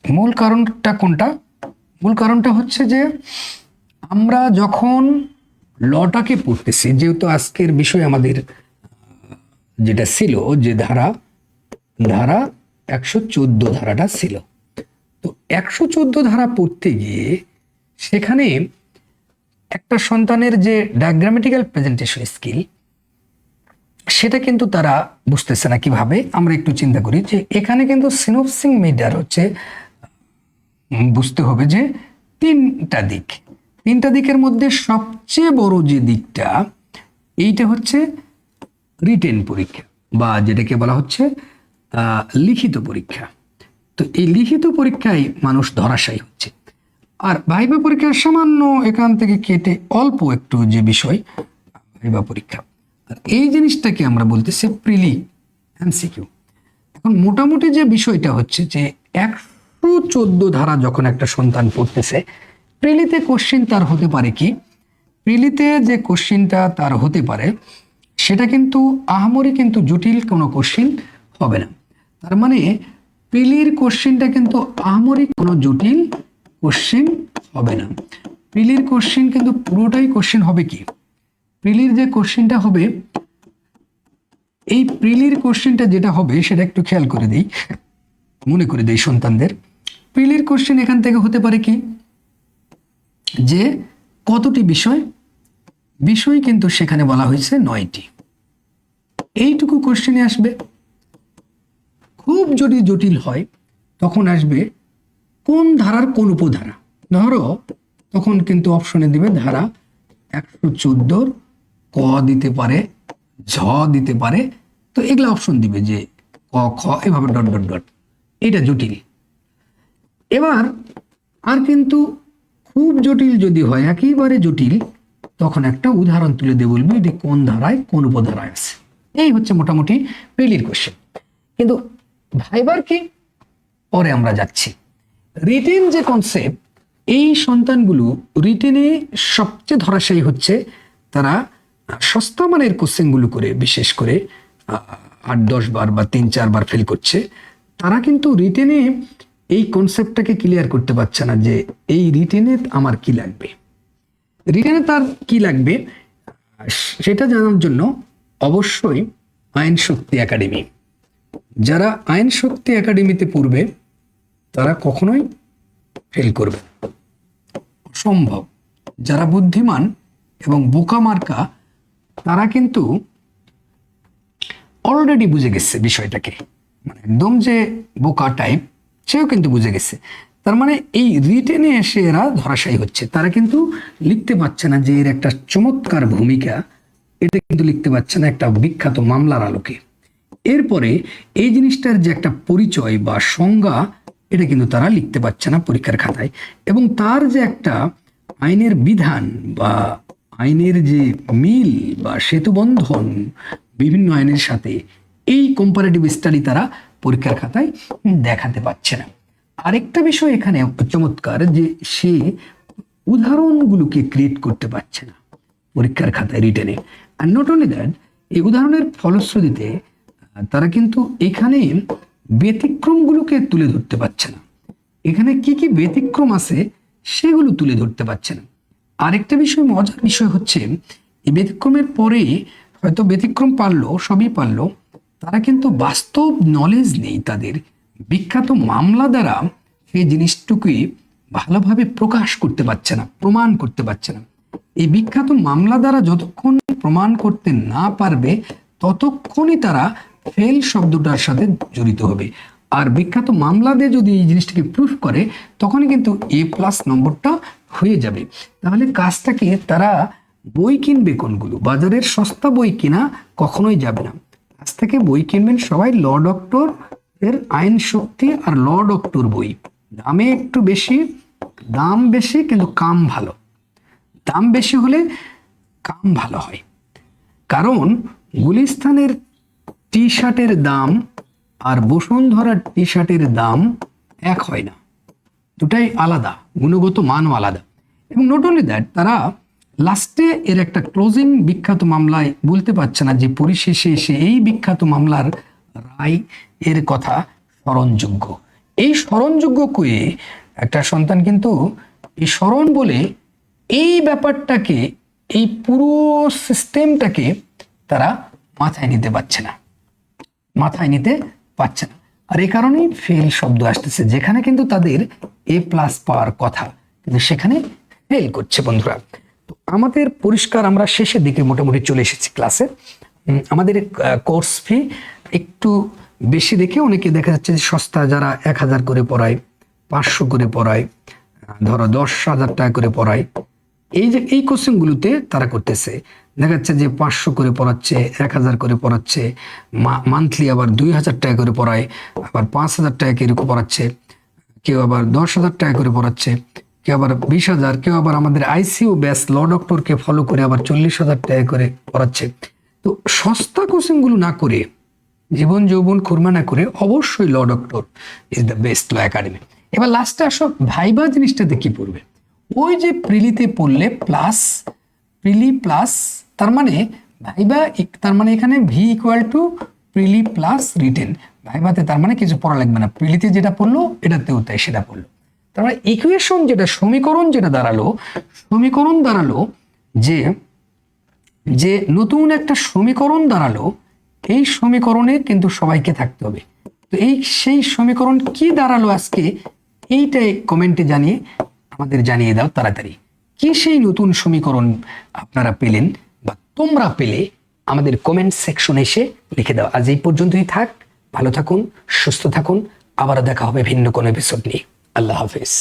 মূল কারণটা কোনটা? মূল কারণটা হচ্ছে যে আমরা যখন লটাকে পড়তেছি, যেহেতু আজকের বিষয় আমাদের যেটা ছিল যে ধারা 114 ধারাটা ছিল, তো 114 ধারা পড়তে গিয়ে সেখানে একটা সন্তানের যে ডায়াগ্রামেটিক্যাল প্রেজেন্টেশন স্কিল, সেটা কিন্তু তারা বুঝতেছে না কিভাবে। আমরা একটু চিন্তা করি যে এখানে কিন্তু সিনোপসিস মিডিয়ার হচ্ছে বুঝতে হবে যে তিনটা দিকের মধ্যে সবচেয়ে বড় যে দিকটা, এইটা হচ্ছে রিটেন পরীক্ষা বা যেটাকে বলা হচ্ছে লিখিত পরীক্ষা। তো এই লিখিত পরীক্ষায় মানুষ ধরাশায়ী হচ্ছে, আর ভাইবা পরীক্ষার সামান্য এখান থেকে কেটে অল্প একটু যে বিষয় ভাইবা পরীক্ষা, আর এই জিনিসটাকে আমরা বলতেছি প্রিলি এমসিকিউ। এখন মোটামুটি যে বিষয়টা হচ্ছে যে 114 ধারা যখন একটা সন্তান পড়তেছে, প্রিলিতে কোশ্চিন তার হতে পারে কি, প্রিলিতে যে কোশ্চিনটা তার হতে পারে সেটা কিন্তু আহামরি কিন্তু জটিল কোনো কোশ্চিন হবে না। তার মানে প্রিলির কোশ্চিনটা কিন্তু আহামরি কোনো জটিল কোশ্চিন হবে না। প্রিলির কোশ্চিন কিন্তু পুরোটাই কোশ্চিন হবে কি, প্রিলির যে কোশ্চিনটা হবে, এই প্রিলির কোশ্চিনটা যেটা হবে সেটা একটু খেয়াল করে দেই, মনে করে দেই সন্তানদের। প্রিলির কোশ্চিন এখান থেকে হতে পারে কি, যে কতটি বিষয় কিন্তু সেখানে বলা হয়েছে 9টি, এইটুকু কোশ্চেনে আসবে। খুব যদি জটিল হয় তখন আসবে কোন ধারার কোন উপধারা, ধরো তখন কিন্তু অপশনে দিবে ধারা 114 ক দিতে পারে, ঝ দিতে পারে, তো এগুলা অপশন দিবে যে ক খ এভাবে ডট ডট ডট, এটা জটিল। এবার আর কিন্তু খুব জটিল যদি হয়, একেবারে জটিল, তখন একটা উদাহরণ তুলে দিয়ে বলবি এটি কোন ধারায় কোন উপধারায় আছে। এই হচ্ছে মোটামুটি প্রিলির কোশ্চেন। কিন্তু ভাইবার কি, পরে আমরা যাচ্ছি। রিটেন যে কনসেপ্ট, এই সন্তানগুলো রিটেনে সবচেয়ে ধরাশায়ী হচ্ছে। তারা সস্তা মানের কোশ্চেনগুলো করে, বিশেষ করে 8-10 বার বা 3-4 বার ফেল করছে। তারা কিন্তু রিটেনে এই কনসেপ্টটাকে ক্লিয়ার করতে পারছে না যে এই রিটেনে আমার কি লাগবে, রিটেনে তার কি লাগবে সেটা জানার জন্য অবশ্যই আইন শক্তি একাডেমি, যারা আইন শক্তি একাডেমিতে পড়বে তারা কখনোই ফেল করবে না, অসম্ভব। যারা বুদ্ধিমান এবং বোকা মার্কা তারা কিন্তু অলরেডি বুঝে গেছে বিষয়টাকে, মানে একদম যে বোকা টাইপ সেও কিন্তু বুঝে গেছে। তার মানে এই রিটেনে এসে এরা ধরাশায়ী হচ্ছে, তারা কিন্তু লিখতে পারছে না যে এর একটা চমৎকার ভূমিকা, এটা কিন্তু লিখতে পারছে না একটা বিখ্যাত মামলার আলোকে। এরপরে এই জিনিসটার যে একটা পরিচয় বা সংজ্ঞা, এটা কিন্তু তারা লিখতে পারছে না পরীক্ষার খাতায়। এবং তার যে একটা আইনের বিধান বা আইনের যে মিল বা সেতুবন্ধন বিভিন্ন আইনের সাথে, এই কম্পারেটিভ স্টাডি তারা পরীক্ষার খাতায় দেখাতে পারছে না। আরেকটা বিষয় এখানে চমৎকার যে সে উদাহরণগুলোকে ক্রিয়েট করতে পারছে না পরীক্ষার খাতায় রিটেনে। আর নট অনলি দ্যাট, এই উদাহরণের ফলশ্রুতিতে তারা কিন্তু এখানে ব্যতিক্রমগুলোকে তুলে ধরতে পারছে না, এখানে কি কি ব্যতিক্রম আছে সেগুলো তুলে ধরতে পারছে না। আরেকটা বিষয়, মজার বিষয় হচ্ছে এই ব্যতিক্রমের পরে হয়তো ব্যতিক্রম পারলো, সবই পারলো, তারা কিন্তু বাস্তব নলেজ নেই তাদের, বিখ্যাত মামলা দ্বারা সেই জিনিসটুকুই ভালোভাবে প্রকাশ করতে পারছে না, প্রমাণ করতে পারছে না। এই বিখ্যাত মামলা দ্বারা যতক্ষণ প্রমাণ করতে না পারবে ততক্ষণই তারা ফেল শব্দটার সাথে জড়িত হবে। আর বিখ্যাত মামলা দিয়ে যদি এই জিনিসটাকে প্রুফ করে তখনই কিন্তু A+ নম্বরটা হয়ে যাবে। তাহলে কাজটাকে তারা বই কিনবে কোনগুলো, বাজারের সস্তা বই কিনা কখনোই যাবে না। আজ থেকে বই কিনবেন সবাই ল ডক্টর এর আইন শক্তি আর ল ডক্টর বই, দামে একটু বেশি, দাম বেশি কিন্তু কাম ভালো, দাম বেশি হলে কাম ভালো হয়। কারণ গুলিস্তানের টি শার্টের দাম আর বসুন্ধরার টি শার্টের দাম এক হয় না, দুটাই আলাদা, গুণগত মানও আলাদা। এবং নট অনলি দ্যাট, তারা লাস্টে এর একটা ক্লোজিং বিখ্যাত মামলায় বলতে পারছে না যে পরিশেষে এসে এই বিখ্যাত মামলার রায় এর কথা স্মরণযোগ্য। এই স্মরণযোগ্য কয়ে একটা সন্তান কিন্তু এই স্মরণ বলে এই ব্যাপারটাকে, এই পুরো সিস্টেমটাকে তারা মাথায় নিতে পারছে না, মাথায় নিতে পারছে না। আর এই কারণেই ফেল শব্দ আসতেছে, যেখানে কিন্তু তাদের A+ পাওয়ার কথা কিন্তু সেখানে ফেল করছে। বন্ধুরা, তো আমাদের পরিষ্কার, আমরা শেষের দিকে মোটামুটি চলে এসেছি ক্লাসে। আমাদের কোর্স ফি একটু বেশি দেখে অনেকে দেখা যাচ্ছে যে সস্তা, যারা 1000 করে পড়ায়, 500 করে পড়ায়, ধরো 10,000 টাকা করে পড়ায়, এই যে এই কোশ্চেনগুলোতে তারা করতেছে, দেখা যাচ্ছে যে 500 করে পড়াচ্ছে, 1000 করে পড়াচ্ছে, মান্থলি আবার 2000 টাকা করে পড়ায়, আবার 5000 টাকা এরকম পড়াচ্ছে, কেউ আবার 10,000 টাকা করে পড়াচ্ছে, কেউ আবার 20,000, কেউ আবার আমাদের ICU ব্যাচ ল ডক্টরকে ফলো করে আবার 40,000 টাকা করে পড়াচ্ছে। তো সস্তা কোচিংগুলো না করে, জীবন যৌবন খুরমা না করে অবশ্যই law doctor is the best law academy. এবার লাস্টে আসো ভাইবা জিনিসটাতে কি পড়বে। ওই যে প্রিলিতে পড়লে প্লাস প্রিলি প্লাস, তার মানে ভাইবা, তার মানে এখানে V equal to prelim plus written. ভাইবাতে তার মানে কিছু পড়া লাগবে না, প্রিলিতে যেটা পড়লো এটাতেও তাই সেটা পড়লো। তার মানে ইকুয়েশন যেটা, সমীকরণ যেটা দাঁড়ালো, সমীকরণ দাঁড়ালো যে যে নতুন একটা সমীকরণ দাঁড়ালো, এই সমীকরণে কিন্তু সবাইকে থাকতে হবে। তো এই সেই সমীকরণ কি দাঁড়ালো আজকে, এইটাই কমেন্টে জানিয়ে আমাদের জানিয়ে দাও তাড়াতাড়ি। কি সেই নতুন সমীকরণ আপনারা পেলেন বা তোমরা পেলে আমাদের কমেন্ট সেকশনে এসে লিখে দাও। আজ এই পর্যন্তই থাক, ভালো থাকুন, সুস্থ থাকুন, আবারও দেখা হবে ভিন্ন কোনো এপিসোড নিয়ে। আল্লাহ হাফেজ।